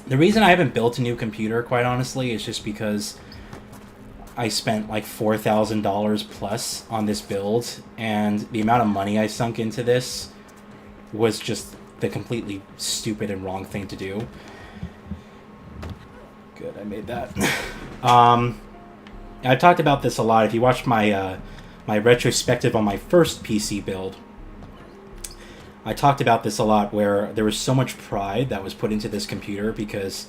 The reason I haven't built a new computer, quite honestly, is just because I spent like $4,000 plus on this build, and the amount of money I sunk into this was just the completely stupid and wrong thing to do. Good, I made that. I've talked about this a lot. If you watched my my retrospective on my first PC build, I talked about this a lot, where there was so much pride that was put into this computer because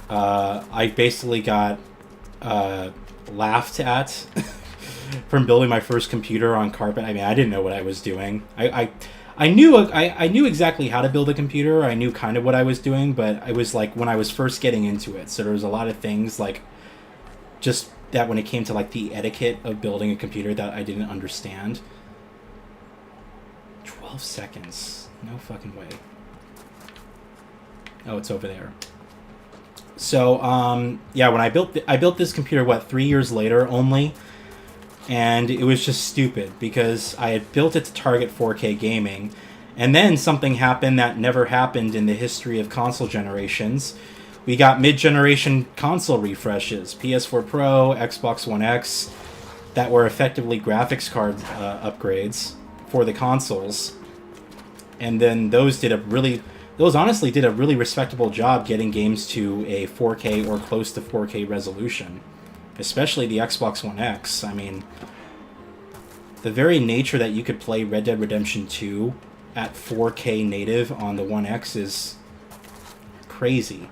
I basically got laughed at from building my first computer on carpet. I mean, I didn't know what I was doing. I knew exactly how to build a computer. I knew kind of what I was doing, but I was like when I was first getting into it. So there was a lot of things like just that when it came to like the etiquette of building a computer that I didn't understand. 12 seconds. No fucking way. Oh, it's over there. So, yeah, when I built this computer, what, 3 years later only, and it was just stupid because I had built it to target 4K gaming, and then something happened that never happened in the history of console generations. We got mid-generation console refreshes, PS4 Pro, Xbox One X, that were effectively graphics card upgrades for the consoles, and then those honestly did a really respectable job getting games to a 4K or close to 4K resolution, especially the Xbox One X. I mean, the very nature that you could play Red Dead Redemption 2 at 4K native on the One X is crazy.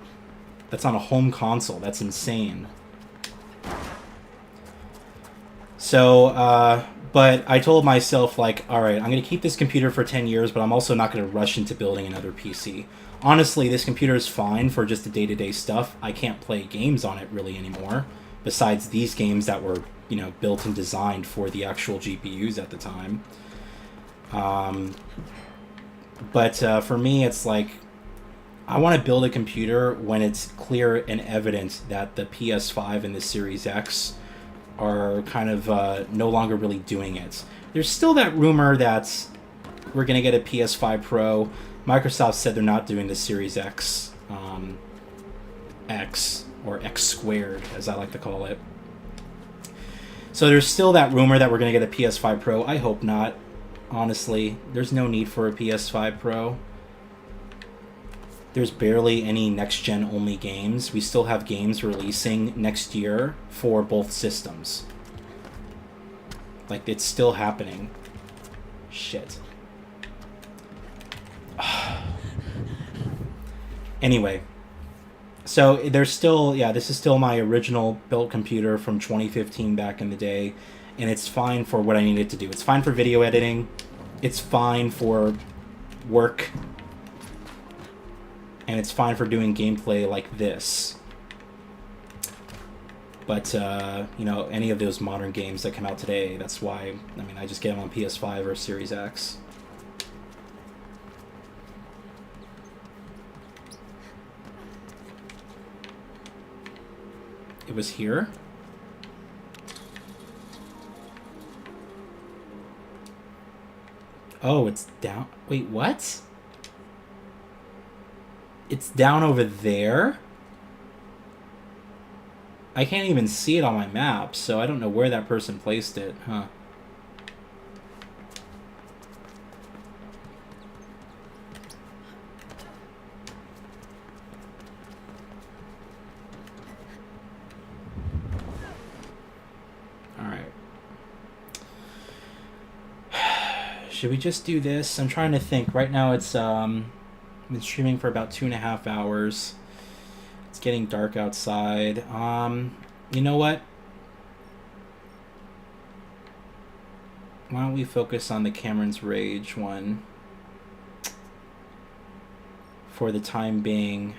That's on a home console. That's insane. So, but I told myself, like, alright, I'm going to keep this computer for 10 years, but I'm also not going to rush into building another PC. Honestly, this computer is fine for just the day-to-day stuff. I can't play games on it really anymore, besides these games that were, you know, built and designed for the actual GPUs at the time. But for me, it's like, I want to build a computer when it's clear and evident that the PS5 and the Series X are kind of no longer really doing it. There's still that rumor that we're going to get a PS5 Pro. Microsoft said they're not doing the Series X, X, or X squared, as I like to call it. So there's still that rumor that we're going to get a PS5 Pro. I hope not. Honestly, there's no need for a PS5 Pro. There's barely any next-gen only games. We still have games releasing next year for both systems. Like, it's still happening. Shit. Anyway. So, there's still... Yeah, this is still my original built computer from 2015 back in the day. And it's fine for what I need it to do. It's fine for video editing. It's fine for work. And it's fine for doing gameplay like this. But, you know, any of those modern games that come out today, that's why, I mean, I just get them on PS5 or Series X. It was here? Oh, it's down. Wait, what? It's down over there? I can't even see it on my map, so I don't know where that person placed it, huh? Alright. Should we just do this? I'm trying to think. Right now it's, I've been streaming for about 2.5 hours. It's getting dark outside. You know what? Why don't we focus on the Cameron's Rage one for the time being,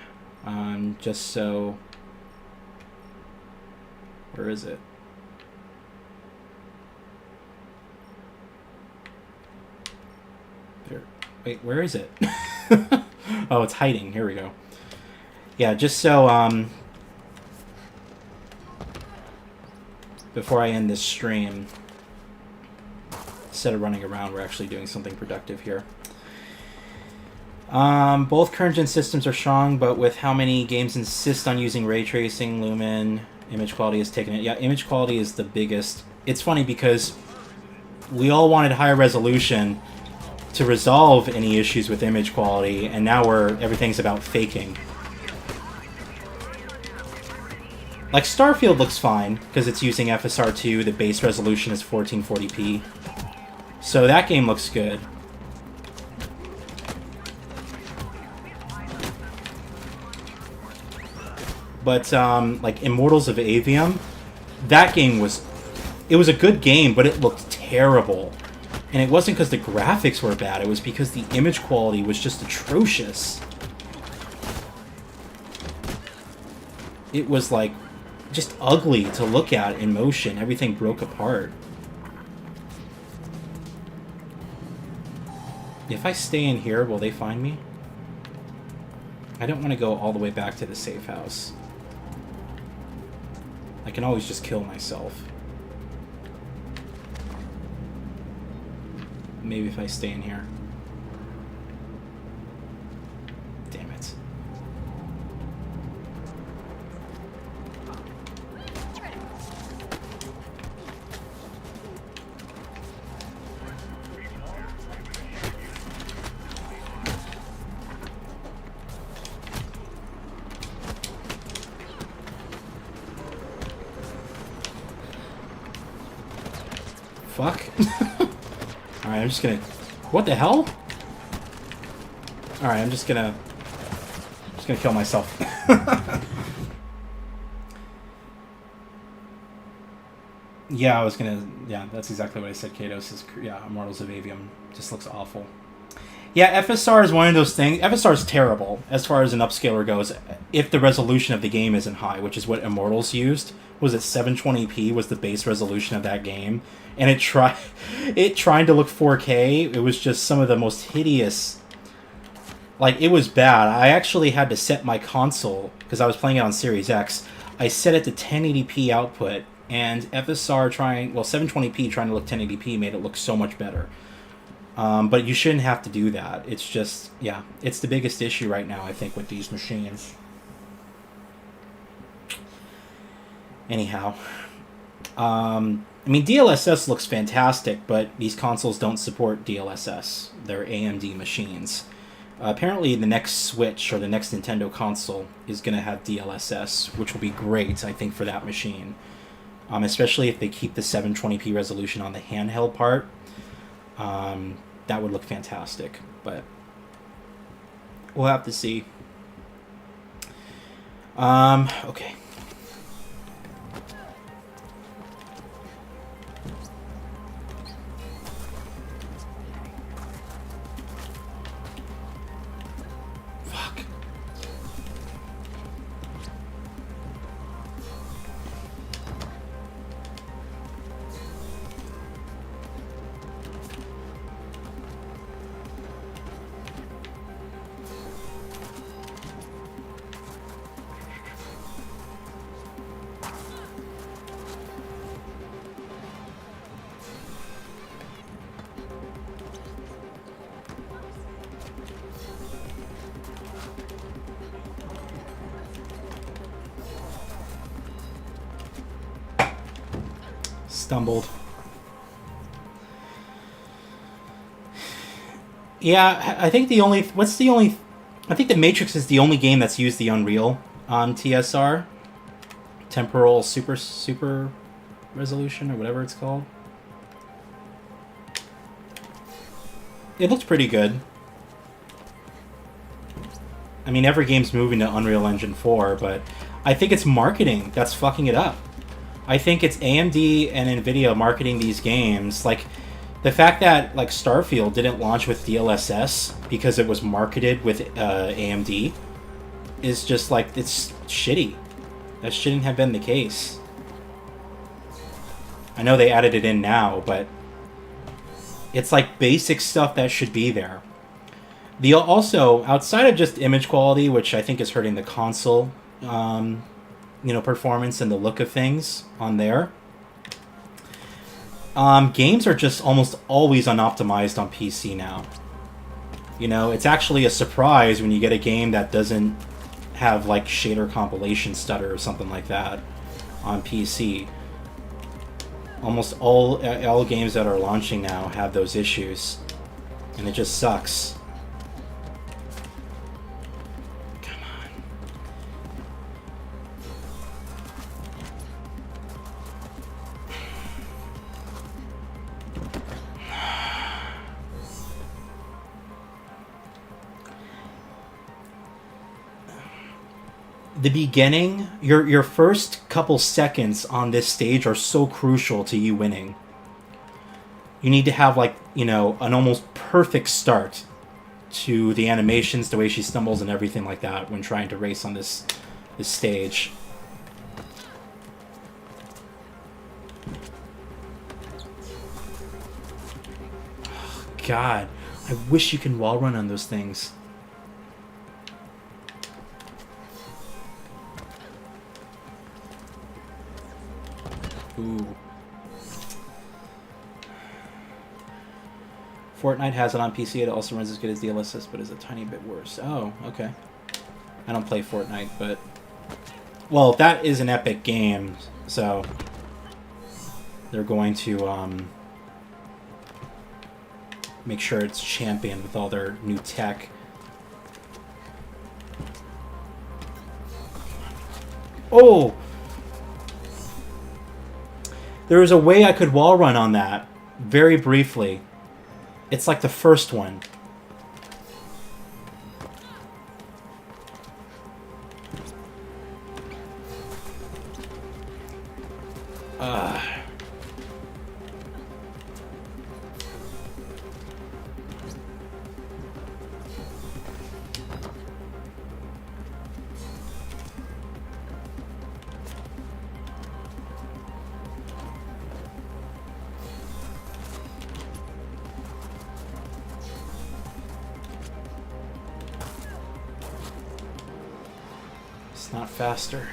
just so... Where is it? There. Wait, where is it? Oh, it's hiding. Here we go. Yeah, just so, before I end this stream, instead of running around, we're actually doing something productive here. Both current-gen systems are strong, but with how many games insist on using ray tracing, Lumen, image quality has taken it. Yeah, image quality is the biggest. It's funny because we all wanted higher resolution to resolve any issues with image quality, and now everything's about faking. Like, Starfield looks fine, because it's using FSR2, the base resolution is 1440p. So that game looks good. But, like, Immortals of Avium, that game was... It was a good game, but it looked terrible. And it wasn't because the graphics were bad, it was because the image quality was just atrocious. It was, like, just ugly to look at in motion. Everything broke apart. If I stay in here, will they find me? I don't want to go all the way back to the safe house. I can always just kill myself. Maybe if I stay in here. Damn it. fuck? Alright, I'm just gonna... What the hell? Alright, I'm just gonna kill myself. Yeah, I was gonna... Yeah, that's exactly what I said. Kados is... Yeah, Immortals of Avium just looks awful. Yeah, FSR is one of those things... FSR is terrible as far as an upscaler goes if the resolution of the game isn't high, which is what Immortals used. Was it 720p was the base resolution of that game? And it trying to look 4K, it was just some of the most hideous... Like, it was bad. I actually had to set my console, because I was playing it on Series X, I set it to 1080p output, and FSR trying... Well, 720p trying to look 1080p made it look so much better. But you shouldn't have to do that. It's just... Yeah, it's the biggest issue right now, I think, with these machines. Anyhow. I mean, DLSS looks fantastic, but these consoles don't support DLSS. They're AMD machines. Apparently, the next Switch or the next Nintendo console is going to have DLSS, which will be great, I think, for that machine. Especially if they keep the 720p resolution on the handheld part. That would look fantastic, but we'll have to see. Okay. Fuck. Stumbled. Yeah, I think the only... What's the only... I think the Matrix is the only game that's used the Unreal on TSR. Temporal Super Resolution, or whatever it's called. It looks pretty good. I mean, every game's moving to Unreal Engine 4, but I think it's marketing that's fucking it up. I think it's AMD and NVIDIA marketing these games. Like, the fact that, like, Starfield didn't launch with DLSS because it was marketed with AMD is just, like, it's shitty. That shouldn't have been the case. I know they added it in now, but it's, like, basic stuff that should be there. Also, outside of just image quality, which I think is hurting the console, performance and the look of things on there. Games are just almost always unoptimized on PC now. It's actually a surprise when you get a game that doesn't have, like, shader compilation stutter or something like that on PC. Almost all games that are launching now have those issues, and it just sucks. The beginning, your first couple seconds on this stage are so crucial to you winning. You need to have, like, an almost perfect start to the animations, the way she stumbles and everything like that when trying to race on this stage. Oh, God, I wish you can wall run on those things. Ooh. Fortnite has it on PC. It also runs as good as DLSS, but is a tiny bit worse. Oh, okay. I don't play Fortnite, but... Well, that is an Epic game, so... They're going to, make sure it's championed with all their new tech. Oh! There was a way I could wall run on that, very briefly. It's like the first one. It's not faster.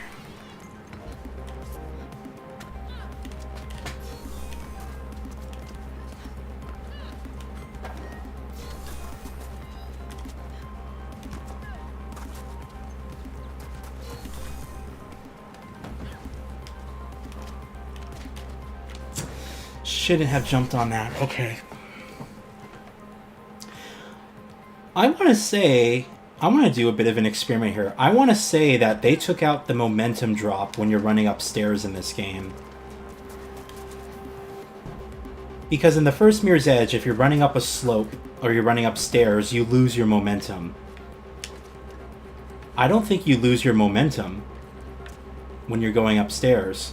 Shouldn't have jumped on that. Okay. I want to say, I want to do a bit of an experiment here. I want to say that they took out the momentum drop when you're running upstairs in this game. Because in the first Mirror's Edge, if you're running up a slope or you're running upstairs, you lose your momentum. I don't think you lose your momentum when you're going upstairs.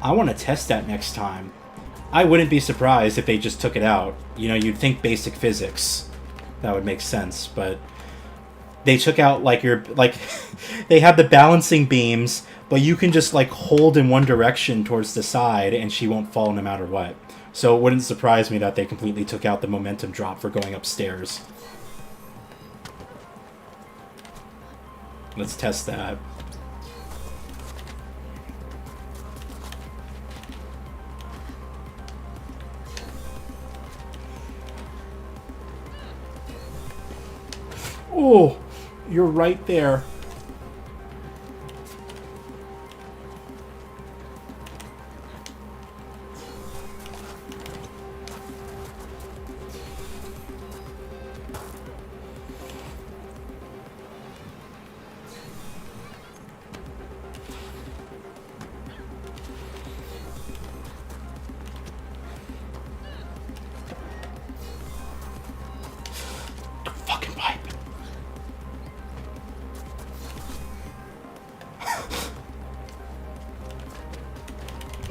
I want to test that next time. I wouldn't be surprised if they just took it out. You know, you'd think basic physics. That would make sense, but they took out, like, your, like, they have the balancing beams, but you can just, like, hold in one direction towards the side and she won't fall no matter what. So it wouldn't surprise me that they completely took out the momentum drop for going upstairs. Let's test that. Oh, you're right there. Fucking pipe.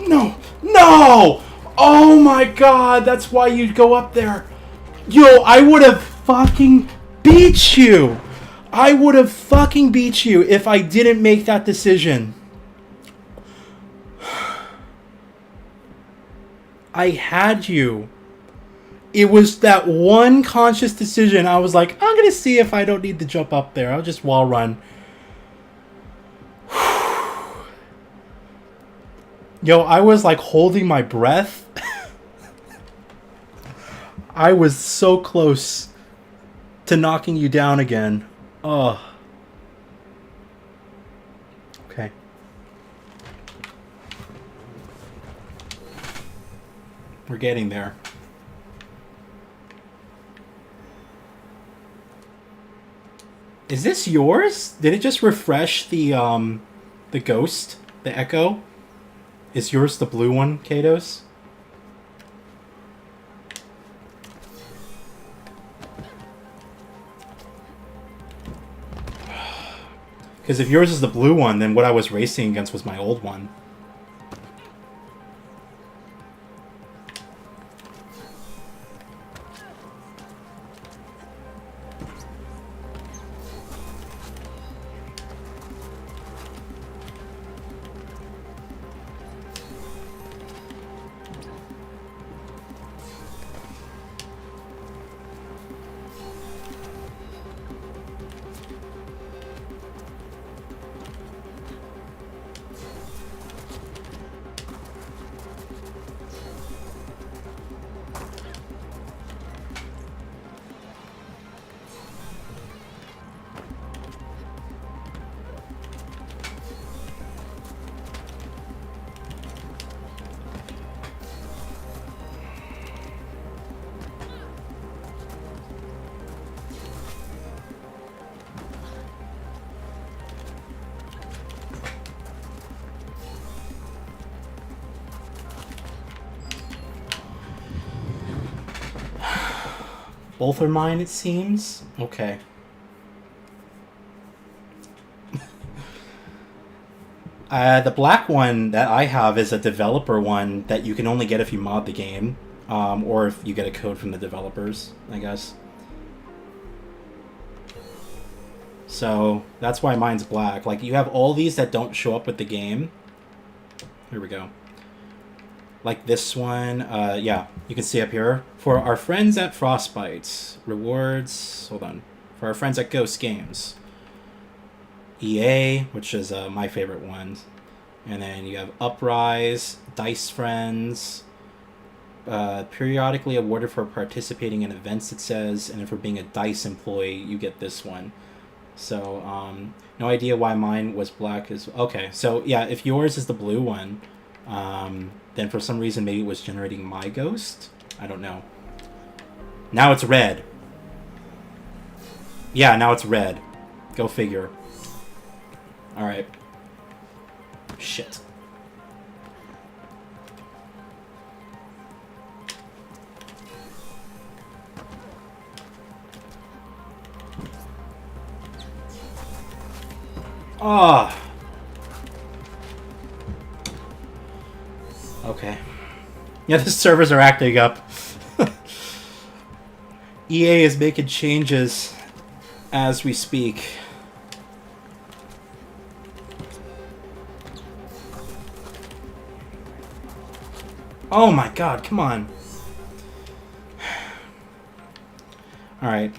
No! No! Oh my god, that's why you'd go up there. Yo, I would have fucking beat you. I would have fucking beat you if I didn't make that decision. I had you. It was that one conscious decision. I was like, I'm gonna see if I don't need to jump up there. I'll just wall run. Yo, I was like holding my breath. I was so close to knocking you down again. Oh. Okay. We're getting there. Is this yours? Did it just refresh the ghost, the echo? Is yours the blue one, Kados? Because if yours is the blue one, then what I was racing against was my old one. Both are mine, it seems. Okay. The black one that I have is a developer one that you can only get if you mod the game, or if you get a code from the developers, I guess. So that's why mine's black. Like, you have all these that don't show up with the game. Here we go. Like this one, yeah, you can see up here. For our friends at Frostbite, rewards, hold on. For our friends at Ghost Games. EA, which is my favorite one. And then you have Uprise, Dice Friends, periodically awarded for participating in events, it says, and then for being a DICE employee, you get this one. So, no idea why mine was black. Okay, so yeah, if yours is the blue one, then for some reason maybe it was generating my ghost? I don't know. Now it's red. Yeah, now it's red. Go figure. Alright. Shit. Ah. Okay. Yeah, the servers are acting up. EA is making changes as we speak. Oh my god, come on. Alright.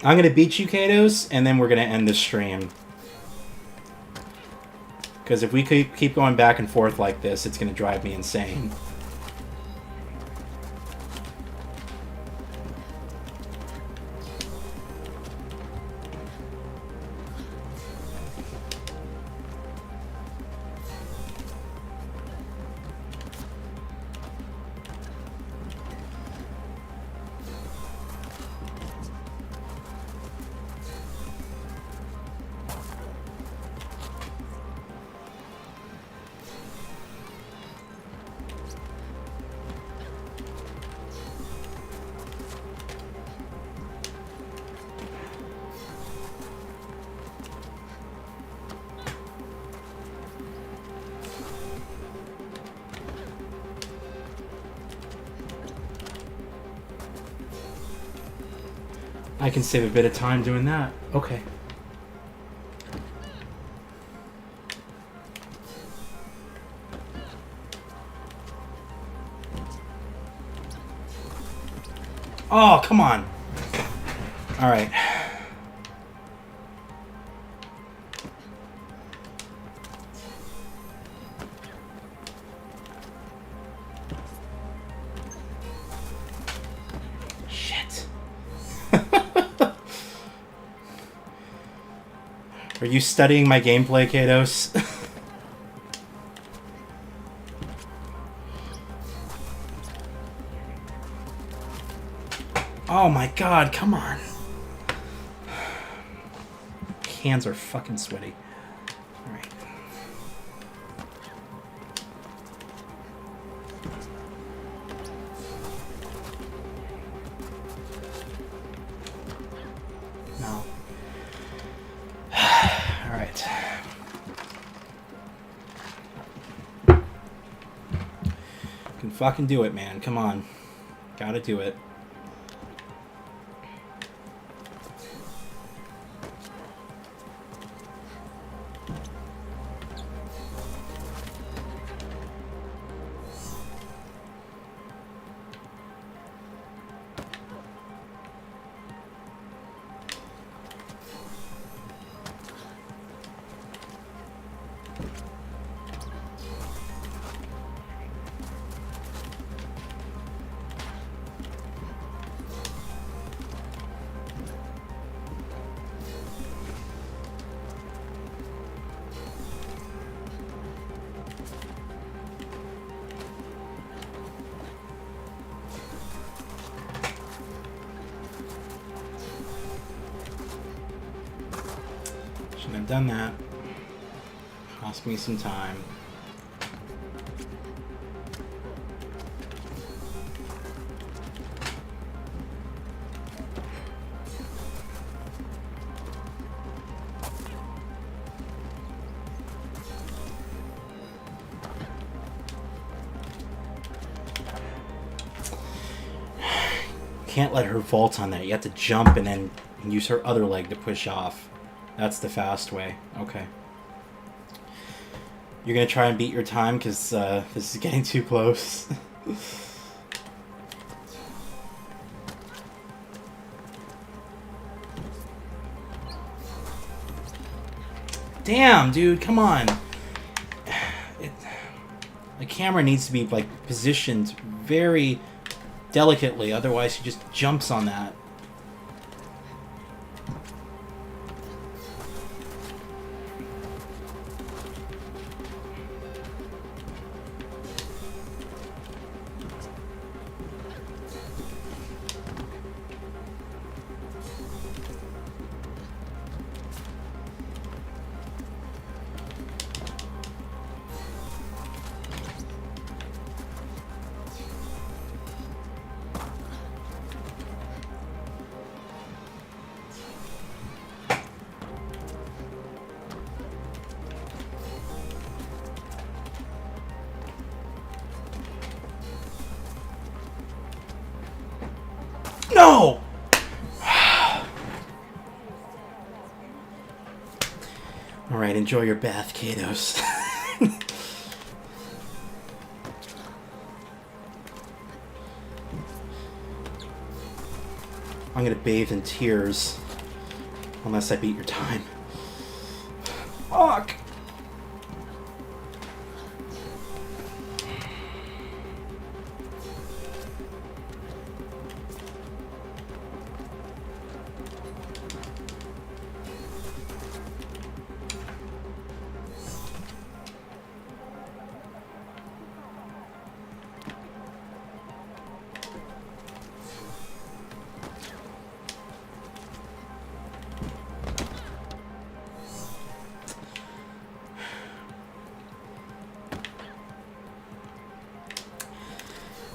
I'm gonna beat you, Katos, and then we're gonna end this stream. Because if we keep going back and forth like this, it's gonna drive me insane. I can save a bit of time doing that. Okay. Oh, come on. All right. Shit. Are you studying my gameplay, Katos? Oh my god, come on. Hands are fucking sweaty. Alright. No. Alright. Can fucking do it, man. Come on. Gotta do it. I've done that. Cost me some time. can't let her vault on that. You have to jump and then use her other leg to push off. That's the fast way. Okay. You're going to try and beat your time because this is getting too close. Damn, dude, come on. The camera needs to be like positioned very delicately, otherwise she just jumps on that. No! Alright, enjoy your bath, Kados. I'm gonna bathe in tears. Unless I beat your time. Fuck!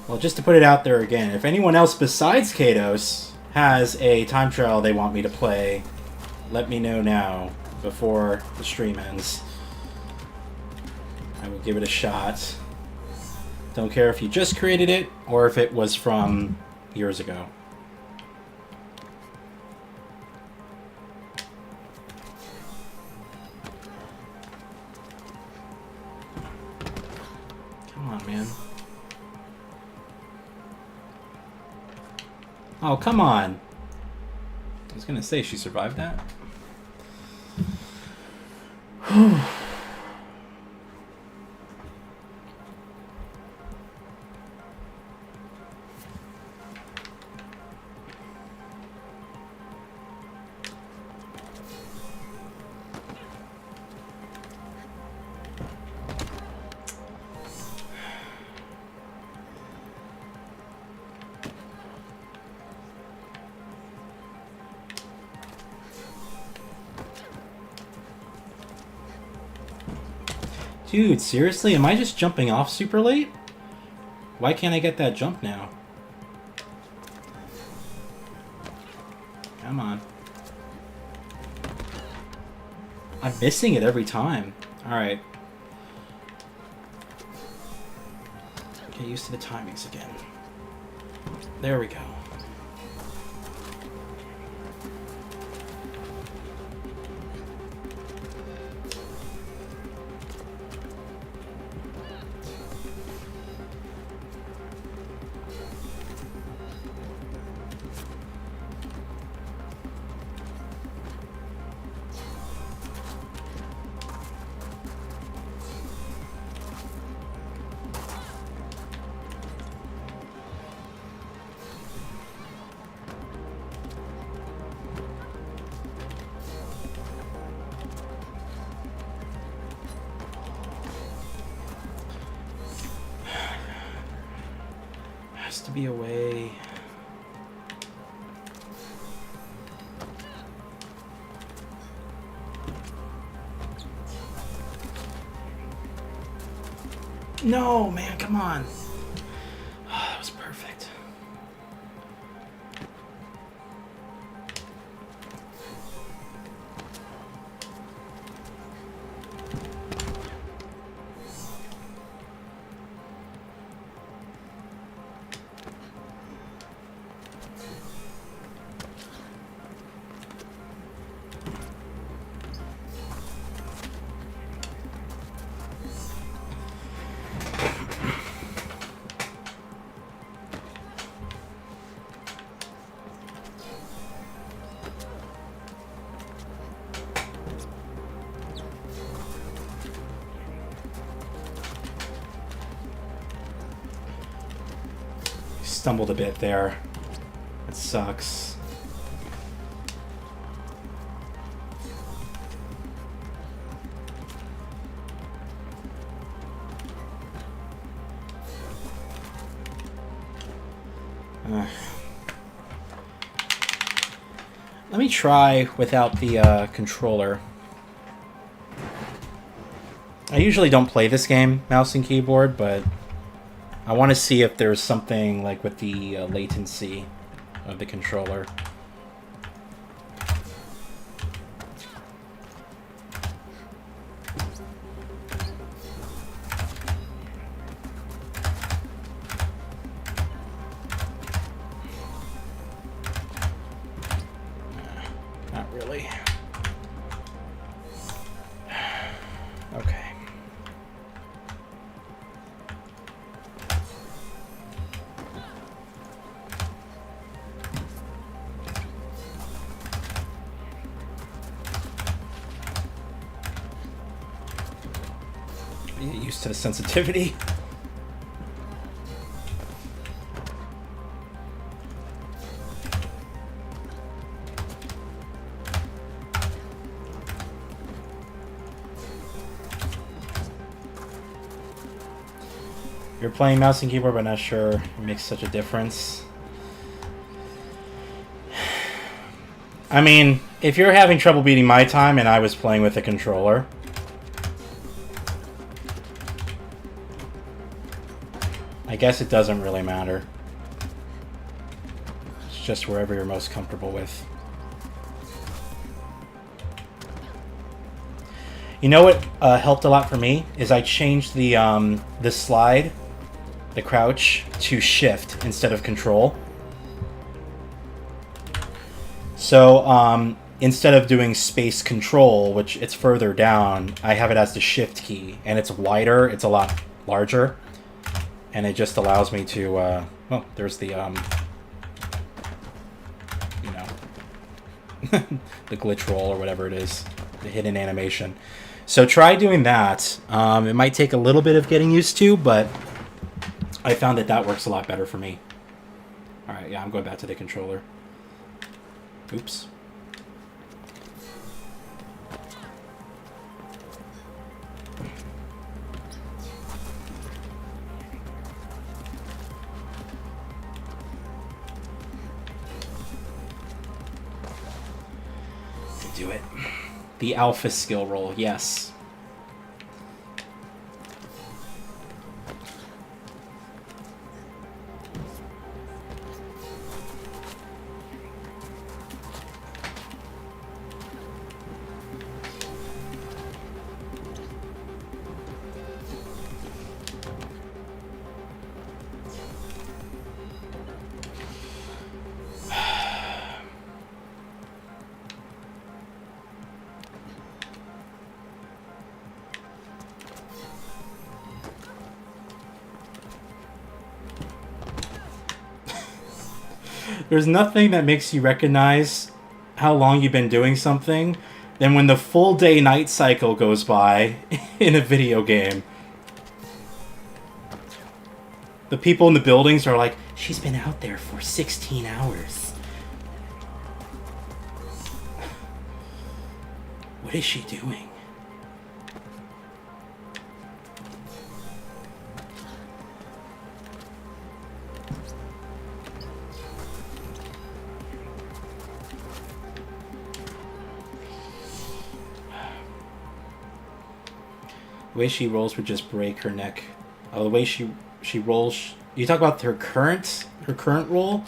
Well, just to put it out there again, if anyone else besides Kados has a time trial they want me to play, let me know now before the stream ends. I will give it a shot. Don't care if you just created it or if it was from years ago. Come on, man. Oh, come on. I was gonna say she survived that. Dude, seriously? Am I just jumping off super late? Why can't I get that jump now? Come on. I'm missing it every time. Alright. Get used to the timings again. There we go. Has to be a way. No, man, come on. That was perfect. stumbled a bit there. It sucks. Let me try without the controller. I usually don't play this game, mouse and keyboard, but I want to see if there's something like with the latency of the controller. Not really. Okay. Get used to the sensitivity. You're playing mouse and keyboard, but not sure it makes such a difference. I mean, if you're having trouble beating my time and I was playing with a controller, I guess it doesn't really matter. It's just wherever you're most comfortable with. You know what helped a lot for me is I changed the slide, the crouch, to shift instead of control. So instead of doing space control, which it's further down, I have it as the shift key, and it's wider, it's a lot larger, and it just allows me to, well, there's the, you know, the glitch roll or whatever it is, the hidden animation. So try doing that. It might take a little bit of getting used to, but I found that that works a lot better for me. All right, yeah, I'm going back to the controller. Oops. Do it. The alpha skill roll, yes. There's nothing that makes you recognize how long you've been doing something than when the full day-night cycle goes by in a video game. The people in the buildings are like, she's been out there for 16 hours. What is she doing? The way she rolls would just break her neck. Oh, the way she rolls. You talk about her current roll.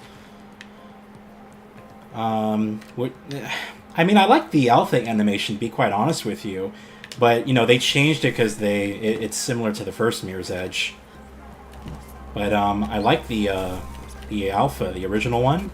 What? I mean, I like the alpha animation, to be quite honest with you, but you know they changed it because it's similar to the first Mirror's Edge. But I like the alpha, the original one.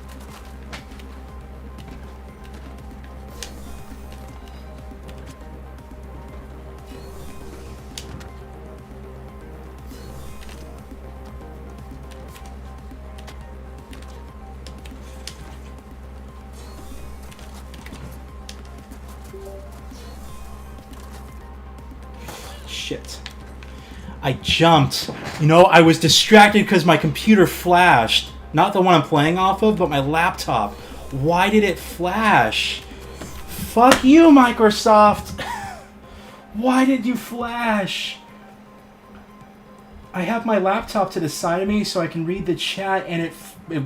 Shit. I jumped. You know, I was distracted because my computer flashed. Not the one I'm playing off of, but my laptop. Why did it flash? Fuck you, Microsoft! Why did you flash? I have my laptop to the side of me so I can read the chat, and it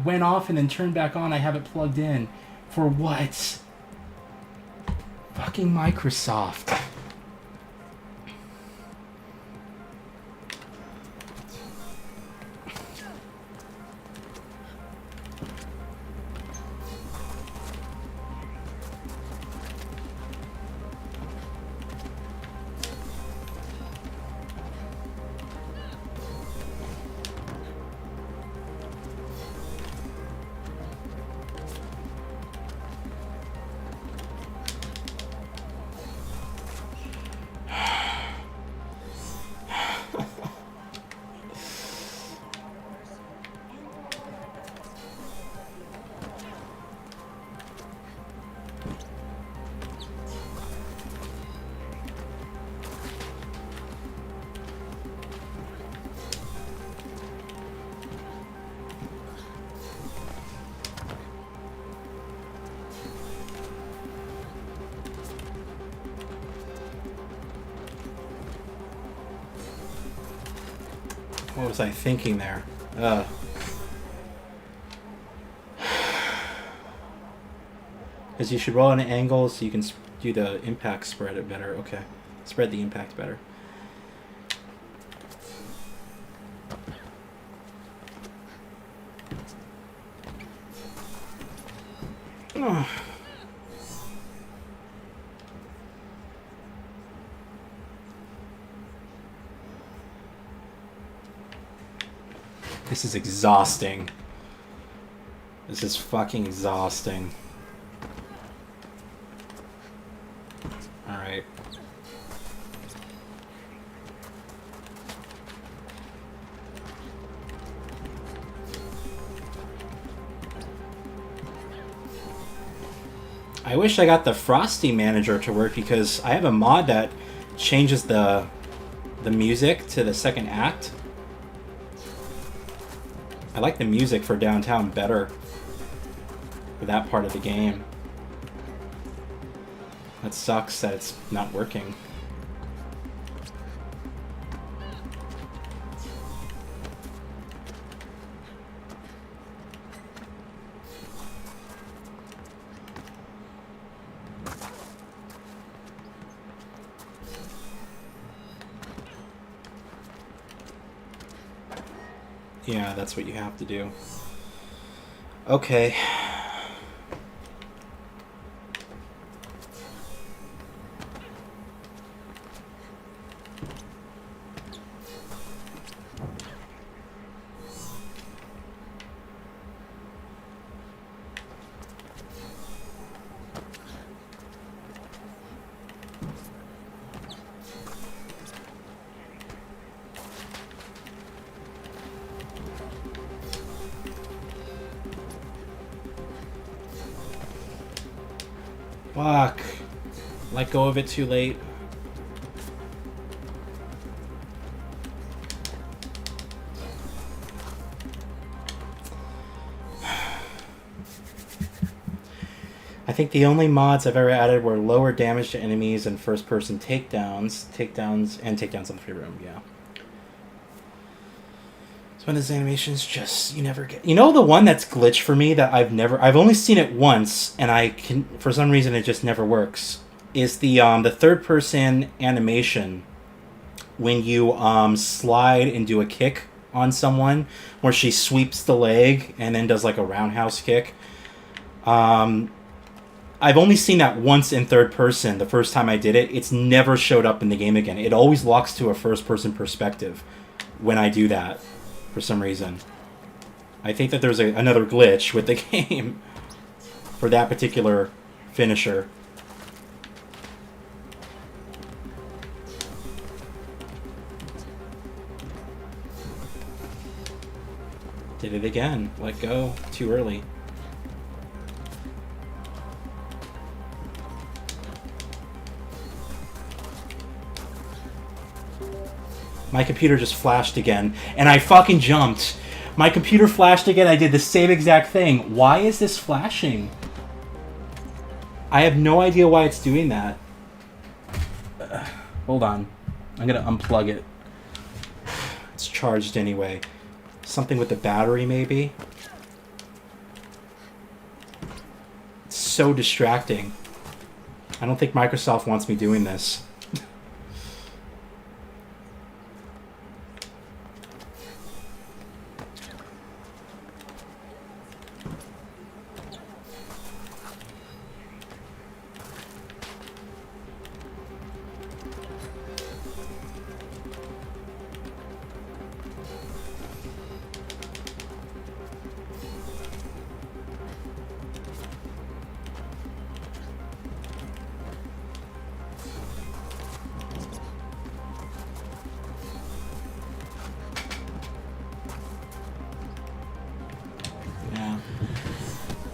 went off and then turned back on. I have it plugged in. For what? Fucking Microsoft. What was I thinking there? Because you should roll at an angle so you can do the impact spread it better. Okay. Spread the impact better. Oh. This is exhausting. This is fucking exhausting. Alright. I wish I got the Frosty Manager to work because I have a mod that changes the music to the second act. I like the music for Downtown better for that part of the game. That sucks that it's not working. Yeah, that's what you have to do. Okay. Fuck. Let go of it too late. I think the only mods I've ever added were lower damage to enemies and first-person takedowns. Takedowns on the free roam, yeah. So when these animations just, you never get... You know the one that's glitched for me that I've only seen it once, and I can, for some reason it just never works, is the third-person animation when you slide and do a kick on someone, where she sweeps the leg and then does like a roundhouse kick. I've only seen that once in third person. The first time I did it, it's never showed up in the game again. It always locks to a first-person perspective when I do that. For some reason. I think that there's another glitch with the game for that particular finisher. Did it again. Let go. Too early. My computer just flashed again, and I fucking jumped. My computer flashed again. I did the same exact thing. Why is this flashing? I have no idea why it's doing that. Hold on. I'm going to unplug it. It's charged anyway. Something with the battery, maybe? It's so distracting. I don't think Microsoft wants me doing this.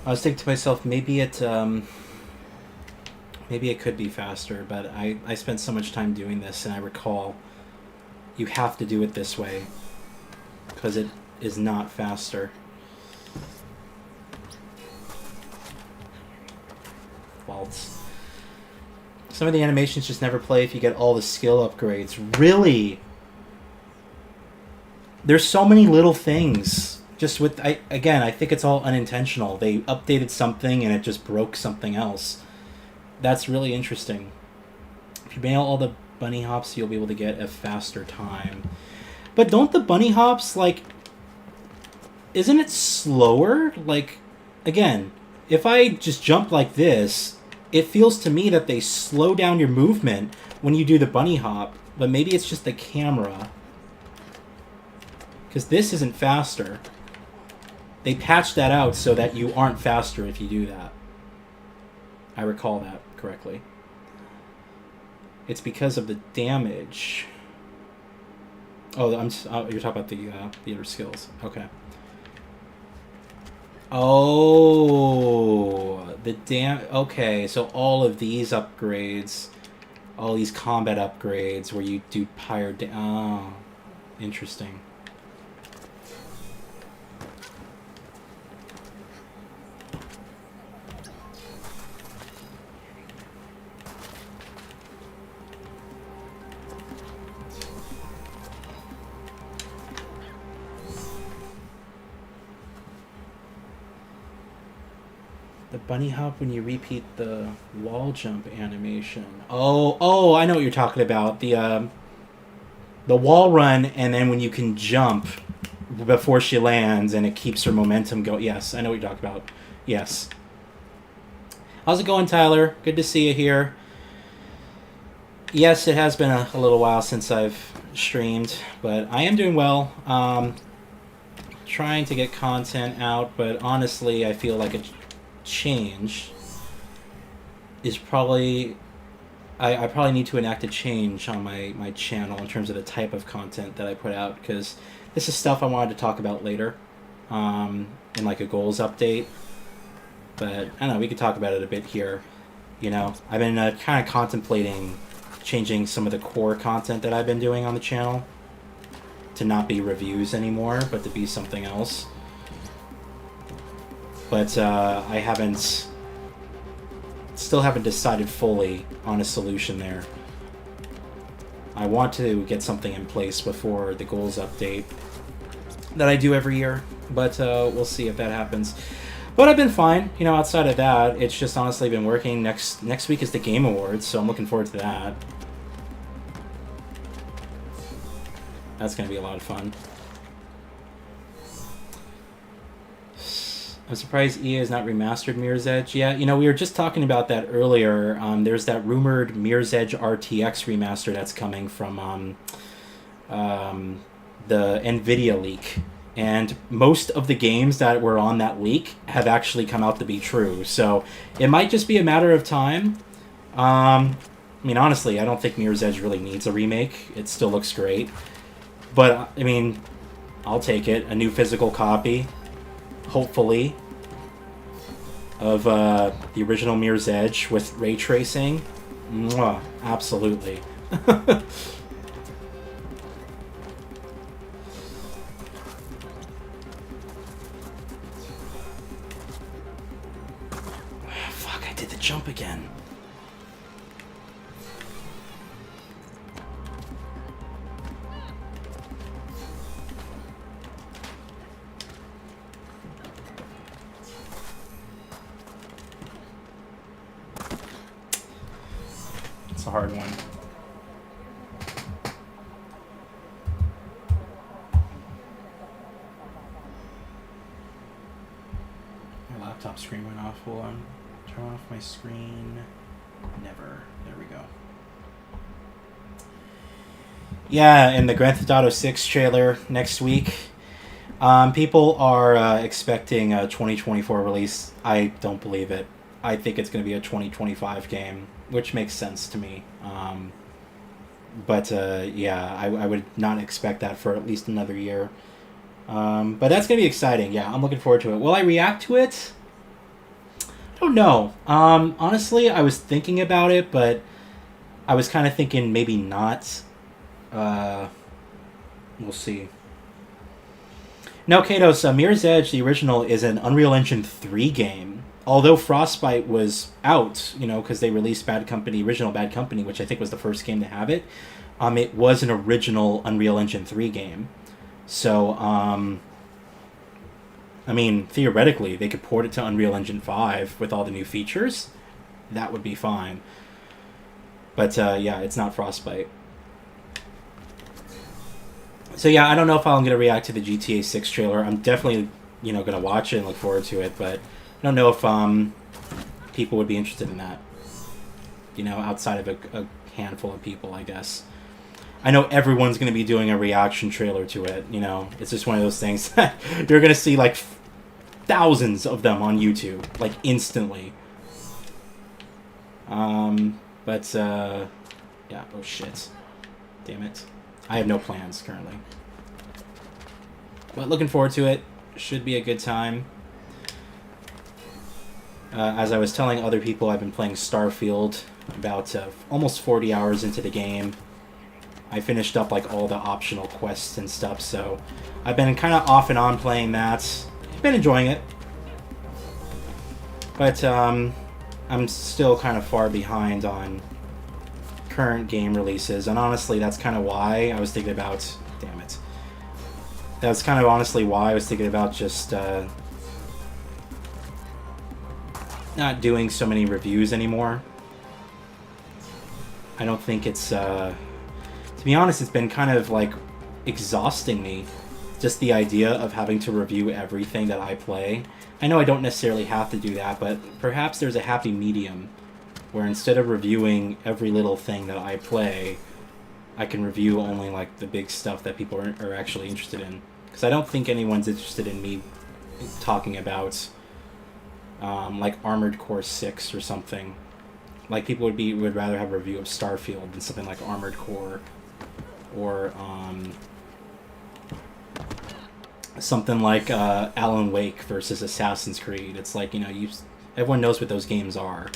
I was thinking to myself, maybe it could be faster, but I spent so much time doing this, and I recall you have to do it this way because it is not faster. Faults. Some of the animations just never play if you get all the skill upgrades. Really? There's so many little things. Just with, again, I think it's all unintentional. They updated something and it just broke something else. That's really interesting. If you mail all the bunny hops, you'll be able to get a faster time. But don't the bunny hops, like, isn't it slower? Like, again, if I just jump like this, it feels to me that they slow down your movement when you do the bunny hop. But maybe it's just the camera. Because this isn't faster. They patched that out so that you aren't faster if you do that. I recall that correctly. It's because of the damage. Oh, you're talking about the other skills. Okay. Oh, okay, so all of these upgrades, all these combat upgrades where you do higher oh, interesting. The bunny hop when you repeat the wall jump animation. Oh, I know what you're talking about. The wall run, and then when you can jump before she lands, and it keeps her momentum going. Yes, I know what you're talking about. Yes. How's it going, Tyler? Good to see you here. Yes, it has been a little while since I've streamed, but I am doing well. Trying to get content out, but honestly, I feel like a change is probably I probably need to enact a change on my channel in terms of the type of content that I put out, because this is stuff I wanted to talk about later in like a goals update, but I don't know, we could talk about it a bit here. You know, I've been kind of contemplating changing some of the core content that I've been doing on the channel to not be reviews anymore, but to be something else. But I still haven't decided fully on a solution there. I want to get something in place before the goals update that I do every year, but we'll see if that happens. But I've been fine, you know, outside of that. It's just honestly been working. Next week is the Game Awards, so I'm looking forward to that. That's going to be a lot of fun. I'm surprised EA has not remastered Mirror's Edge. Yeah, you know, we were just talking about that earlier. There's that rumored Mirror's Edge RTX remaster that's coming from the NVIDIA leak. And most of the games that were on that leak have actually come out to be true. So it might just be a matter of time. I mean, honestly, I don't think Mirror's Edge really needs a remake. It still looks great. But, I mean, I'll take it. A new physical copy. Hopefully, of the original Mirror's Edge with ray tracing. Mwah, absolutely. jump again. It's a hard one. My laptop screen went off. Hold on. Turn off my screen. Never. There we go. Yeah, and the Grand Theft Auto 6 trailer next week. People are expecting a 2024 release. I don't believe it. I think it's going to be a 2025 game, which makes sense to me. But yeah, I would not expect that for at least another year. But that's going to be exciting. Yeah, I'm looking forward to it. Will I react to it? I don't know. Honestly, I was thinking about it, but I was kind of thinking maybe not. We'll see. Now, Katos, Mirror's Edge, the original, is an Unreal Engine 3 game. Although Frostbite was out, you know, because they released original Bad Company, which I think was the first game to have it. It was an original Unreal Engine 3 game. So, I mean, theoretically, they could port it to Unreal Engine 5 with all the new features. That would be fine. But, yeah, it's not Frostbite. So, yeah, I don't know if I'm going to react to the GTA 6 trailer. I'm definitely, you know, going to watch it and look forward to it, but I don't know if people would be interested in that. You know, outside of a handful of people, I guess. I know everyone's going to be doing a reaction trailer to it, you know. It's just one of those things that you're going to see, like, thousands of them on YouTube, like, instantly. But, yeah, oh shit. Damn it. I have no plans, currently. But looking forward to it. Should be a good time. As I was telling other people, I've been playing Starfield about almost 40 hours into the game. I finished up like all the optional quests and stuff, so I've been kind of off and on playing that. Been enjoying it. But I'm still kind of far behind on current game releases, and honestly, that's kind of why I was thinking about... Damn it. That's kind of honestly why I was thinking about just... not doing so many reviews anymore. I don't think it's, to be honest, it's been kind of, like, exhausting me. Just the idea of having to review everything that I play. I know I don't necessarily have to do that, but perhaps there's a happy medium where instead of reviewing every little thing that I play, I can review only, like, the big stuff that people are actually interested in. Because I don't think anyone's interested in me talking about... like Armored Core 6 or something. Like, people would rather have a review of Starfield than something like Armored Core, or something like Alan Wake versus Assassin's Creed. It's like, you know, everyone knows what those games are,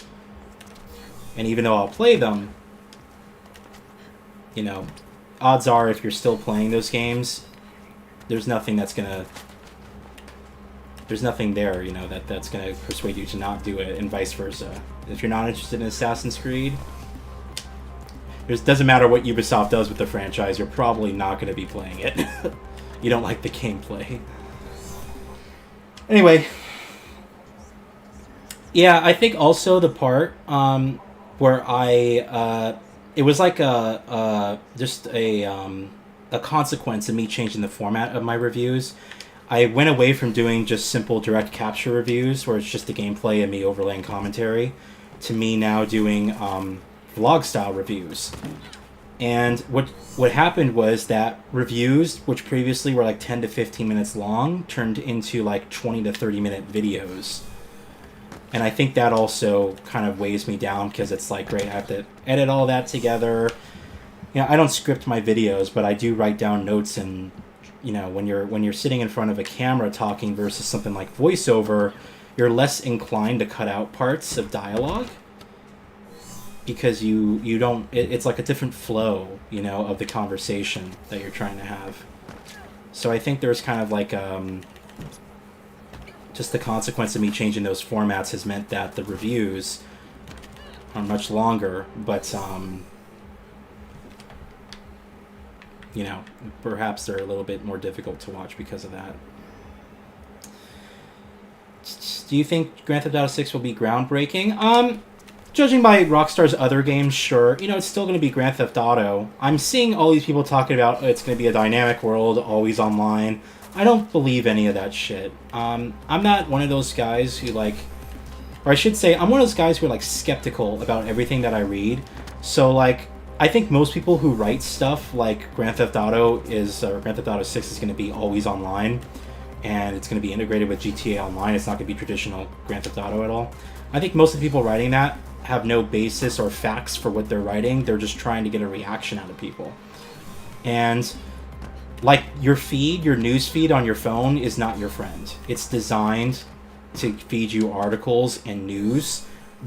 and even though I'll play them, you know, odds are if you're still playing those games, there's nothing that's gonna... There's nothing there, you know, that's going to persuade you to not do it, and vice versa. If you're not interested in Assassin's Creed, it doesn't matter what Ubisoft does with the franchise, you're probably not going to be playing it. You don't like the gameplay. Anyway. Yeah, I think also the part where it was like just a consequence of me changing the format of my reviews. I went away from doing just simple direct capture reviews, where it's just the gameplay and me overlaying commentary, to me now doing vlog-style reviews. And what happened was that reviews, which previously were like 10 to 15 minutes long, turned into like 20 to 30-minute videos. And I think that also kind of weighs me down, because it's like, great, I have to edit all that together. You know, I don't script my videos, but I do write down notes, and you know, when you're sitting in front of a camera talking versus something like voiceover, you're less inclined to cut out parts of dialogue, because you don't... It's like a different flow, you know, of the conversation that you're trying to have. So I think there's kind of like... just the consequence of me changing those formats has meant that the reviews or much longer, but you know, perhaps they're a little bit more difficult to watch because of that. Do you think Grand Theft Auto 6 will be groundbreaking? Judging by Rockstar's other games, sure. You know, it's still going to be Grand Theft Auto. I'm seeing all these people talking about it's going to be a dynamic world, always online. I don't believe any of that shit. I'm not one of those guys who, like... Or I should say, I'm one of those guys who are, like, skeptical about everything that I read. So, like, I think most people who write stuff like Grand Theft Auto or Grand Theft Auto 6 is going to be always online. And it's going to be integrated with GTA Online. It's not going to be traditional Grand Theft Auto at all. I think most of the people writing that have no basis or facts for what they're writing. They're just trying to get a reaction out of people. And like your feed, your news feed on your phone is not your friend. It's designed to feed you articles and news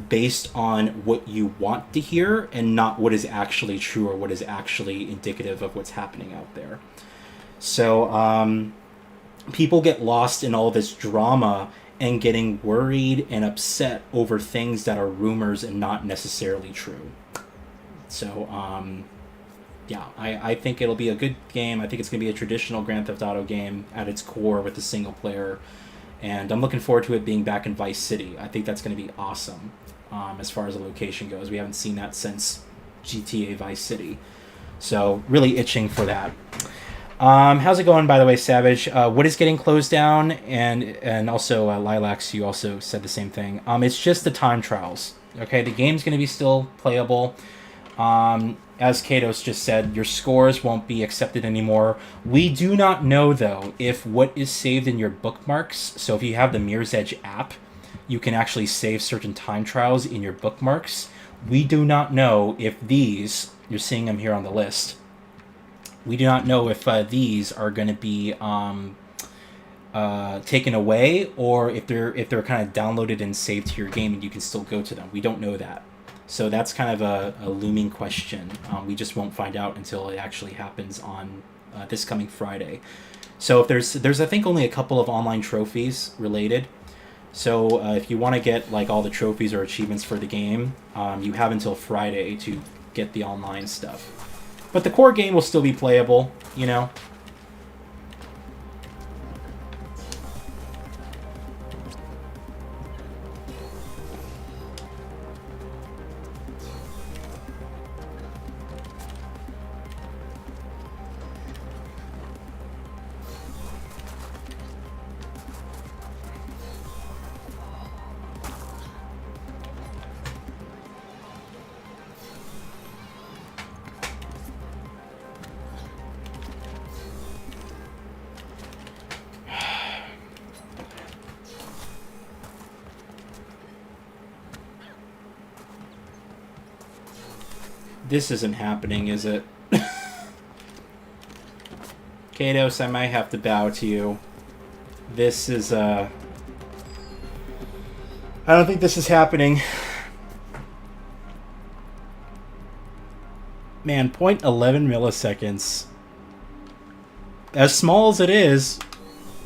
based on what you want to hear and not what is actually true or what is actually indicative of what's happening out there. So people get lost in all this drama and getting worried and upset over things that are rumors and not necessarily true. So, yeah, I think it'll be a good game. I think it's going to be a traditional Grand Theft Auto game at its core with a single player. And I'm looking forward to it being back in Vice City. I think that's going to be awesome as far as the location goes. We haven't seen that since GTA Vice City. So, really itching for that. How's it going, by the way, Savage? What is getting closed down? And also, Lilacs, you also said the same thing. It's just the time trials. Okay, the game's going to be still playable. As Katos just said, your scores won't be accepted anymore. We do not know, though, if what is saved in your bookmarks, so if you have the Mirror's Edge app, you can actually save certain time trials in your bookmarks. We do not know if these, you're seeing them here on the list, we do not know if these are going to be taken away or if they're kind of downloaded and saved to your game and you can still go to them. We don't know that. So that's kind of a looming question. We just won't find out until it actually happens on this coming Friday. So if there's I think only a couple of online trophies related. So if you want to get like all the trophies or achievements for the game, you have until Friday to get the online stuff. But the core game will still be playable, you know. This isn't happening, is it? Katos, I might have to bow to you. This is, I don't think this is happening. Man, 0.11 milliseconds. As small as it is,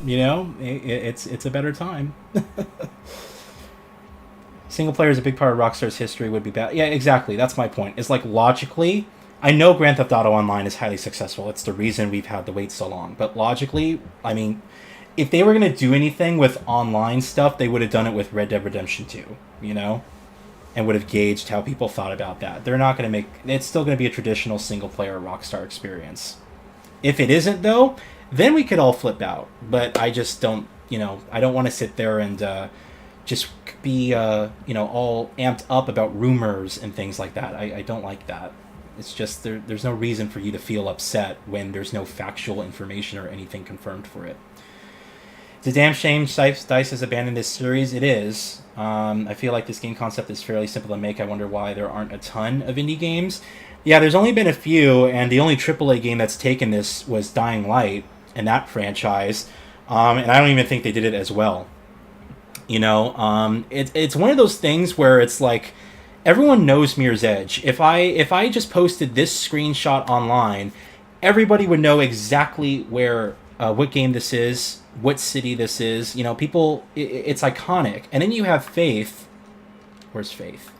you know, it's a better time. Single player is a big part of Rockstar's history would be bad. Yeah, exactly. That's my point. It's like logically, I know Grand Theft Auto Online is highly successful. It's the reason we've had to wait so long. But logically, I mean, if they were going to do anything with online stuff, they would have done it with Red Dead Redemption 2, you know? And would have gauged how people thought about that. They're not going to make... It's still going to be a traditional single-player Rockstar experience. If it isn't, though, then we could all flip out. But I just don't, you know, I don't want to sit there and just be, you know, all amped up about rumors and things like that. I don't like that. It's just there's no reason for you to feel upset when there's no factual information or anything confirmed for it. It's a damn shame DICE has abandoned this series. It is. I feel like this game concept is fairly simple to make. I wonder why there aren't a ton of indie games. Yeah, there's only been a few, and the only AAA game that's taken this was Dying Light and that franchise. And I don't even think they did it as well. You know, it's one of those things where it's like everyone knows Mirror's Edge. If I just posted this screenshot online, everybody would know exactly where what game this is, what city this is. You know, people, it's iconic. And then you have Faith. Where's Faith?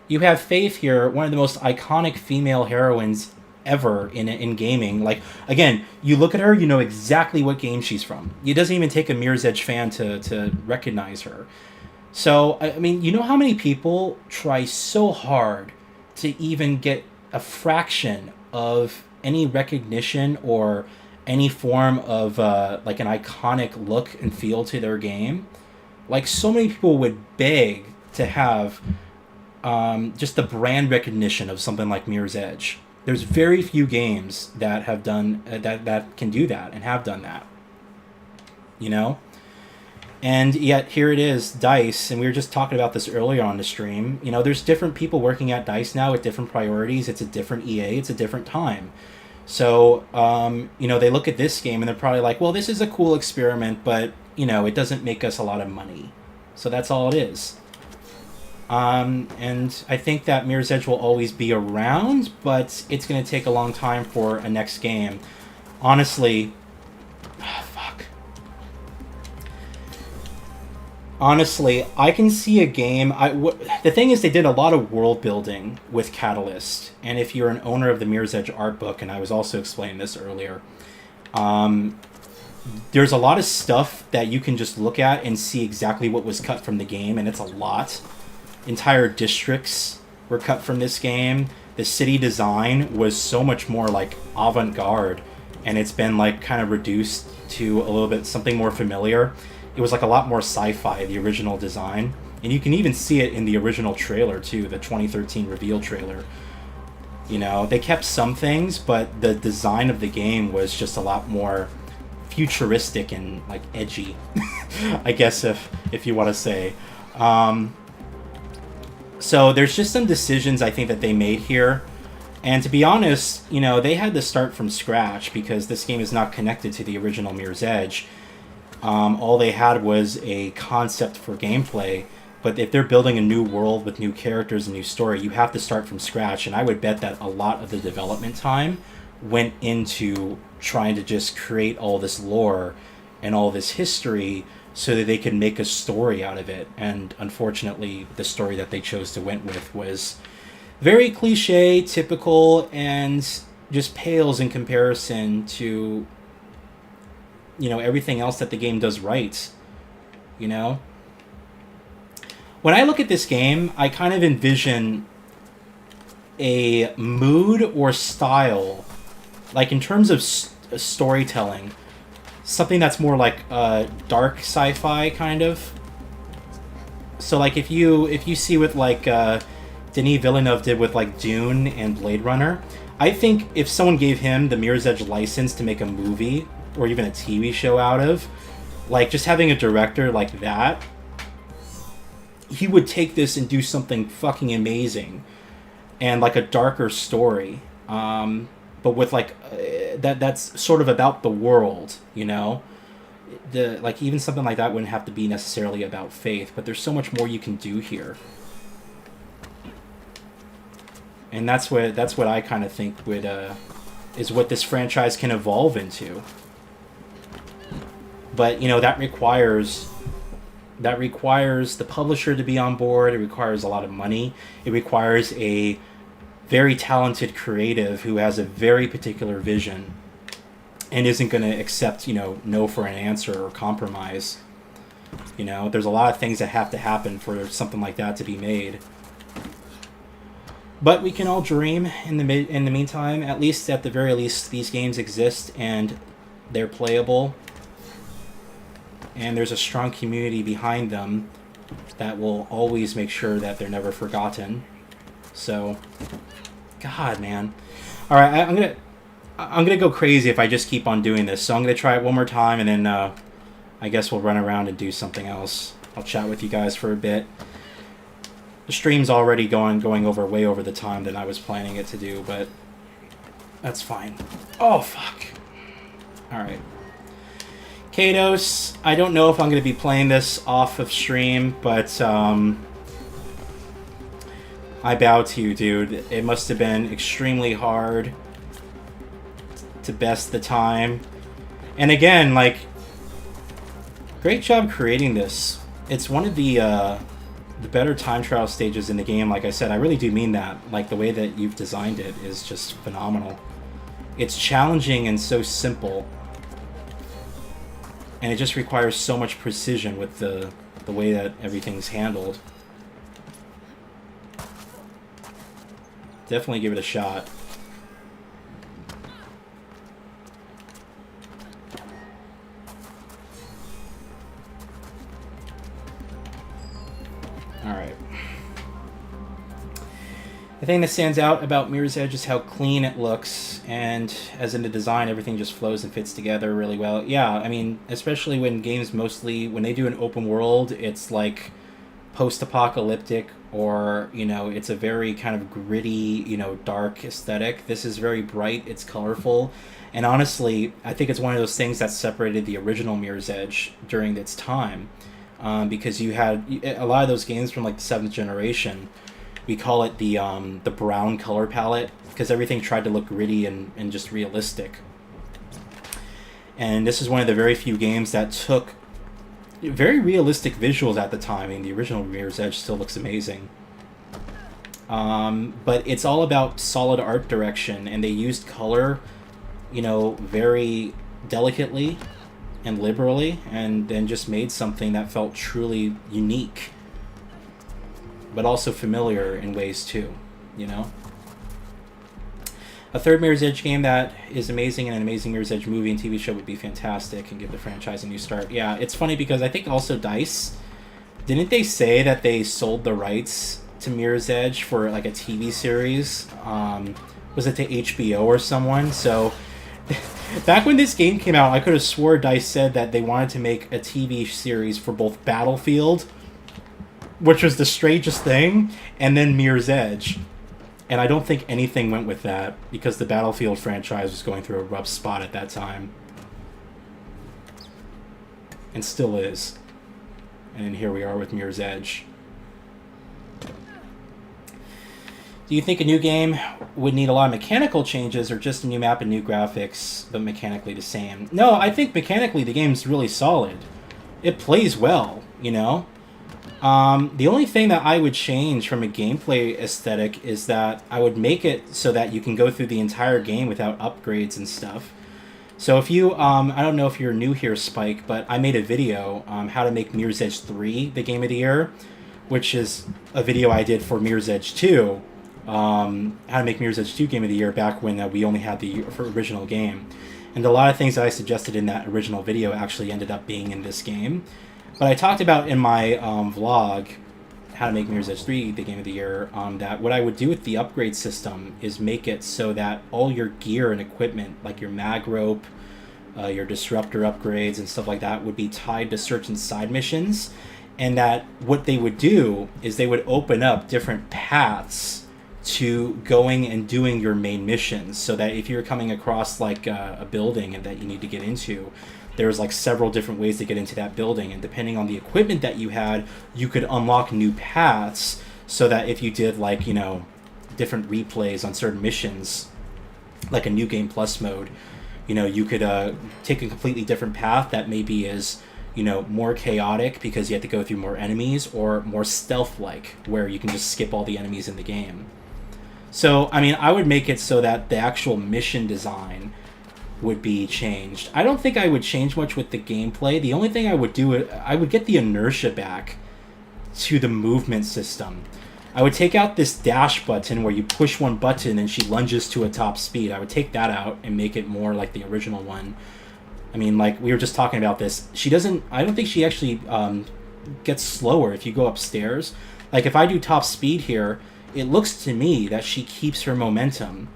You have Faith here, one of the most iconic female heroines ever in gaming. Like, again, you look at her, you know exactly what game she's from. It doesn't even take a Mirror's Edge fan to recognize her. So, I mean, you know how many people try so hard to even get a fraction of any recognition or any form of like an iconic look and feel to their game? Like, so many people would beg to have just the brand recognition of something like Mirror's Edge. There's very few games that have done that can do that and have done that. You know, and yet here it is, DICE, and we were just talking about this earlier on the stream. You know, there's different people working at DICE now with different priorities. It's a different EA. It's a different time. So, you know, they look at this game and they're probably like, well, this is a cool experiment, but, you know, it doesn't make us a lot of money. So that's all it is. And I think that Mirror's Edge will always be around, but it's going to take a long time for a next game. Honestly, fuck. Honestly, I can see a game. The thing is, they did a lot of world building with Catalyst, and if you're an owner of the Mirror's Edge art book, and I was also explaining this earlier, there's a lot of stuff that you can just look at and see exactly what was cut from the game, and it's a lot. Entire districts were cut from this game. The city design was so much more like avant-garde, and it's been like kind of reduced to a little bit something more familiar. It was like a lot more sci-fi, the original design, and you can even see it in the original trailer too, the 2013 reveal trailer. You know, they kept some things, but the design of the game was just a lot more futuristic and like edgy, I guess if you want to say. So there's just some decisions I think that they made here. And to be honest, you know, they had to start from scratch because this game is not connected to the original Mirror's Edge. All they had was a concept for gameplay. But if they're building a new world with new characters and new story, you have to start from scratch. And I would bet that a lot of the development time went into trying to just create all this lore and all this history so that they could make a story out of it. And unfortunately, the story that they chose to went with was very cliche, typical, and just pales in comparison to, you know, everything else that the game does right. You know? When I look at this game, I kind of envision a mood or style, like in terms of storytelling, something that's more like dark sci-fi kind of. So like if you see what like Denis Villeneuve did with like Dune and Blade Runner, I think if someone gave him the Mirror's Edge license to make a movie or even a TV show out of, like just having a director like that, he would take this and do something fucking amazing and like a darker story. But with like that's sort of about the world, you know. Like even something like that wouldn't have to be necessarily about faith, but there's so much more you can do here, and that's what I kind of think would is what this franchise can evolve into. But you know that requires the publisher to be on board. It requires a lot of money. It requires a very talented creative who has a very particular vision and isn't going to accept, you know, no for an answer or compromise. You know, there's a lot of things that have to happen for something like that to be made. But we can all dream in the meantime. At least, at the very least, these games exist and they're playable. And there's a strong community behind them that will always make sure that they're never forgotten. So, God, man. All right, I'm gonna go crazy if I just keep on doing this. So I'm gonna try it one more time, and then I guess we'll run around and do something else. I'll chat with you guys for a bit. The stream's already going over way over the time than I was planning it to do, but that's fine. Oh fuck. All right. Kados, I don't know if I'm gonna be playing this off of stream, but I bow to you, dude. It must have been extremely hard to best the time. And again, like, great job creating this. It's one of the the better time trial stages in the game, like I said, I really do mean that. Like, the way that you've designed it is just phenomenal. It's challenging and so simple. And it just requires so much precision with the way that everything's handled. Definitely give it a shot. Alright. The thing that stands out about Mirror's Edge is how clean it looks, and as in the design, everything just flows and fits together really well. Yeah, I mean, especially when games mostly, when they do an open world, it's like post-apocalyptic, or, you know, it's a very kind of gritty, you know, dark aesthetic. This is very bright, it's colorful, and honestly, I think it's one of those things that separated the original Mirror's Edge during its time, because you had a lot of those games from like the 7th generation. We call it the brown color palette, because everything tried to look gritty and just realistic. And this is one of the very few games that took very realistic visuals at the time. I mean, the original Mirror's Edge still looks amazing. But it's all about solid art direction, and they used color, you know, very delicately and liberally, and then just made something that felt truly unique, but also familiar in ways too, you know? A third Mirror's Edge game that is amazing, and an amazing Mirror's Edge movie and TV show would be fantastic and give the franchise a new start. Yeah, it's funny because I think also DICE, didn't they say that they sold the rights to Mirror's Edge for like a TV series? Was it to HBO or someone? So back when this game came out, I could have swore DICE said that they wanted to make a TV series for both Battlefield, which was the strangest thing, and then Mirror's Edge. And I don't think anything went with that, because the Battlefield franchise was going through a rough spot at that time. And still is. And here we are with Mirror's Edge. Do you think a new game would need a lot of mechanical changes, or just a new map and new graphics, but mechanically the same? No, I think mechanically the game's really solid. It plays well, you know? The only thing that I would change from a gameplay aesthetic is that I would make it so that you can go through the entire game without upgrades and stuff. So if you, I don't know if you're new here, Spike, but I made a video on how to make Mirror's Edge 3 the Game of the Year, which is a video I did for Mirror's Edge 2, how to make Mirror's Edge 2 Game of the Year back when we only had the original game. And a lot of things that I suggested in that original video actually ended up being in this game. But I talked about in my vlog, how to make Mirror's Edge 3 the Game of the Year, that what I would do with the upgrade system is make it so that all your gear and equipment, like your mag rope, your disruptor upgrades and stuff like that, would be tied to certain side missions, and that what they would do is they would open up different paths to going and doing your main missions, so that if you're coming across like a building and that you need to get into, there's like several different ways to get into that building, and depending on the equipment that you had, you could unlock new paths, so that if you did, like, you know, different replays on certain missions, like a New Game Plus mode, you know, you could take a completely different path that maybe is, you know, more chaotic because you have to go through more enemies, or more stealth-like, where you can just skip all the enemies in the game. So, I mean, I would make it so that the actual mission design would be changed. I don't think I would change much with the gameplay. The only thing I would do, I would get the inertia back to the movement system. I would take out this dash button where you push one button and she lunges to a top speed. I would take that out and make it more like the original one. I mean, like, we were just talking about this. She doesn't, I don't think she actually gets slower if you go upstairs. Like, if I do top speed here, it looks to me that she keeps her momentum.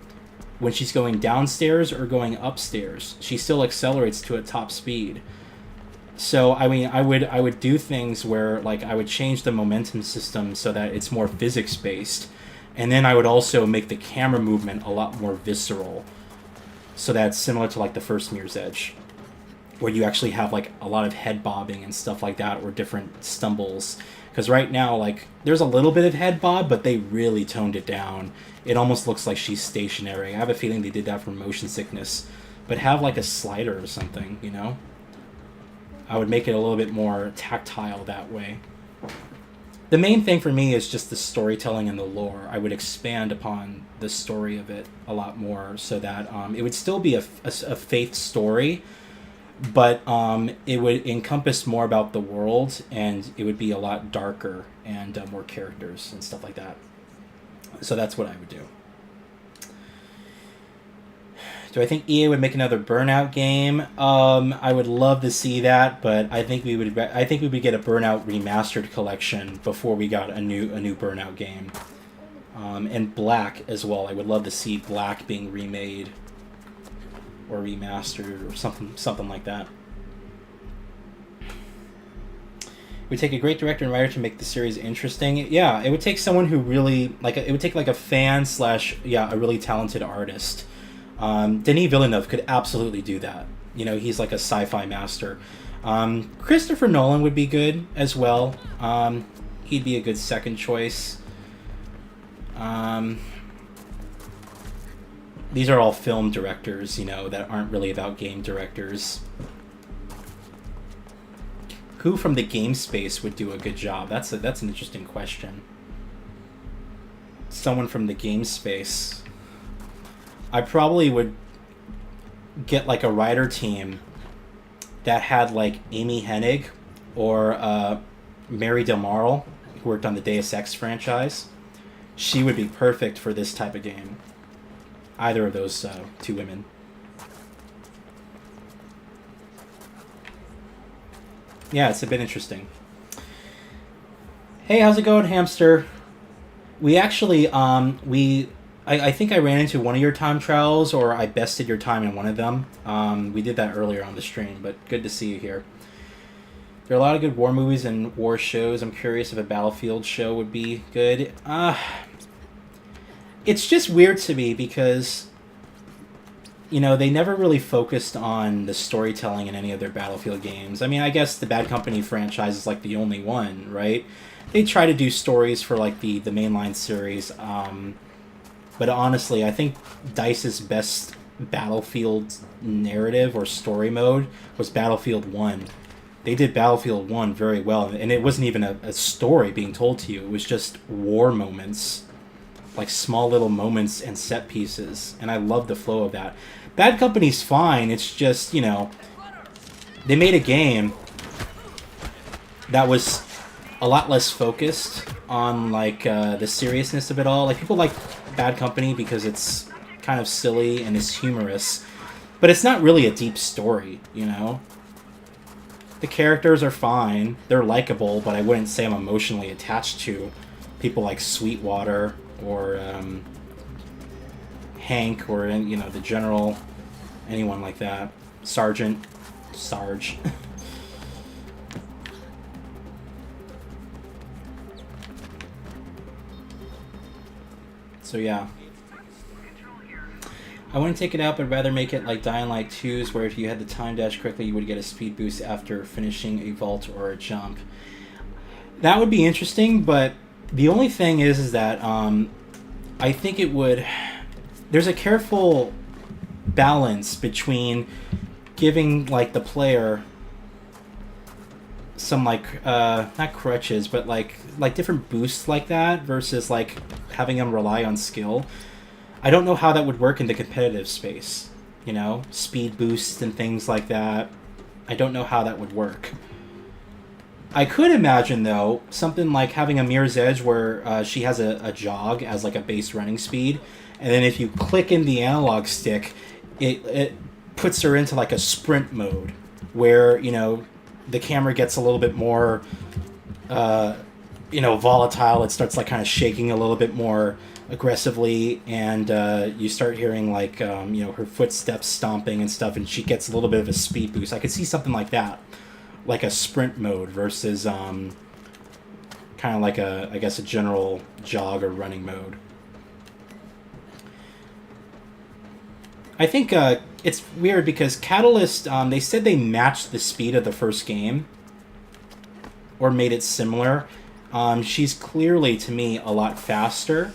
When she's going downstairs or going upstairs, she still accelerates to a top speed. So, I mean, I would do things where, like, I would change the momentum system so that it's more physics-based. And then I would also make the camera movement a lot more visceral, so that it's similar to, like, the first Mirror's Edge, where you actually have, like, a lot of head bobbing and stuff like that, or different stumbles. Because right now, like, there's a little bit of head bob, but they really toned it down. It almost looks like she's stationary. I have a feeling they did that for motion sickness. But have, like, a slider or something, you know? I would make it a little bit more tactile that way. The main thing for me is just the storytelling and the lore. I would expand upon the story of it a lot more so that it would still be a faith story, but it would encompass more about the world, and it would be a lot darker and more characters and stuff like that. So that's what I would do. Do I think EA would make another Burnout game? I would love to see that, but I think we would get a Burnout remastered collection before we got a new Burnout game. And Black as well. I would love to see Black being remade or remastered or something like that. It would take a great director and writer to make the series interesting. Yeah, it would take someone who really it would take like a fan / a really talented artist. Denis Villeneuve could absolutely do that. You know, he's like a sci-fi master. Christopher Nolan would be good as well. He'd be a good second choice. These are all film directors, you know, that aren't really about game directors. Who from the game space would do a good job? That's an interesting question. Someone from the game space. I probably would get like a writer team that had like Amy Hennig or Mary Del Marl, who worked on the Deus Ex franchise. She would be perfect for this type of game. Either of those two women. Yeah, it's a bit interesting. Hey, how's it going, Hamster? We actually, I think I ran into one of your time trials, or I bested your time in one of them. We did that earlier on the stream, but good to see you here. There are a lot of good war movies and war shows. I'm curious if a Battlefield show would be good. It's just weird to me because, you know, they never really focused on the storytelling in any of their Battlefield games. I mean, I guess the Bad Company franchise is like the only one, right? They try to do stories for like the mainline series. But honestly, I think DICE's best Battlefield narrative or story mode was Battlefield 1. They did Battlefield 1 very well, and it wasn't even a story being told to you. It was just war moments, like small little moments and set pieces, and I love the flow of that. Bad Company's fine, it's just, you know, they made a game that was a lot less focused on, like, the seriousness of it all. Like, people like Bad Company because it's kind of silly and it's humorous, but it's not really a deep story, you know? The characters are fine, they're likable, but I wouldn't say I'm emotionally attached to people like Sweetwater or Hank or, you know, the General, anyone like that. Sarge. So yeah. I wouldn't take it out, but rather make it like Dying Light 2's, where if you had the time dash correctly, you would get a speed boost after finishing a vault or a jump. That would be interesting, but the only thing is that I think it would... There's a careful balance between giving like the player some like not crutches, but like different boosts like that versus like having them rely on skill. I don't know how that would work in the competitive space, you know, speed boosts and things like that. I don't know how that would work. I could imagine, though, something like having a Mirror's Edge where she has a jog as like a base running speed, and then if you click in the analog stick, it puts her into like a sprint mode where, you know, the camera gets a little bit more, you know, volatile. It starts like kind of shaking a little bit more aggressively, and you start hearing like you know, her footsteps stomping and stuff, and she gets a little bit of a speed boost. I could see something like that, like a sprint mode versus kind of like I guess a general jog or running mode. I think it's weird because Catalyst, they said they matched the speed of the first game or made it similar. She's clearly, to me, a lot faster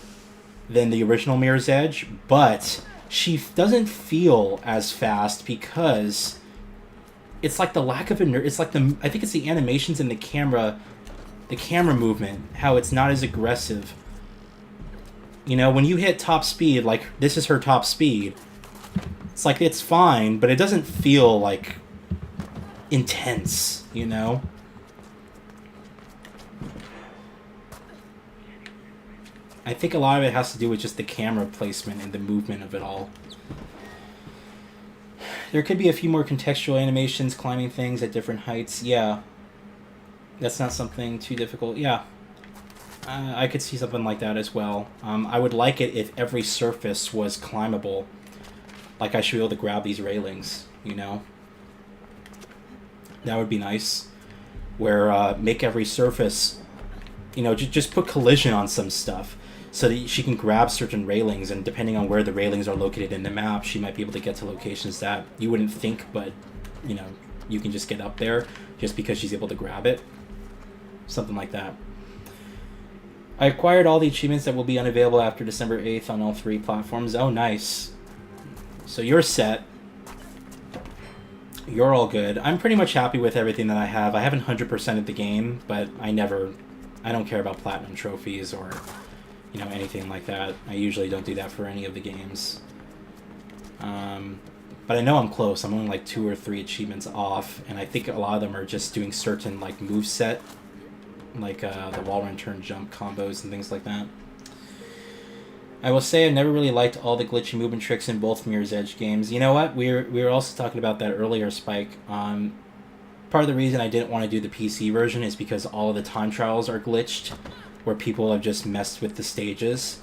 than the original Mirror's Edge, but she doesn't feel as fast because it's like the lack of it's like I think it's the animations in the camera the camera movement, how it's not as aggressive. You know, when you hit top speed, like this is her top speed, it's like it's fine, but it doesn't feel like intense, you know? I think a lot of it has to do with just the camera placement and the movement of it all. There could be a few more contextual animations, climbing things at different heights. Yeah. That's not something too difficult. Yeah. I could see something like that as well. I would like it if every surface was climbable. Like I should be able to grab these railings, you know? That would be nice. Where make every surface, you know, just put collision on some stuff so that she can grab certain railings, and depending on where the railings are located in the map, she might be able to get to locations that you wouldn't think, but, you know, you can just get up there just because she's able to grab it. Something like that. I acquired all the achievements that will be unavailable after December 8th on all 3 platforms. Oh, nice. So you're set. You're all good. I'm pretty much happy with everything that I have. I haven't 100%ed the game, but I don't care about platinum trophies or, you know, anything like that. I usually don't do that for any of the games. But I know I'm close. I'm only like 2 or 3 achievements off, and I think a lot of them are just doing certain like moveset, like the wall run turn jump combos and things like that. I will say I never really liked all the glitchy movement tricks in both Mirror's Edge games. You know what? We were also talking about that earlier, Spike. Part of the reason I didn't want to do the PC version is because all of the time trials are glitched, where people have just messed with the stages.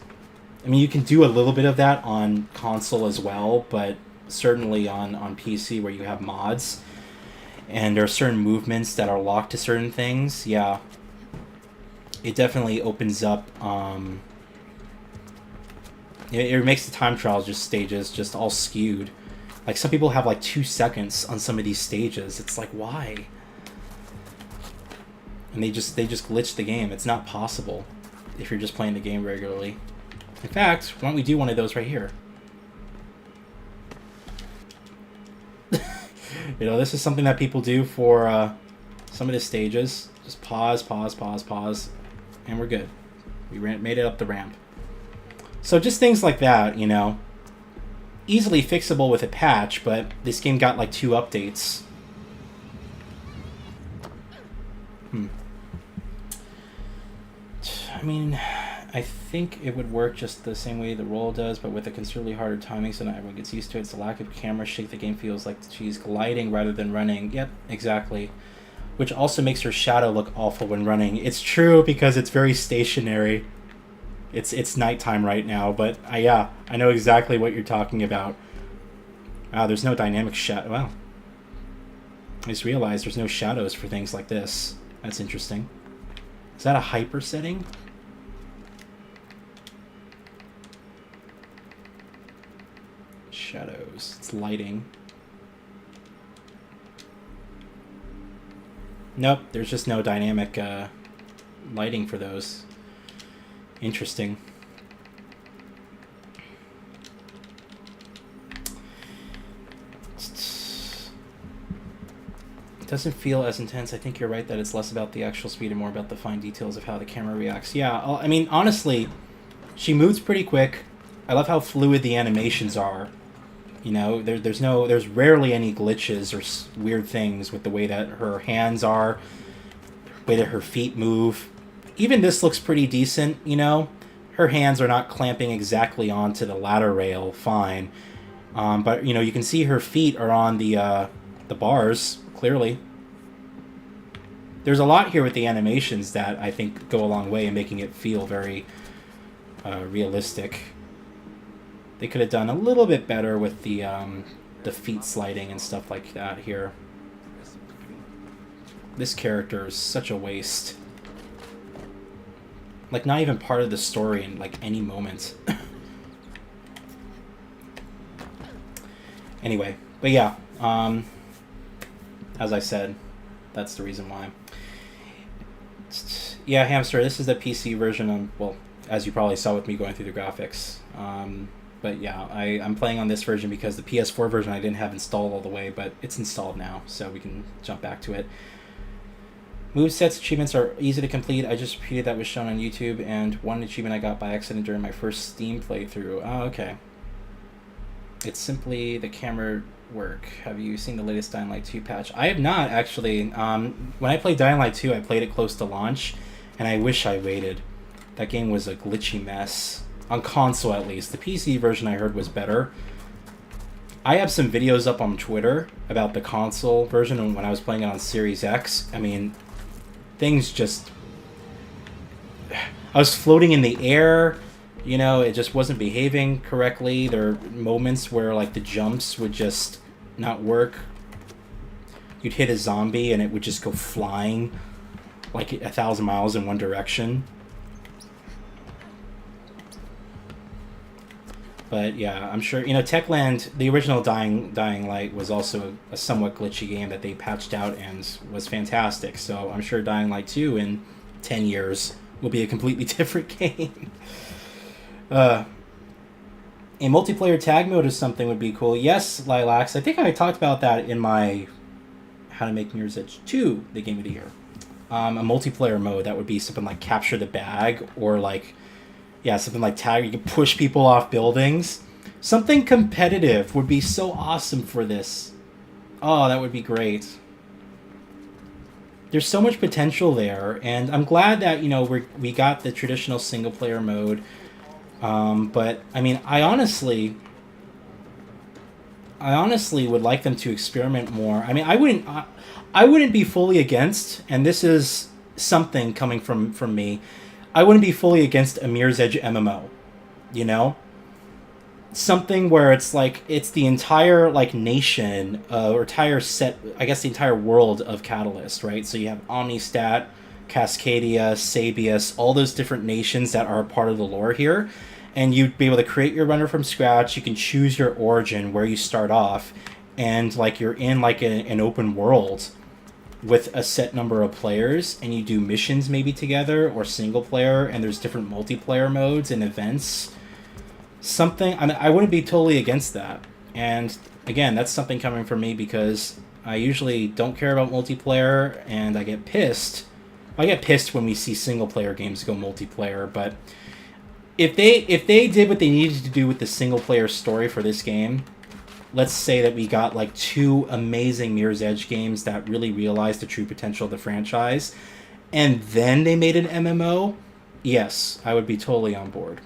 I mean, you can do a little bit of that on console as well, but certainly on PC where you have mods, and there are certain movements that are locked to certain things, yeah. It definitely opens up, it makes the time trials stages just all skewed. Like, some people have like 2 seconds on some of these stages. It's like, why? And they just glitch the game. It's not possible if you're just playing the game regularly. In fact, why don't we do one of those right here? You know, this is something that people do for some of the stages. Just pause, pause, pause, pause, and we're good. We made it up the ramp. So just things like that, you know. Easily fixable with a patch, but this game got like 2 updates. I mean, I think it would work just the same way the roll does, but with a considerably harder timing so not everyone gets used to it. It's the lack of camera shake. The game feels like she's gliding rather than running. Yep, exactly. Which also makes her shadow look awful when running. It's true because it's very stationary. It's nighttime right now, but yeah, I know exactly what you're talking about. Wow, there's no dynamic shadow. Wow. I just realized there's no shadows for things like this. That's interesting. Is that a hyper setting? Shadows. It's lighting. Nope, there's just no dynamic lighting for those. Interesting. It doesn't feel as intense. I think you're right that it's less about the actual speed and more about the fine details of how the camera reacts. Yeah, I mean, honestly, she moves pretty quick. I love how fluid the animations are. You know, there's rarely any glitches or weird things with the way that her hands are, the way that her feet move. Even this looks pretty decent, you know. Her hands are not clamping exactly onto the ladder rail, fine. But, you know, you can see her feet are on the bars, clearly. There's a lot here with the animations that I think go a long way in making it feel very realistic. They could have done a little bit better with the feet sliding and stuff like that here. This character is such a waste. Like, not even part of the story in, like, any moment. Anyway, but yeah, as I said, that's the reason why. Yeah, Hamster, this is the PC version of, well, as you probably saw with me going through the graphics. But yeah, I'm playing on this version because the PS4 version I didn't have installed all the way, but it's installed now, so we can jump back to it. Movesets achievements are easy to complete. I just repeated that was shown on YouTube, and one achievement I got by accident during my first Steam playthrough. Oh, okay. It's simply the camera work. Have you seen the latest Dying Light 2 patch? I have not, actually. When I played Dying Light 2, I played it close to launch, and I wish I waited. That game was a glitchy mess. On console, at least. The PC version I heard was better. I have some videos up on Twitter about the console version and when I was playing it on Series X. I mean, things just... I was floating in the air, you know, it just wasn't behaving correctly. There are moments where, like, the jumps would just not work. You'd hit a zombie and it would just go flying like 1,000 miles in one direction. But yeah, I'm sure, you know, Techland, the original Dying Light was also a somewhat glitchy game that they patched out and was fantastic. So I'm sure Dying Light 2 in 10 years will be a completely different game. A multiplayer tag mode or something would be cool. Yes, Lilacs. I think I talked about that in my How to Make Mirror's Edge 2, the Game of the Year. A multiplayer mode that would be something like Capture the Bag or like... yeah, something like tag. You can push people off buildings. Something competitive would be so awesome for this. Oh, that would be great. There's so much potential there, and I'm glad that, you know, we got the traditional single player mode. But I mean, I honestly would like them to experiment more. I mean, I wouldn't be fully against, and this is something coming from me. I wouldn't be fully against a Mirror's Edge MMO, you know? Something where it's like, it's the entire, like, nation, or entire set, I guess the entire world of Catalyst, right? So you have Omnistat, Cascadia, Sabius, all those different nations that are a part of the lore here. And you'd be able to create your runner from scratch, you can choose your origin, where you start off, and, like, you're in, like, an open world with a set number of players, and you do missions maybe together or single player, and there's different multiplayer modes and events. Something, I mean, I wouldn't be totally against that. And again, that's something coming from me because I usually don't care about multiplayer, and I get pissed. I get pissed when we see single player games go multiplayer, but if they did what they needed to do with the single player story for this game, let's say that we got like 2 amazing Mirror's Edge games that really realized the true potential of the franchise, and then they made an MMO, yes, I would be totally on board.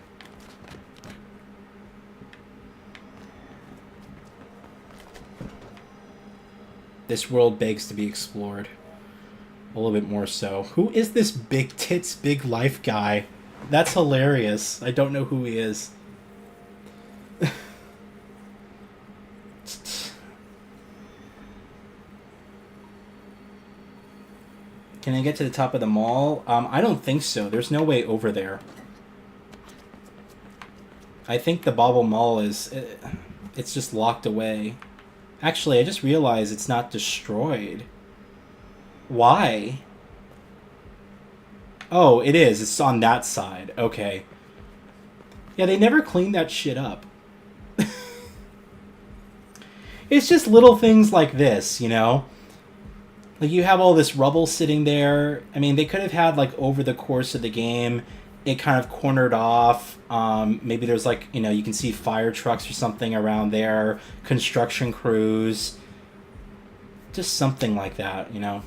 This world begs to be explored. A little bit more so. Who is this big tits, big life guy? That's hilarious. I don't know who he is. Can I get to the top of the mall? I don't think so. There's no way over there. I think the Bobble Mall is... it's just locked away. Actually, I just realized it's not destroyed. Why? Oh, it is. It's on that side. Okay. Yeah, they never cleaned that shit up. It's just little things like this, you know? Like, you have all this rubble sitting there. I mean, they could have had, like, over the course of the game, it kind of cornered off. Maybe there's, like, you know, you can see fire trucks or something around there. Construction crews. Just something like that, you know?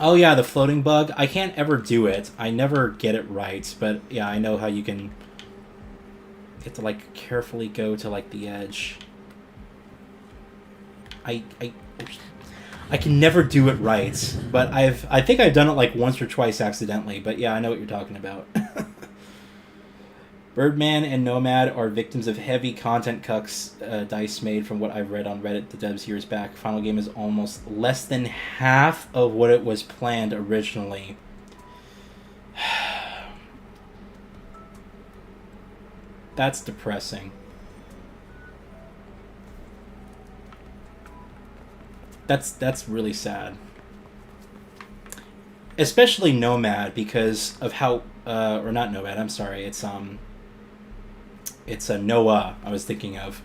Oh, yeah, the floating bug. I can't ever do it. I never get it right. But, yeah, I know how you can... You have to, like, carefully go to, like, the edge. I can never do it right, but I think I've done it like once or twice accidentally, but yeah, I know what you're talking about. Birdman and Nomad are victims of heavy content cucks DICE made from what I've read on Reddit, the devs years back. Final game is almost less than half of what it was planned originally. That's depressing. That's really sad. Especially Nomad, because of how or not Nomad, I'm sorry, it's a Noah I was thinking of.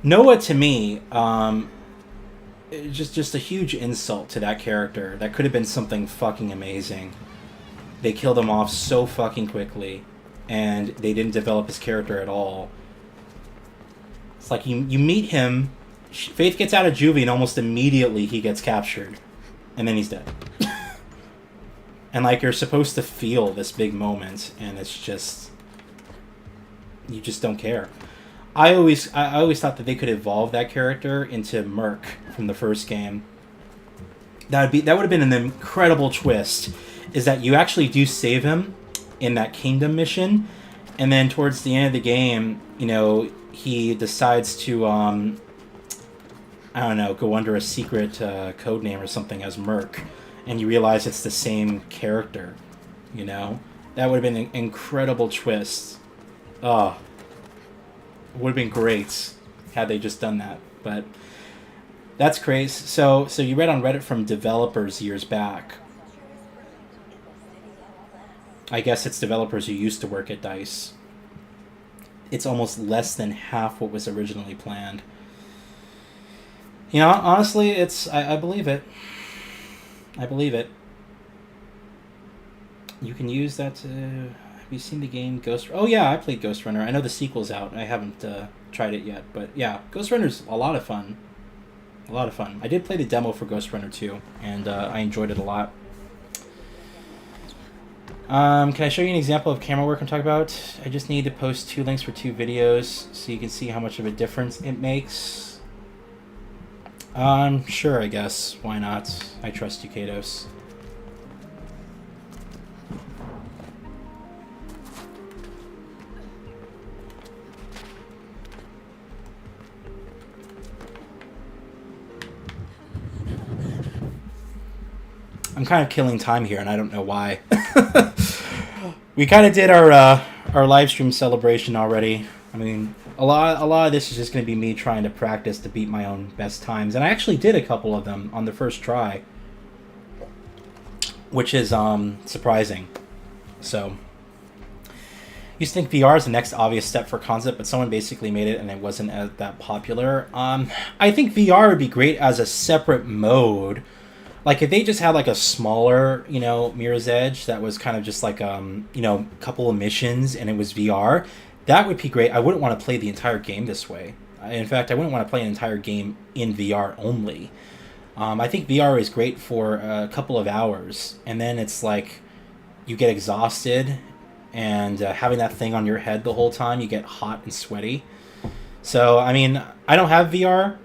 Noah to me just a huge insult to that character. That could have been something fucking amazing. They killed him off so fucking quickly, and they didn't develop his character at all. It's like you meet him, Faith gets out of juvie, and almost immediately he gets captured, and then he's dead. And like you're supposed to feel this big moment, and it's just, you just don't care. I always thought that they could evolve that character into Merc from the first game. That would have been an incredible twist. Is that you actually do save him in that kingdom mission, and then towards the end of the game, you know, he decides to I don't know, go under a secret code name or something as Merc, and you realize it's the same character. You know, that would have been an incredible twist. Oh. Would have been great had they just done that, but that's crazy. So you read on Reddit from developers years back. I guess it's developers who used to work at DICE. It's almost less than half what was originally planned. You know, honestly, I believe it. I believe it. You can use that to... Have you seen the game Ghost... Oh yeah, I played Ghost Runner. I know the sequel's out. I haven't tried it yet. But yeah, Ghost Runner's a lot of fun. A lot of fun. I did play the demo for Ghost Runner 2, and I enjoyed it a lot. Can I show you an example of camera work I'm talking about? I just need to post 2 links for 2 videos so you can see how much of a difference it makes. Sure, I guess. Why not? I trust you, Kados. I'm kind of killing time here, and I don't know why. We kind of did our live stream celebration already. I mean, a lot of this is just going to be me trying to practice to beat my own best times, and I actually did a couple of them on the first try, which is surprising. So, used to think VR is the next obvious step for concept, but someone basically made it, and it wasn't that popular. I think VR would be great as a separate mode. Like, if they just had, like, a smaller, you know, Mirror's Edge that was kind of just like, you know, a couple of missions and it was VR, that would be great. I wouldn't want to play the entire game this way. In fact, I wouldn't want to play an entire game in VR only. I think VR is great for a couple of hours, and then it's like you get exhausted, and having that thing on your head the whole time, you get hot and sweaty. So, I mean, I don't have VR,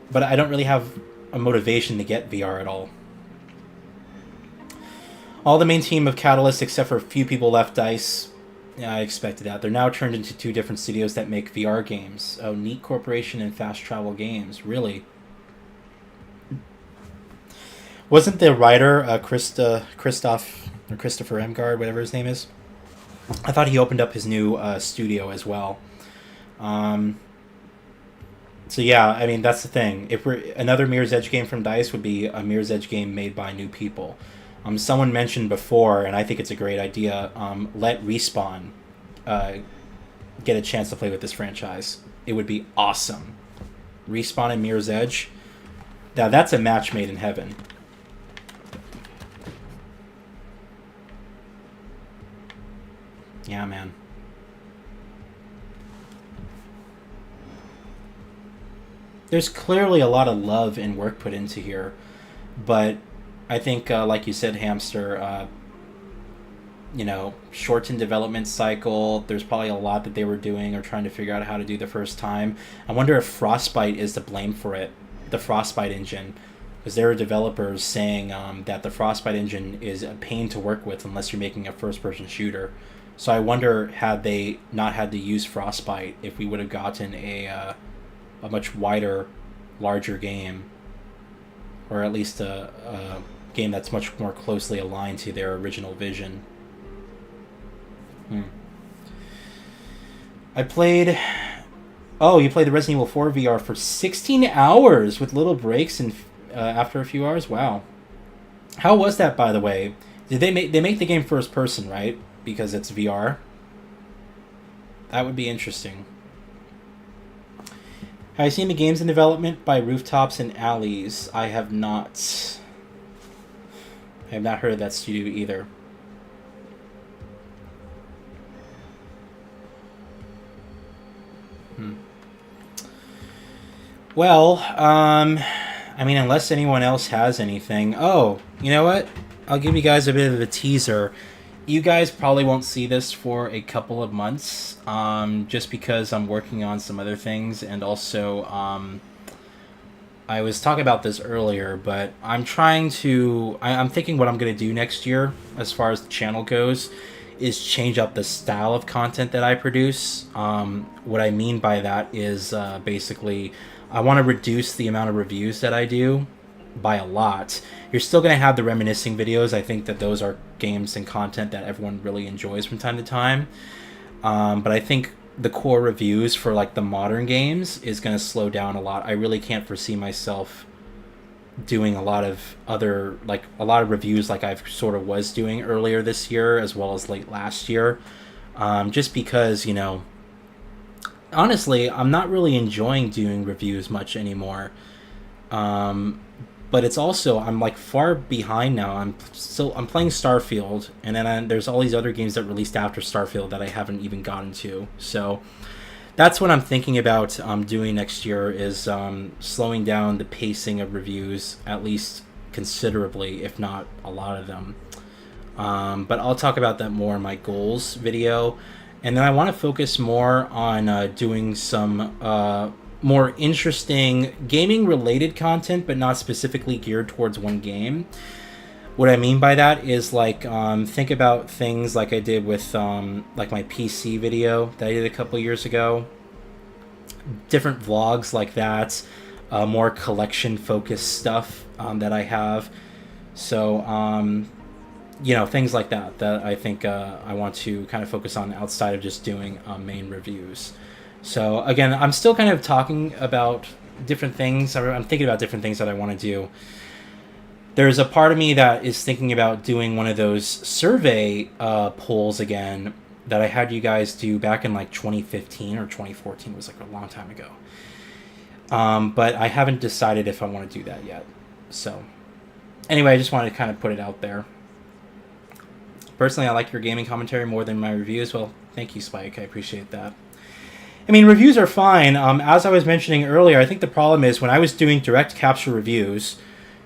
but I don't really have a motivation to get VR at all. All the main team of Catalyst, except for a few people, left DICE. Yeah, I expected that. They're now turned into 2 different studios that make VR games. Oh, Neat Corporation and Fast Travel Games. Really? Wasn't the writer Christopher Emgard, whatever his name is? I thought he opened up his new studio as well. So yeah, I mean, that's the thing. If we're another Mirror's Edge game from DICE would be a Mirror's Edge game made by new people. Someone mentioned before, and I think it's a great idea, let Respawn get a chance to play with this franchise. It would be awesome. Respawn and Mirror's Edge. Now, that's a match made in heaven. Yeah, man. There's clearly a lot of love and work put into here, but I think, like you said, Hamster, you know, shortened development cycle. There's probably a lot that they were doing or trying to figure out how to do the first time. I wonder if Frostbite is to blame for it, the Frostbite engine, because there are developers saying that the Frostbite engine is a pain to work with unless you're making a first-person shooter. So I wonder, had they not had to use Frostbite, if we would have gotten a much wider, larger game, or at least a game that's much more closely aligned to their original vision. I played... Oh, you played the Resident Evil 4 VR for 16 hours with little breaks and after a few hours? Wow. How was that, by the way? Did they make the game first person, right? Because it's VR? That would be interesting. Have I seen the games in development by Rooftops and Alleys? I have not. I have not heard of that studio either. Well, I mean, unless anyone else has anything. Oh, you know what? I'll give you guys a bit of a teaser. You guys probably won't see this for a couple of months, just because I'm working on some other things, and also, I was talking about this earlier, but I'm trying to... I'm thinking what I'm going to do next year, as far as the channel goes, is change up the style of content that I produce. What I mean by that is, basically, I want to reduce the amount of reviews that I do by a lot. You're still going to have the reminiscing videos. I think that those are games and content that everyone really enjoys from time to time. But I think the core reviews for like the modern games is going to slow down a lot. I really can't foresee myself doing a lot of reviews like I sort of was doing earlier this year as well as late last year. Just because, you know, honestly, I'm not really enjoying doing reviews much anymore. But it's also, I'm like far behind now. I'm playing Starfield, and then there's all these other games that released after Starfield that I haven't even gotten to. So that's what I'm thinking about doing next year, is slowing down the pacing of reviews, at least considerably, if not a lot of them. But I'll talk about that more in my goals video. And then I want to focus more on doing some more interesting gaming-related content, but not specifically geared towards one game. What I mean by that is, like, think about things like I did with like my PC video that I did a couple years ago. Different vlogs like that, more collection-focused stuff that I have. So, you know, things like that I think I want to kind of focus on outside of just doing main reviews. So again, I'm still kind of talking about different things. I'm thinking about different things that I want to do. There's a part of me that is thinking about doing one of those survey polls again that I had you guys do back in like 2015 or 2014. It was like a long time ago. But I haven't decided if I want to do that yet. So anyway, I just wanted to kind of put it out there. Personally, I like your gaming commentary more than my reviews. Well, thank you, Spike. I appreciate that. I mean, reviews are fine. As I was mentioning earlier, I think the problem is when I was doing direct capture reviews,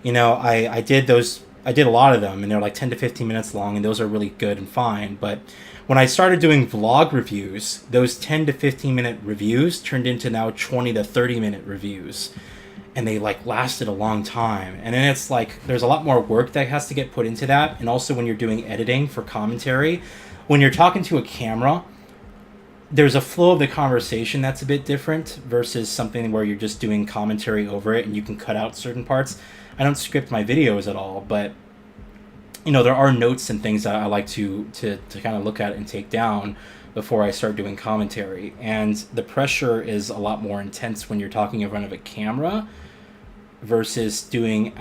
you know, I did a lot of them, and they're like 10 to 15 minutes long, and those are really good and fine. But when I started doing vlog reviews, those 10 to 15 minute reviews turned into now 20 to 30 minute reviews. And they like lasted a long time. And then it's like there's a lot more work that has to get put into that. And also when you're doing editing for commentary, when you're talking to a camera, there's a flow of the conversation that's a bit different versus something where you're just doing commentary over it and you can cut out certain parts. I don't script my videos at all, but you know, there are notes and things that I like to kind of look at and take down before I start doing commentary. And the pressure is a lot more intense when you're talking in front of a camera versus doing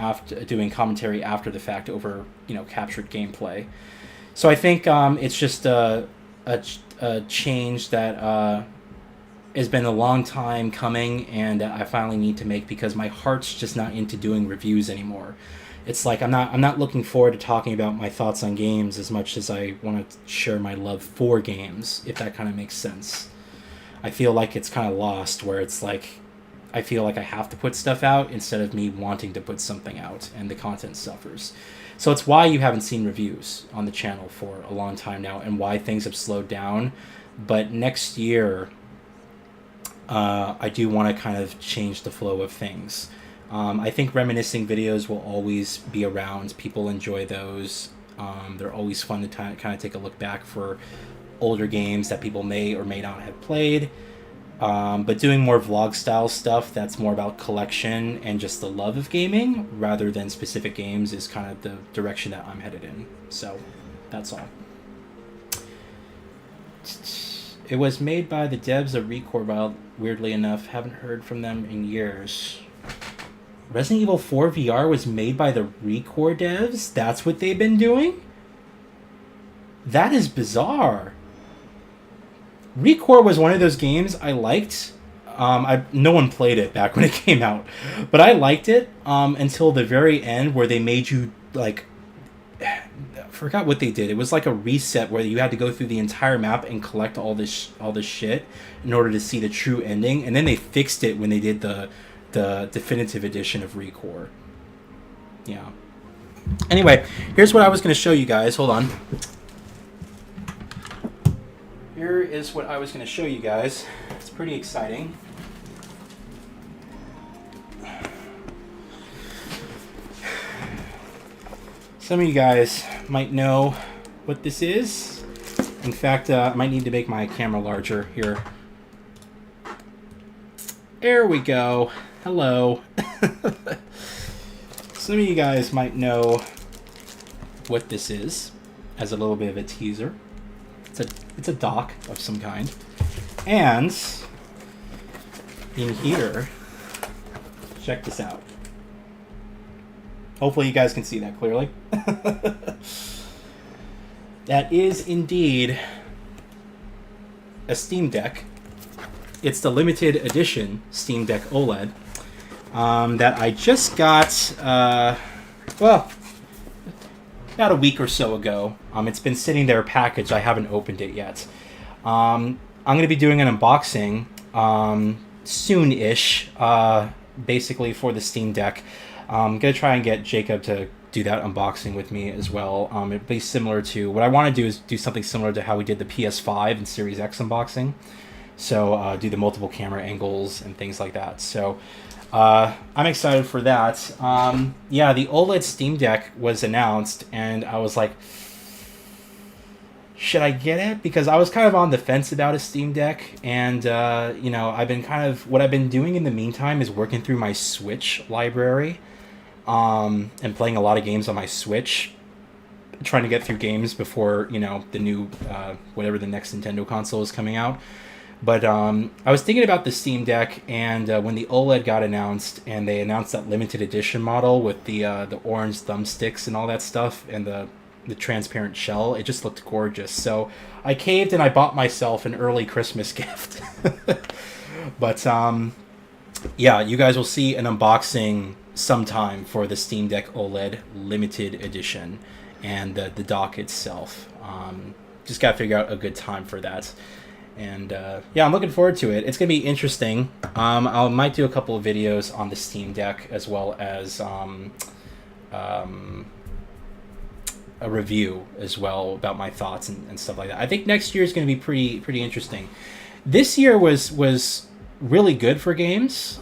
commentary after the fact over, you know, captured gameplay. So I think it's just a change that has been a long time coming, and I finally need to make, because my heart's just not into doing reviews anymore. It's like I'm not looking forward to talking about my thoughts on games as much as I want to share my love for games, if that kind of makes sense. I feel like it's kind of lost, where it's like I feel like I have to put stuff out instead of me wanting to put something out, and the content suffers. So it's why you haven't seen reviews on the channel for a long time now, and why things have slowed down. But next year, I do want to kind of change the flow of things. I think reminiscing videos will always be around. People enjoy those. They're always fun to kind of take a look back for older games that people may or may not have played. But doing more vlog style stuff that's more about collection and just the love of gaming rather than specific games is kind of the direction that I'm headed in. So that's all. It was made by the devs of Recore, but weirdly enough, haven't heard from them in years. Resident Evil 4 VR was made by the Recore devs? That's what they've been doing? That is bizarre. Recore was one of those games I liked No one played it back when it came out, but I liked it until the very end where they made you like. I forgot what they did. It was like a reset where you had to go through the entire map and collect all this shit in order to see the true ending, and then they fixed it when they did the definitive edition of Recore. Yeah. Anyway, here's what I was going to show you guys. Hold on. Here is what I was going to show you guys. It's pretty exciting. Some of you guys might know what this is. In fact, I might need to make my camera larger here. There we go. Hello. Some of you guys might know what this is, as a little bit of a teaser. It's a dock of some kind. And in here, check this out. Hopefully you guys can see that clearly. That is indeed a Steam Deck. It's the limited edition Steam Deck OLED that I just got, well, about a week or so ago. It's been sitting there packaged. I haven't opened it yet. I'm going to be doing an unboxing soon-ish, basically for the Steam Deck. I'm going to try and get Jacob to do that unboxing with me as well. It'd be similar to... What I want to do is do something similar to how we did the PS5 and Series X unboxing. So do the multiple camera angles and things like that. So I'm excited for that. Yeah, the OLED Steam Deck was announced, and I was like, should I get it? Because I was kind of on the fence about a Steam Deck, and you know, I've been kind of... What I've been doing in the meantime is working through my Switch library, and playing a lot of games on my Switch, trying to get through games before, you know, the new whatever the next Nintendo console is coming out. But I was thinking about the Steam Deck, and when the OLED got announced, and they announced that limited edition model with the orange thumbsticks and all that stuff, and the transparent shell, it just looked gorgeous. So I caved and I bought myself an early Christmas gift. But yeah, you guys will see an unboxing sometime for the Steam Deck OLED limited edition and the dock itself. Just gotta figure out a good time for that. And yeah, I'm looking forward to it. It's gonna be interesting. I might do a couple of videos on the Steam Deck, as well as a review as well about my thoughts and stuff like that. I think next year is going to be pretty interesting. This year was really good for games.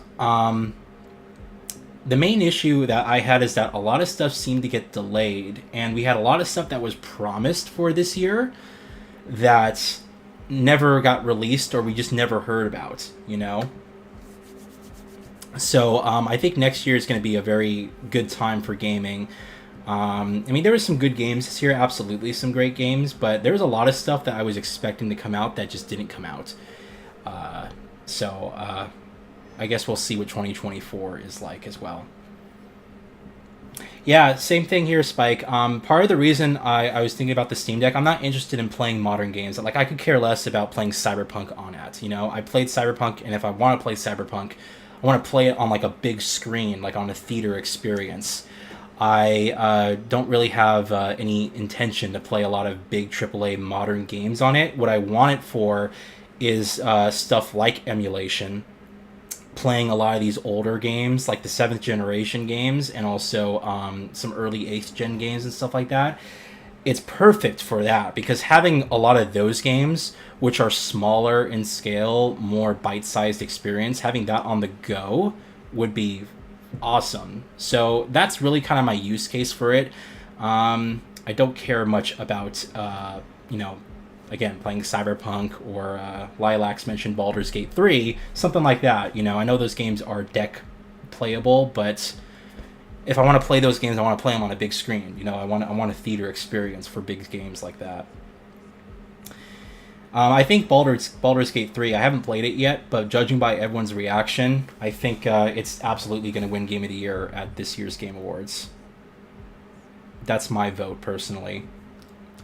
The main issue that I had is that a lot of stuff seemed to get delayed, and we had a lot of stuff that was promised for this year that never got released, or we just never heard about, you know? So I think next year is going to be a very good time for gaming. I mean, there were some good games this year, absolutely some great games, but there was a lot of stuff that I was expecting to come out that just didn't come out. So I guess we'll see what 2024 is like as well. Yeah, same thing here, Spike. Part of the reason I was thinking about the Steam Deck, I'm not interested in playing modern games. Like, I could care less about playing Cyberpunk on it. You know, I played Cyberpunk, and if I want to play Cyberpunk, I want to play it on like a big screen, like on a theater experience. I don't really have any intention to play a lot of big AAA modern games on it. What I want it for is stuff like emulation, playing a lot of these older games, like the 7th generation games, and also some early 8th gen games and stuff like that. It's perfect for that, because having a lot of those games, which are smaller in scale, more bite-sized experience, having that on the go would be awesome. So that's really kind of my use case for it. I don't care much about, you know, again, playing Cyberpunk, or Lilacs mentioned Baldur's Gate 3, something like that. You know, I know those games are deck playable, but if I want to play those games, I want to play them on a big screen. You know, I want a theater experience for big games like that. I think Baldur's Gate 3, I haven't played it yet, but judging by everyone's reaction, I think it's absolutely going to win Game of the Year at this year's Game Awards. That's my vote, personally.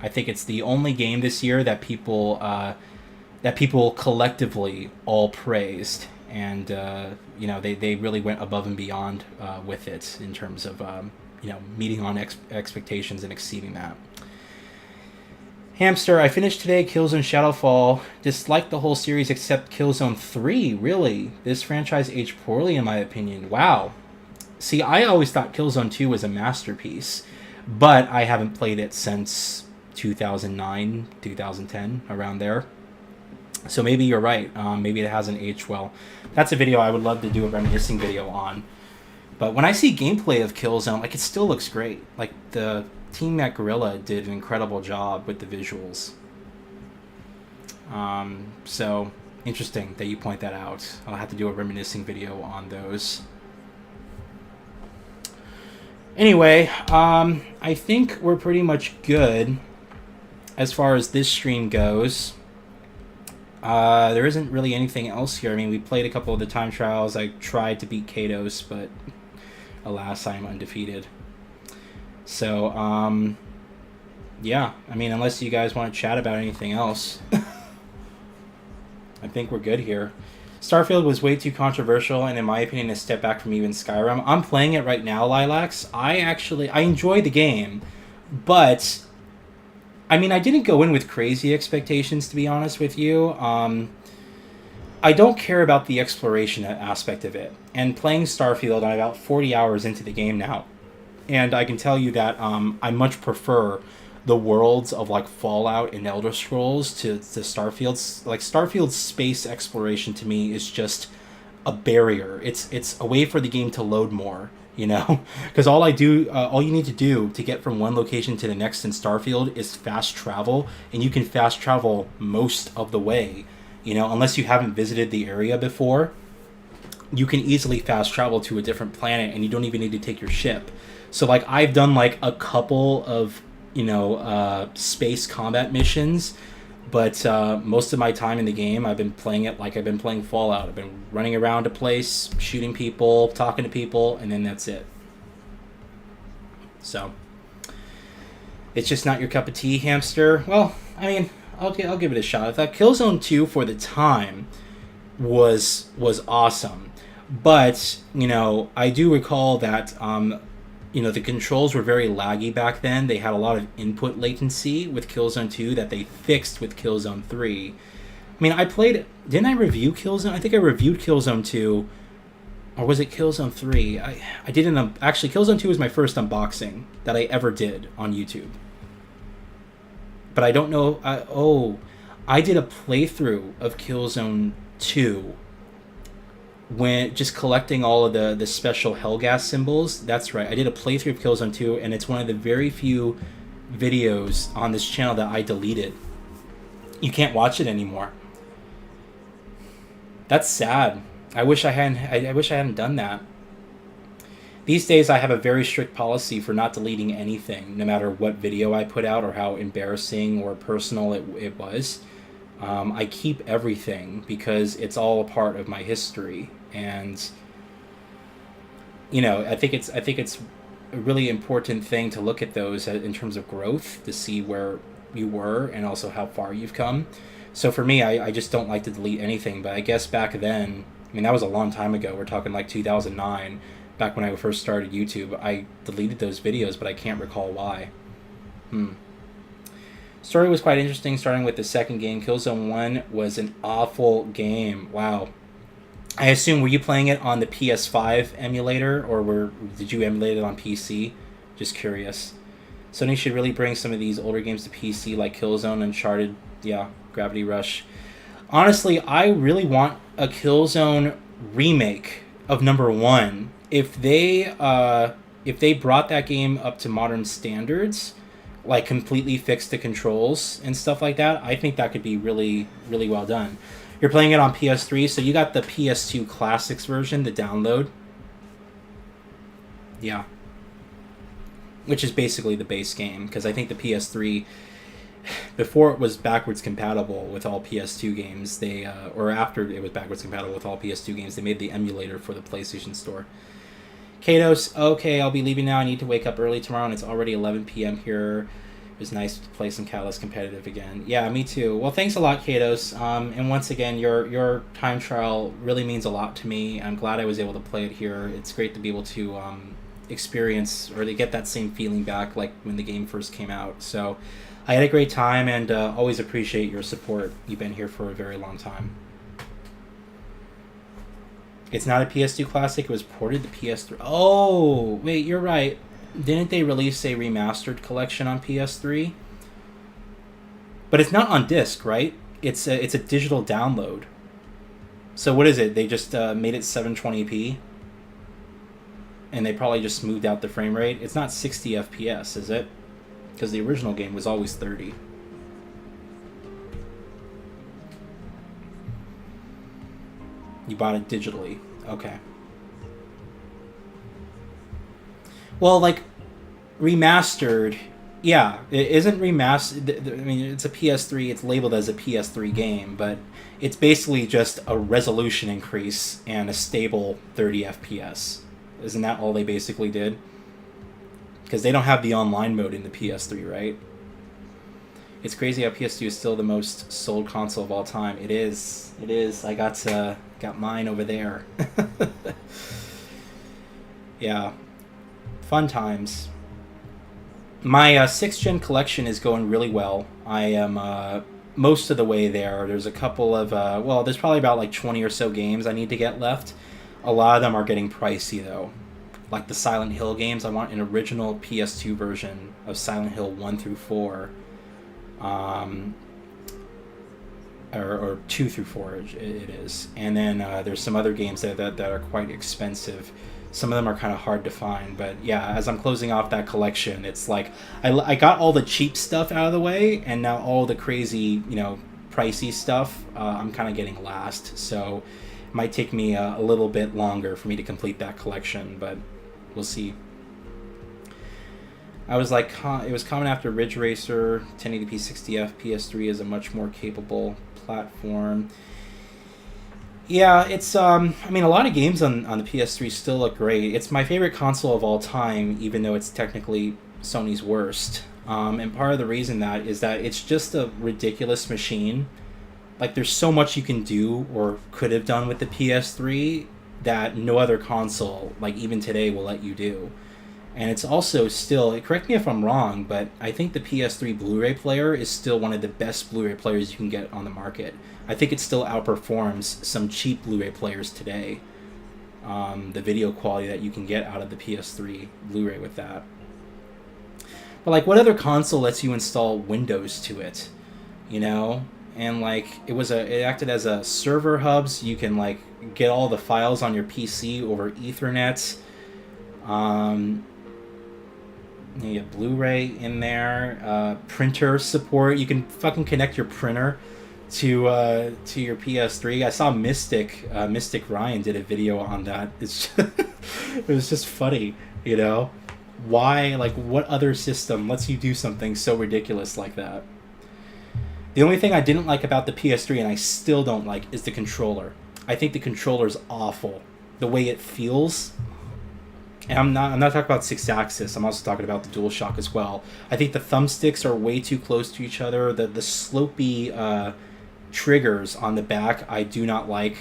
I think it's the only game this year that people collectively all praised, and you know, they really went above and beyond with it in terms of you know, meeting on expectations and exceeding that. Hamster, I finished today Killzone Shadowfall. Disliked the whole series except Killzone 3. Really? This franchise aged poorly in my opinion. Wow. See, I always thought Killzone 2 was a masterpiece, but I haven't played it since 2009, 2010, around there. So maybe you're right. Maybe it hasn't aged well. That's a video I would love to do a reminiscing video on. But when I see gameplay of Killzone, like, it still looks great. Like, the team at Guerrilla did an incredible job with the visuals. So interesting that you point that out. I'll have to do a reminiscing video on those. Anyway, I think we're pretty much good as far as this stream goes. There isn't really anything else here. I mean, we played a couple of the time trials. I tried to beat Kados, but alas, I am undefeated. So, yeah. I mean, unless you guys want to chat about anything else, I think we're good here. Starfield was way too controversial, and in my opinion, a step back from even Skyrim. I'm playing it right now, Lilacs. I enjoy the game, but I mean, I didn't go in with crazy expectations, to be honest with you. I don't care about the exploration aspect of it. And playing Starfield, I'm about 40 hours into the game now. And I can tell you that I much prefer the worlds of like Fallout and Elder Scrolls to Starfield's. Like, Starfield's space exploration to me is just a barrier. It's a way for the game to load more, you know? Because all you need to do to get from one location to the next in Starfield is fast travel, and you can fast travel most of the way, you know, unless you haven't visited the area before. You can easily fast travel to a different planet, and you don't even need to take your ship. So, like, I've done, like, a couple of, you know, space combat missions, but most of my time in the game, I've been playing it like I've been playing Fallout. I've been running around a place, shooting people, talking to people, and then that's it. So, it's just not your cup of tea, Hamster. Well, I mean, I'll give it a shot. I thought Killzone 2 for the time was awesome. But, you know, I do recall that, you know, the controls were very laggy back then. They had a lot of input latency with Killzone 2 that they fixed with Killzone 3. I mean, didn't I review Killzone? I think I reviewed Killzone 2, or was it Killzone 3? I didn't, actually, Killzone 2 was my first unboxing that I ever did on YouTube. But I don't know, I did a playthrough of Killzone 2 when just collecting all of the special Hellgas symbols. That's right, I did a playthrough of Killzone 2, and it's one of the very few videos on this channel that I deleted. You can't watch it anymore. That's sad. I wish I hadn't done that. These days I have a very strict policy for not deleting anything, no matter what video I put out or how embarrassing or personal it was. I keep everything because it's all a part of my history, and you know, I think it's a really important thing to look at those in terms of growth, to see where you were and also how far you've come. So for me, I just don't like to delete anything. But I guess back then, I mean, that was a long time ago. We're talking like 2009, back when I first started YouTube. I deleted those videos, but I can't recall why. Story was quite interesting, starting with the second game. Killzone 1 was an awful game. Wow. I assume, were you playing it on the PS5 emulator, or did you emulate it on PC? Just curious. Sony should really bring some of these older games to PC, like Killzone, Uncharted, yeah, Gravity Rush. Honestly, I really want a Killzone remake of number 1. If they brought that game up to modern standards, like completely fixed the controls and stuff like that, I think that could be really, really well done. You're playing it on PS3, so you got the PS2 Classics version, the download. Yeah. Which is basically the base game, because I think the PS3, before it was backwards compatible with all PS2 games, or after it was backwards compatible with all PS2 games, they made the emulator for the PlayStation Store. Kados, okay, I'll be leaving now. I need to wake up early tomorrow, and it's already 11 p.m. here. It was nice to play some Catalyst competitive again. Yeah, me too. Well, thanks a lot, Katos. And once again, your time trial really means a lot to me. I'm glad I was able to play it here. It's great to be able to experience or to get that same feeling back like when the game first came out. So I had a great time and always appreciate your support. You've been here for a very long time. It's not a PS2 classic. It was ported to PS3. Oh, wait, you're right. Didn't they release a remastered collection on PS3? But it's not on disc, right? It's a digital download. So what is it? They just made it 720p? And they probably just smoothed out the frame rate? It's not 60 FPS, is it? Because the original game was always 30. You bought it digitally. Okay. Well, like, remastered, yeah, it isn't remastered. I mean, it's a PS3, it's labeled as a PS3 game, but it's basically just a resolution increase and a stable 30 FPS. Isn't that all they basically did? Because they don't have the online mode in the PS3, right? It's crazy how PS2 is still the most sold console of all time. It is. It is. I got mine over there. Yeah. Fun times. My 6th gen collection is going really well. I am most of the way there. There's a couple of, well, there's probably about like 20 or so games I need to get left. A lot of them are getting pricey though. Like the Silent Hill games, I want an original PS2 version of Silent Hill 1 through 4. Or 2 through 4 it is. And then there's some other games that are quite expensive. Some of them are kind of hard to find, but yeah, as I'm closing off that collection, it's like I got all the cheap stuff out of the way, and now all the crazy, pricey stuff I'm kind of getting last. So it might take me a little bit longer for me to complete that collection, but we'll see. I was like, it was coming after Ridge Racer, 1080p 60f, PS3 is a much more capable platform. Yeah, it's, I mean, a lot of games on the PS3 still look great. It's my favorite console of all time, even though it's technically Sony's worst. And part of the reason that is that it's just a ridiculous machine. Like, there's so much you can do or could have done with the PS3 that no other console, like even today, will let you do. And it's also still, correct me if I'm wrong, but I think the PS3 Blu-ray player is still one of the best Blu-ray players you can get on the market. I think it still outperforms some cheap Blu-ray players today. The video quality that you can get out of the PS3 Blu-ray with that. But like, what other console lets you install Windows to it? And like, it acted as a server hub, so you can like get all the files on your PC over Ethernet. You get Blu-ray in there, printer support. You can fucking connect your printer to your PS3. I saw Mystic Ryan did a video on that. It's it was just funny, Why, like, what other system lets you do something so ridiculous like that? The only thing I didn't like about the PS3, and I still don't like, is the controller. I think the controller's awful. The way it feels. And I'm not talking about 6-axis. I'm also talking about the DualShock as well. I think the thumbsticks are way too close to each other. The slopey triggers on the back I do not like.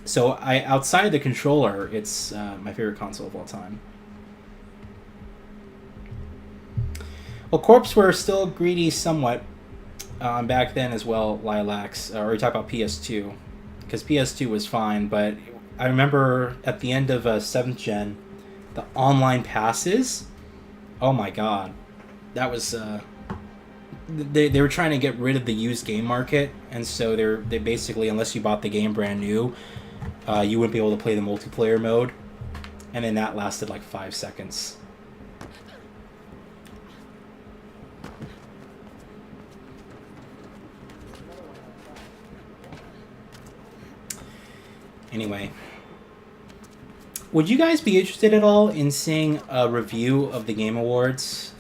So outside the controller, it's my favorite console of all time. Well, Corps were still greedy somewhat back then as well, Lilacs. Or we talk about PS2. Because PS2 was fine, but I remember at the end of 7th gen, the online passes, oh my god. That was... They were trying to get rid of the used game market, and so they basically, unless you bought the game brand new, you wouldn't be able to play the multiplayer mode, and then that lasted like 5 seconds. Anyway, would you guys be interested at all in seeing a review of the Game Awards?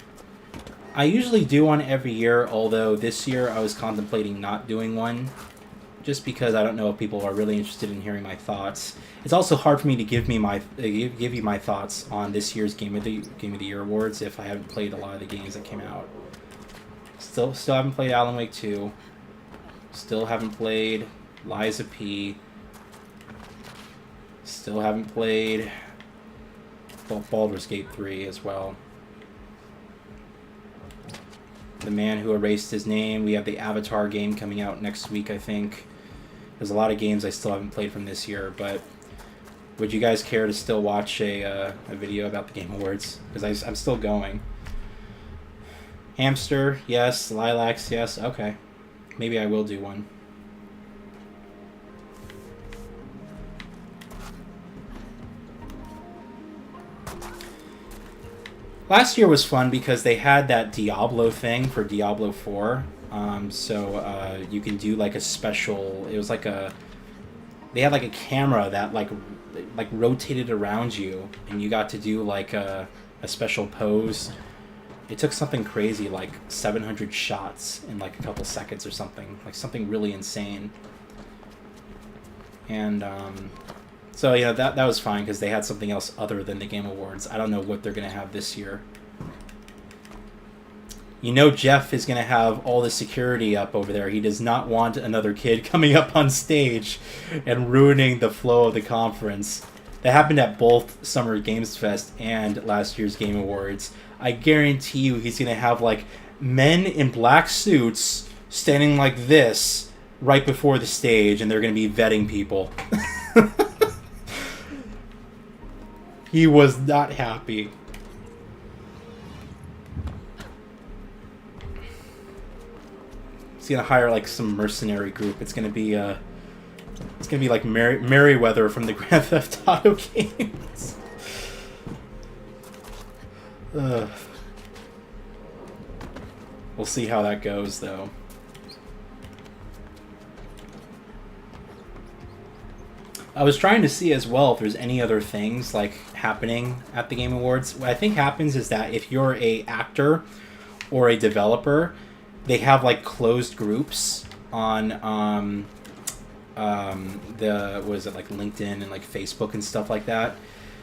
I usually do one every year, although this year I was contemplating not doing one, just because I don't know if people are really interested in hearing my thoughts. It's also hard for me to give you my thoughts on this year's Game of the Year awards if I haven't played a lot of the games that came out. Still haven't played Alan Wake 2. Still haven't played Lies of P. Still haven't played Baldur's Gate 3 as well. The Man Who Erased His Name. We have the Avatar game coming out next week, I think. There's a lot of games I still haven't played from this year, but would you guys care to still watch a video about the Game Awards? Because I'm still going. Hamster, yes. Lilacs, yes. Okay. Maybe I will do one. Last year was fun because they had that Diablo thing for Diablo 4. So you can do like a special... It was like a... They had like a camera that like rotated around you, and you got to do like a special pose. It took something crazy, like 700 shots in like a couple seconds or something. Like something really insane. And so yeah, that was fine because they had something else other than the Game Awards. I don't know what they're going to have this year. You know Jeff is going to have all the security up over there. He does not want another kid coming up on stage and ruining the flow of the conference. That happened at both Summer Games Fest and last year's Game Awards. I guarantee you he's going to have like men in black suits standing like this right before the stage, and they're going to be vetting people. He was not happy. He's gonna hire like some mercenary group. It's gonna be like Merryweather from the Grand Theft Auto games. We'll see how that goes, though. I was trying to see as well if there's any other things like happening at the Game Awards. What I think happens is that if you're a actor or a developer, they have like closed groups on the what is it, like LinkedIn and like Facebook and stuff like that.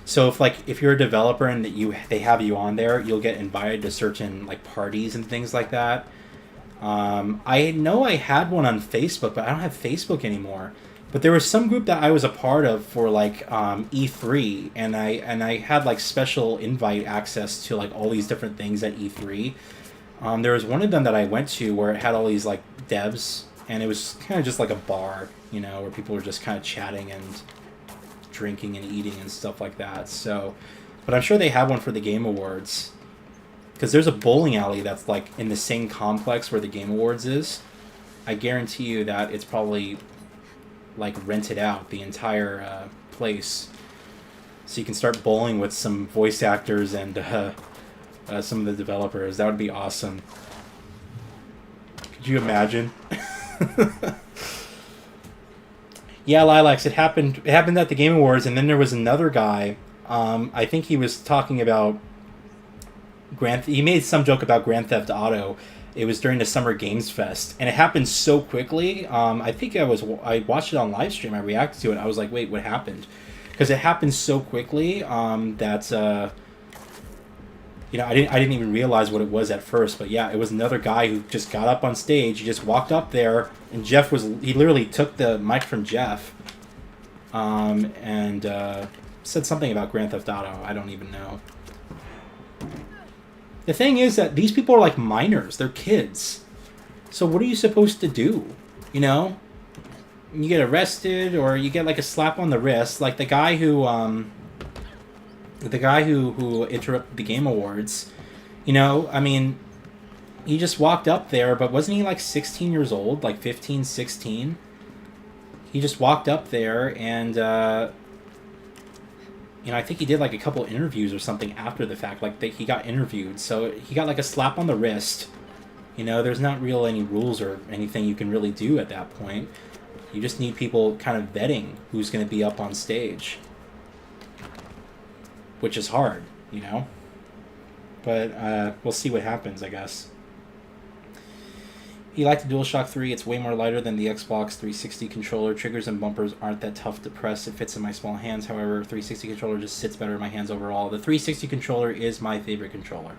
So if you're a developer and they have you on there, you'll get invited to certain like parties and things like that. I know I had one on Facebook, but I don't have Facebook anymore. But there was some group that I was a part of for like E3, and I had like special invite access to like all these different things at E3. There was one of them that I went to where it had all these like devs, and it was kind of just like a bar, you know, where people were just kind of chatting and drinking and eating and stuff like that. So, but I'm sure they have one for the Game Awards, because there's a bowling alley that's like in the same complex where the Game Awards is. I guarantee you that it's probably like rented out, the entire place, so you can start bowling with some voice actors and some of the developers. That would be awesome. Could you imagine? Yeah, Lilacs, it happened at the Game Awards, and then there was another guy, I think he was talking about he made some joke about Grand Theft Auto. It was during the Summer Games Fest, and it happened so quickly. I think I watched it on Livestream. I reacted to it. I was like, wait, what happened? Because it happened so quickly that you know, I didn't even realize what it was at first. But yeah, it was another guy who just got up on stage. He just walked up there, and he literally took the mic from Jeff, and said something about Grand Theft Auto. I don't even know. The thing is that these people are like minors. They're kids. So what are you supposed to do? You know? You get arrested, or you get like a slap on the wrist. Like the guy who interrupted the Game Awards. You know, I mean, he just walked up there, but wasn't he like 16 years old? Like 15, 16? He just walked up there and... you know, I think he did like a couple interviews or something after the fact. Like he got interviewed, so he got like a slap on the wrist. You know, there's not really any rules or anything you can really do at that point. You just need people kind of vetting who's going to be up on stage, which is hard, you know. But we'll see what happens, I guess. He liked the DualShock 3. It's way more lighter than the Xbox 360 controller. Triggers and bumpers aren't that tough to press. It fits in my small hands. However, 360 controller just sits better in my hands overall. The 360 controller is my favorite controller.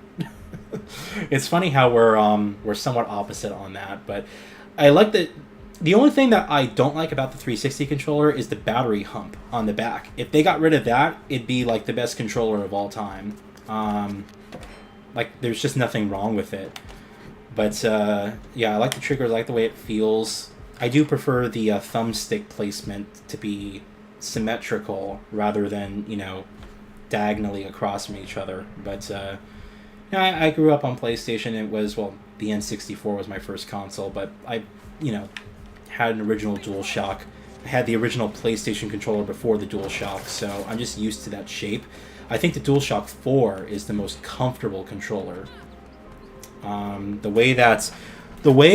It's funny how we're somewhat opposite on that, but I like that. The only thing that I don't like about the 360 controller is the battery hump on the back. If they got rid of that, it'd be like the best controller of all time. Like there's just nothing wrong with it. But yeah, I like the triggers. I like the way it feels. I do prefer the thumbstick placement to be symmetrical rather than, you know, diagonally across from each other. But you know, I grew up on PlayStation. It was, well, the N64 was my first console, but I, you know, had an original DualShock. I had the original PlayStation controller before the DualShock, so I'm just used to that shape. I think the DualShock 4 is the most comfortable controller. The way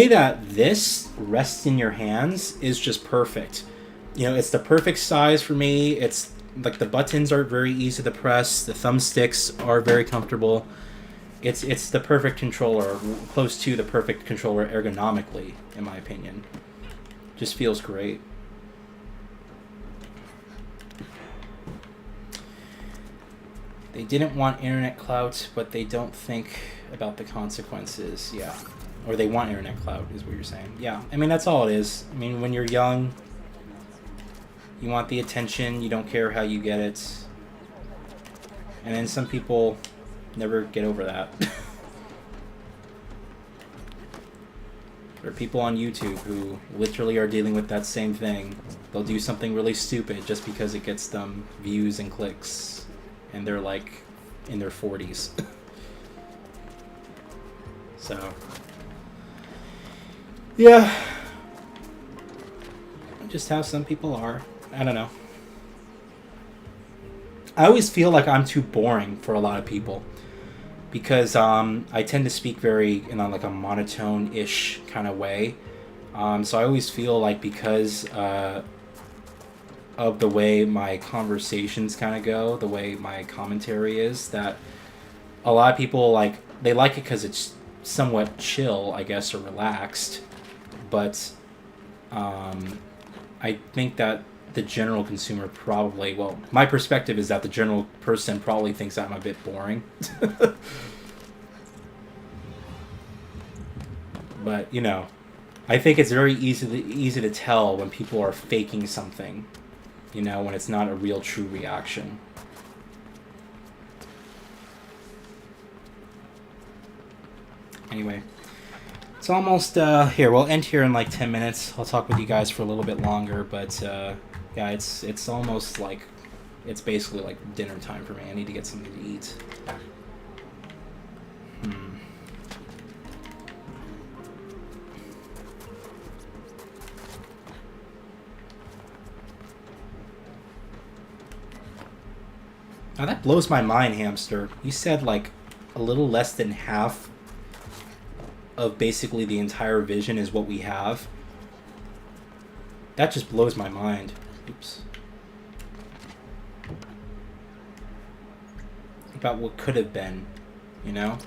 that this rests in your hands is just perfect. You know, it's the perfect size for me. It's like the buttons are very easy to press. The thumbsticks are very comfortable. It's the perfect controller, close to the perfect controller ergonomically, in my opinion. Just feels great. They didn't want internet clout, but they don't think about the consequences. Yeah. Or they want internet clout, is what you're saying. Yeah. I mean, that's all it is. I mean, when you're young, you want the attention. You don't care how you get it. And then some people never get over that. There are people on YouTube who literally are dealing with that same thing. They'll do something really stupid just because it gets them views and clicks. And they're like in their 40s. So, yeah. Just how some people are. I don't know. I always feel like I'm too boring for a lot of people. Because I tend to speak very in like a monotone-ish kind of way. So I always feel like because of the way my conversations kind of go, the way my commentary is, that a lot of people they like it because it's somewhat chill, I guess, or relaxed. But I think that the general consumer probably, well, my perspective is that the general person probably thinks I'm a bit boring. But, you know, I think it's very easy to tell when people are faking something, you know, when it's not a real true reaction. Anyway, it's almost here. We'll end here in like 10 minutes. I'll talk with you guys for a little bit longer, but yeah, it's almost like it's basically like dinner time for me. I need to get something to eat. Now that blows my mind, Hamster. You said like a little less than half of basically the entire vision is what we have. That just blows my mind. Oops. About what could have been, you know?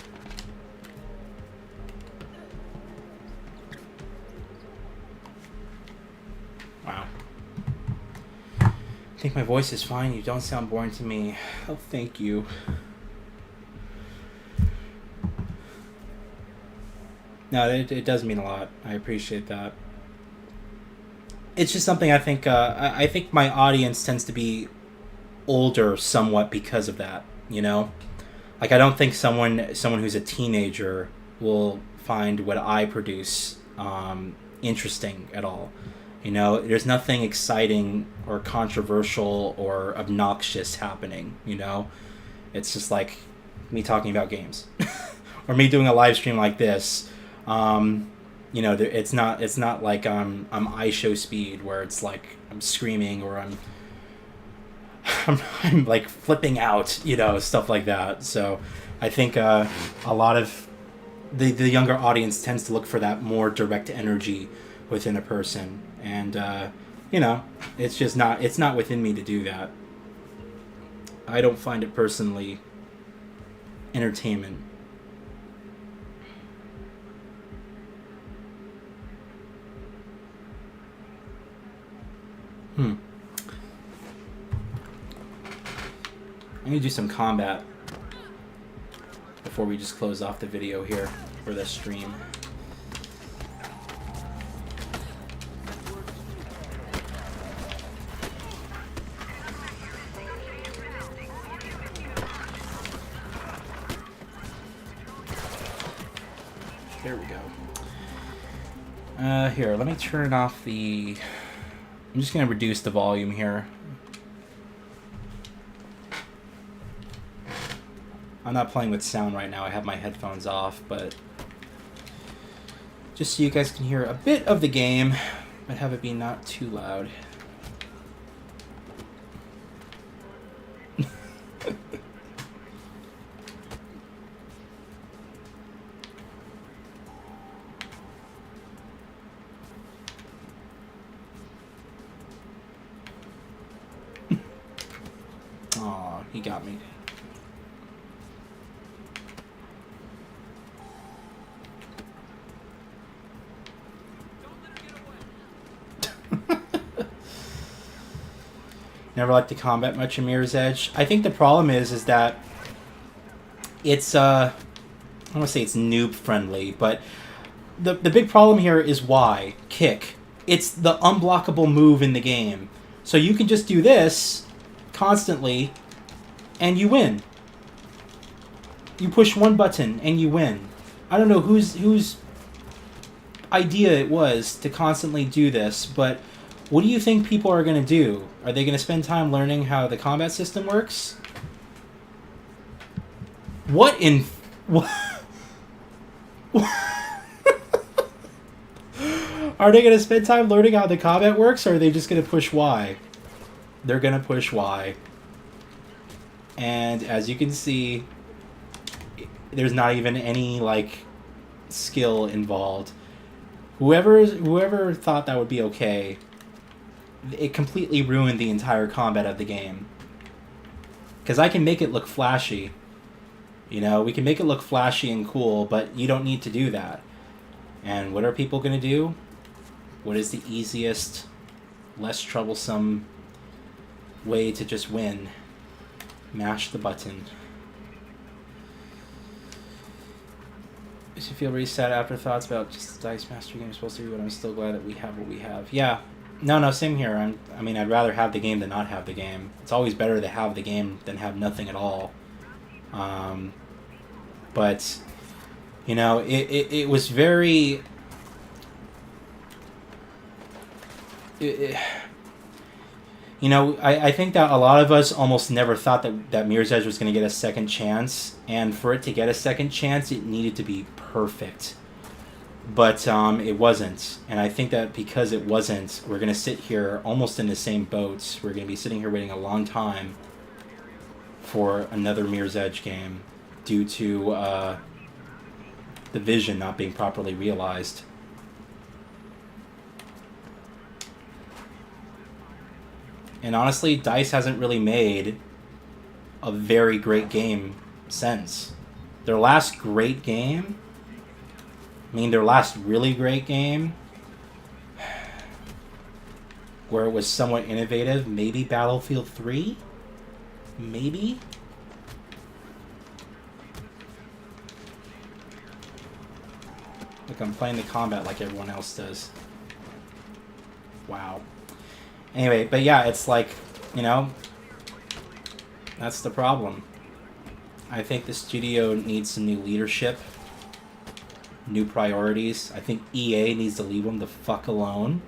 Wow. I think my voice is fine. You don't sound boring to me. Oh, thank you. No, it does mean a lot. I appreciate that. It's just something I think. I think my audience tends to be older somewhat because of that. You know, like I don't think someone who's a teenager will find what I produce interesting at all. You know, there's nothing exciting or controversial or obnoxious happening, you know? It's just like me talking about games. Or me doing a live stream like this. You know, it's not like I'm iShow speed where it's like I'm screaming or I'm like flipping out, you know, stuff like that. So I think a lot of the younger audience tends to look for that more direct energy within a person. And, you know, it's just it's not within me to do that. I don't find it personally entertainment. I'm gonna do some combat before we just close off the video here for the stream. There we go. Here, let me turn off the... I'm just going to reduce the volume here. I'm not playing with sound right now. I have my headphones off, but... just so you guys can hear a bit of the game, but have it be not too loud. Aw, he got me. Never liked the combat much in Mirror's Edge. I think the problem is that it's I don't want to say it's noob friendly, but the big problem here is Y, kick. It's the unblockable move in the game. So you can just do this constantly and you win. You push one button and you win. I don't know whose idea it was to constantly do this, but what do you think people are going to do? Are they going to spend time learning how the combat system works? What in... What? Are they going to spend time learning how the combat works, or are they just going to push Y? They're going to push Y. And as you can see, there's not even any, like, skill involved. Whoever thought that would be okay... it completely ruined the entire combat of the game. Because I can make it look flashy. You know, we can make it look flashy and cool, but you don't need to do that. And what are people going to do? What is the easiest, less troublesome way to just win? Mash the button. Does you feel really sad afterthoughts about just the Dice Master game is supposed to be, but I'm still glad that we have what we have. Yeah. No, same here. I mean, I'd rather have the game than not have the game. It's always better to have the game than have nothing at all. But, you know, it was very... you know, I think that a lot of us almost never thought that Mirror's Edge was going to get a second chance. And for it to get a second chance, it needed to be perfect. But it wasn't. And I think that because it wasn't, we're going to sit here almost in the same boat. We're going to be sitting here waiting a long time for another Mirror's Edge game due to the vision not being properly realized. And honestly, DICE hasn't really made a very great game since. Their last great game... I mean, their last really great game, where it was somewhat innovative, maybe Battlefield 3? Maybe? Look, I'm playing the combat like everyone else does. Wow. Anyway, but yeah, it's like, you know, that's the problem. I think the studio needs some new leadership. New priorities. I think EA needs to leave them the fuck alone.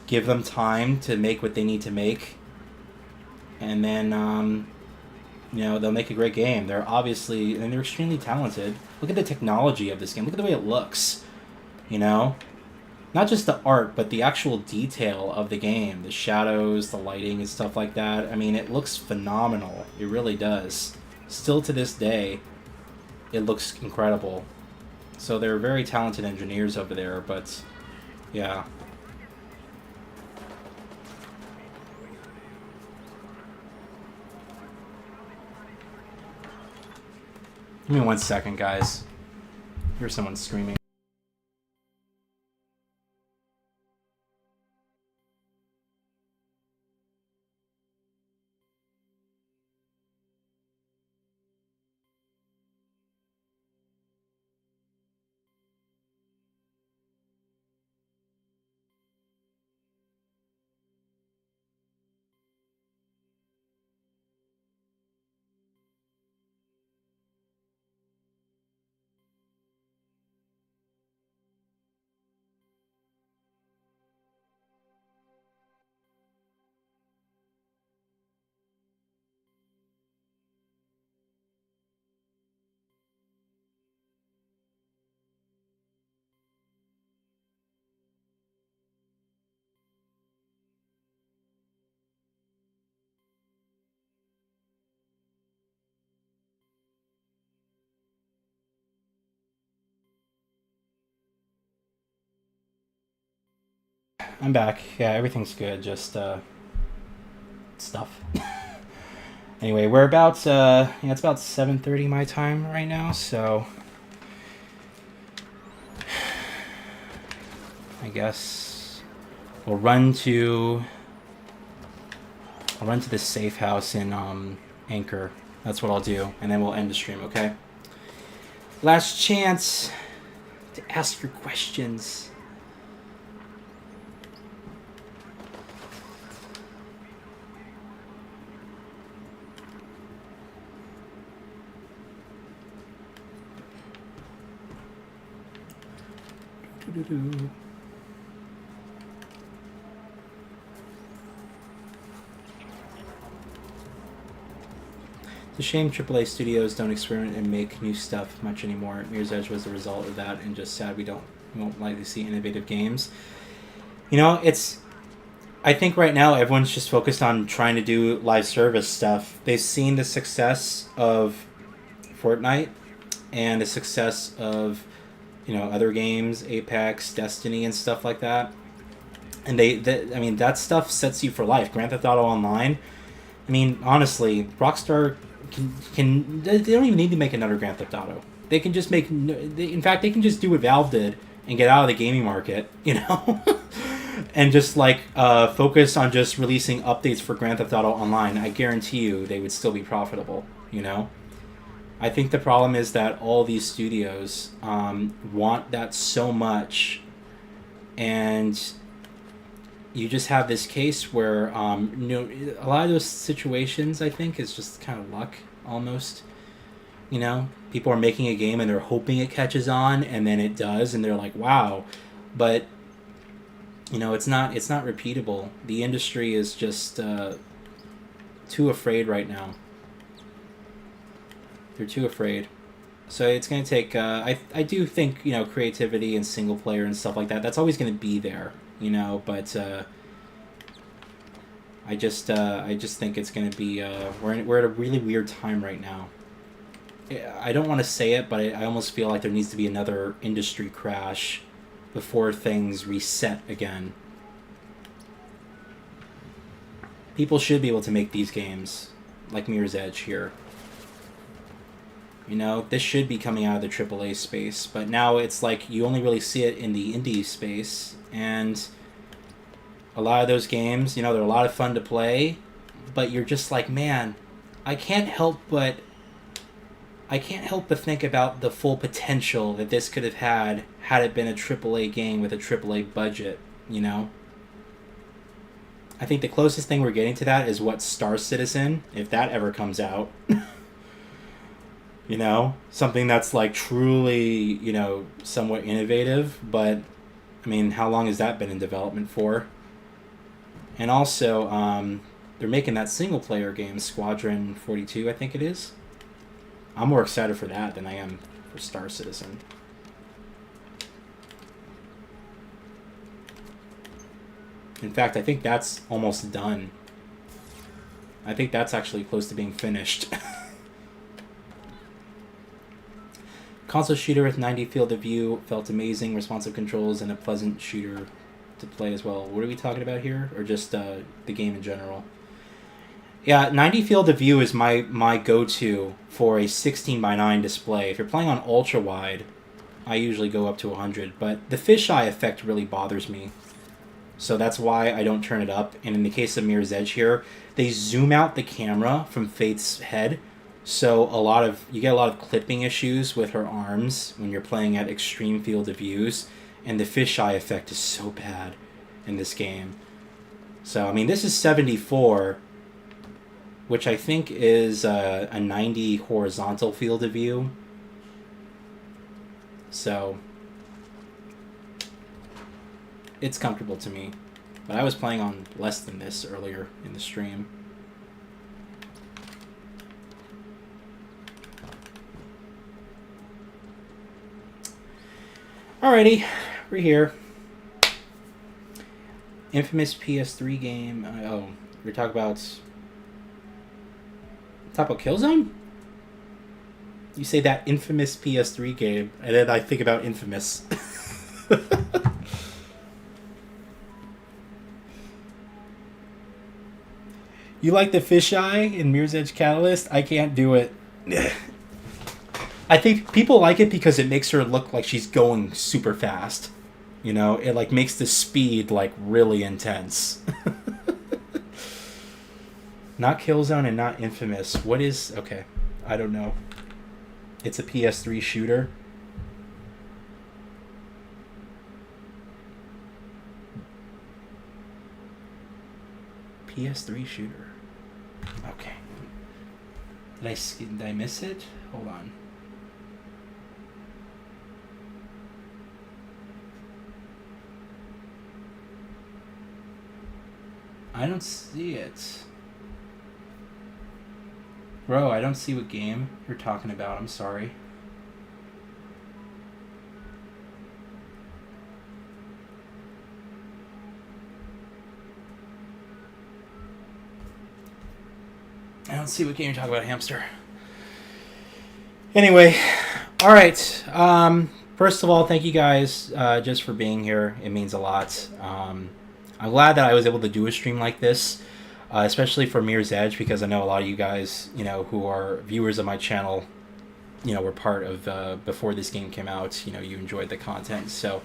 Give them time to make what they need to make. And then, you know, they'll make a great game. They're obviously, and they're extremely talented. Look at the technology of this game. Look at the way it looks. You know? Not just the art, but the actual detail of the game. The shadows, the lighting, and stuff like that. I mean, it looks phenomenal. It really does. Still to this day, it looks incredible. So they're very talented engineers over there, but yeah. Give me 1 second, guys. Here's someone screaming. I'm back. Yeah, everything's good. Just stuff. Anyway, we're about it's about 7:30 my time right now, so I guess we'll run to the safe house in Anchor. That's what I'll do, and then we'll end the stream. Okay. Last chance to ask your questions. It's a shame AAA studios don't experiment and make new stuff much anymore. Mirror's Edge was the result of that, and just sad we won't likely see innovative games. You know, I think right now everyone's just focused on trying to do live service stuff. They've seen the success of Fortnite and the success of, other games, Apex, Destiny, and stuff like that. And that stuff sets you for life. Grand Theft Auto Online. I mean, honestly, Rockstar can they don't even need to make another Grand Theft Auto. They can just make. In fact, they can just do what Valve did and get out of the gaming market. And just focus on just releasing updates for Grand Theft Auto Online. I guarantee you, they would still be profitable. I think the problem is that all these studios want that so much, and you just have this case where a lot of those situations, I think, is just kind of luck almost. People are making a game and they're hoping it catches on, and then it does, and they're like, wow. But it's not repeatable. The industry is just too afraid right now. They're too afraid. So it's going to take... I do think, creativity and single player and stuff like that, that's always going to be there, but I just think it's going to be... we're at a really weird time right now. I don't want to say it, but I almost feel like there needs to be another industry crash before things reset again. People should be able to make these games, like Mirror's Edge here. This should be coming out of the AAA space, but now it's like you only really see it in the indie space, and a lot of those games, they're a lot of fun to play, but you're just like, man, I can't help but think about the full potential that this could have had it been a AAA game with a AAA budget, I think the closest thing we're getting to that is what Star Citizen, if that ever comes out. Something that's truly, somewhat innovative, but I mean, how long has that been in development for? And also, they're making that single player game, Squadron 42, I think it is. I'm more excited for that than I am for Star Citizen. In fact, I think that's almost done. I think that's actually close to being finished. Console shooter with 90 field of view, felt amazing, responsive controls, and a pleasant shooter to play as well. What are we talking about here? Or just the game in general? Yeah, 90 field of view is my go-to for a 16:9 display. If you're playing on ultra-wide, I usually go up to 100, but the fisheye effect really bothers me. So that's why I don't turn it up. And in the case of Mirror's Edge here, they zoom out the camera from Faith's head, so you get a lot of clipping issues with her arms when you're playing at extreme field of views, and the fisheye effect is so bad in this game. So, I mean, this is 74, which I think is a 90 horizontal field of view. So, it's comfortable to me. But I was playing on less than this earlier in the stream. Alrighty, we're here. Infamous PS3 game. We're talking about Killzone? You say that infamous PS3 game, and then I think about Infamous. You like the fisheye in Mirror's Edge Catalyst? I can't do it. I think people like it because it makes her look like she's going super fast. You know, it like makes the speed like really intense. Not Killzone and not Infamous. What is... Okay, I don't know. It's a PS3 shooter. PS3 shooter. Okay. Did I miss it? Hold on. I don't see it. Bro, I don't see what game you're talking about. I'm sorry. I don't see what game you're talking about, hamster. Anyway, all right. First of all, thank you guys just for being here. It means a lot. I'm glad that I was able to do a stream like this, especially for Mirror's Edge, because I know a lot of you guys, you know, who are viewers of my channel, you know, were part of before this game came out. You know, you enjoyed the content, so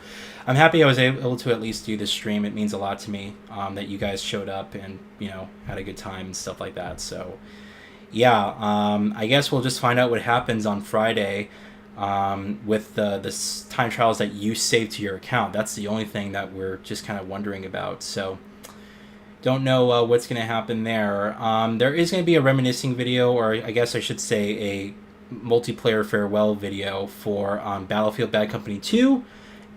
I'm happy I was able to at least do this stream. It means a lot to me that you guys showed up and, you know, had a good time and stuff like that. So yeah, I guess we'll just find out what happens on Friday with the time trials that you saved to your account. That's the only thing that we're just kind of wondering about. So don't know what's going to happen there. There is going to be a reminiscing video, or I guess I should say a multiplayer farewell video for Battlefield Bad Company 2,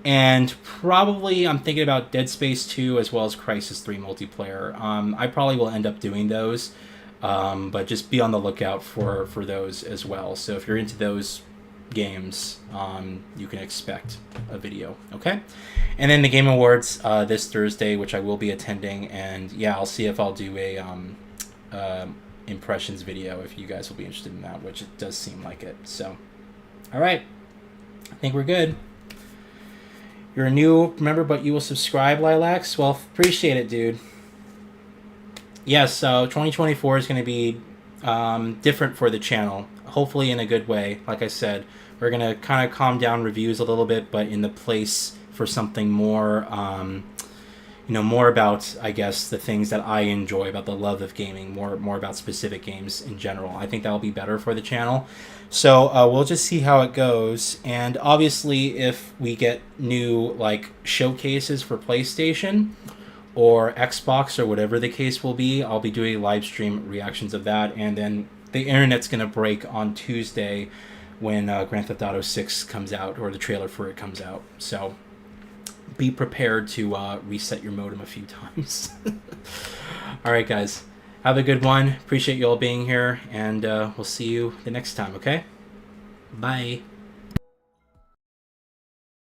and probably I'm thinking about Dead Space 2 as well as Crysis 3 multiplayer. I probably will end up doing those, but just be on the lookout for those as well. So if you're into those games, you can expect a video. Okay, and then the Game Awards this Thursday, which I will be attending, and yeah, I'll see if I'll do a impressions video if you guys will be interested in that, which it does seem like it. So all right, I think we're good. You're a new member, but you will subscribe, Lilacs. Well, appreciate it, dude. Yes, so 2024 is going to be different for the channel, hopefully in a good way. Like I said, we're going to kind of calm down reviews a little bit, but in the place for something more, you know, more about, I guess, the things that I enjoy, about the love of gaming, more about specific games in general. I think that'll be better for the channel. So we'll just see how it goes. And obviously, if we get new like showcases for PlayStation or Xbox or whatever the case will be, I'll be doing live stream reactions of that. And then the internet's going to break on Tuesday when Grand Theft Auto 6 comes out, or the trailer for it comes out. So be prepared to reset your modem a few times. All right, guys. Have a good one. Appreciate you all being here, and we'll see you the next time, okay? Bye.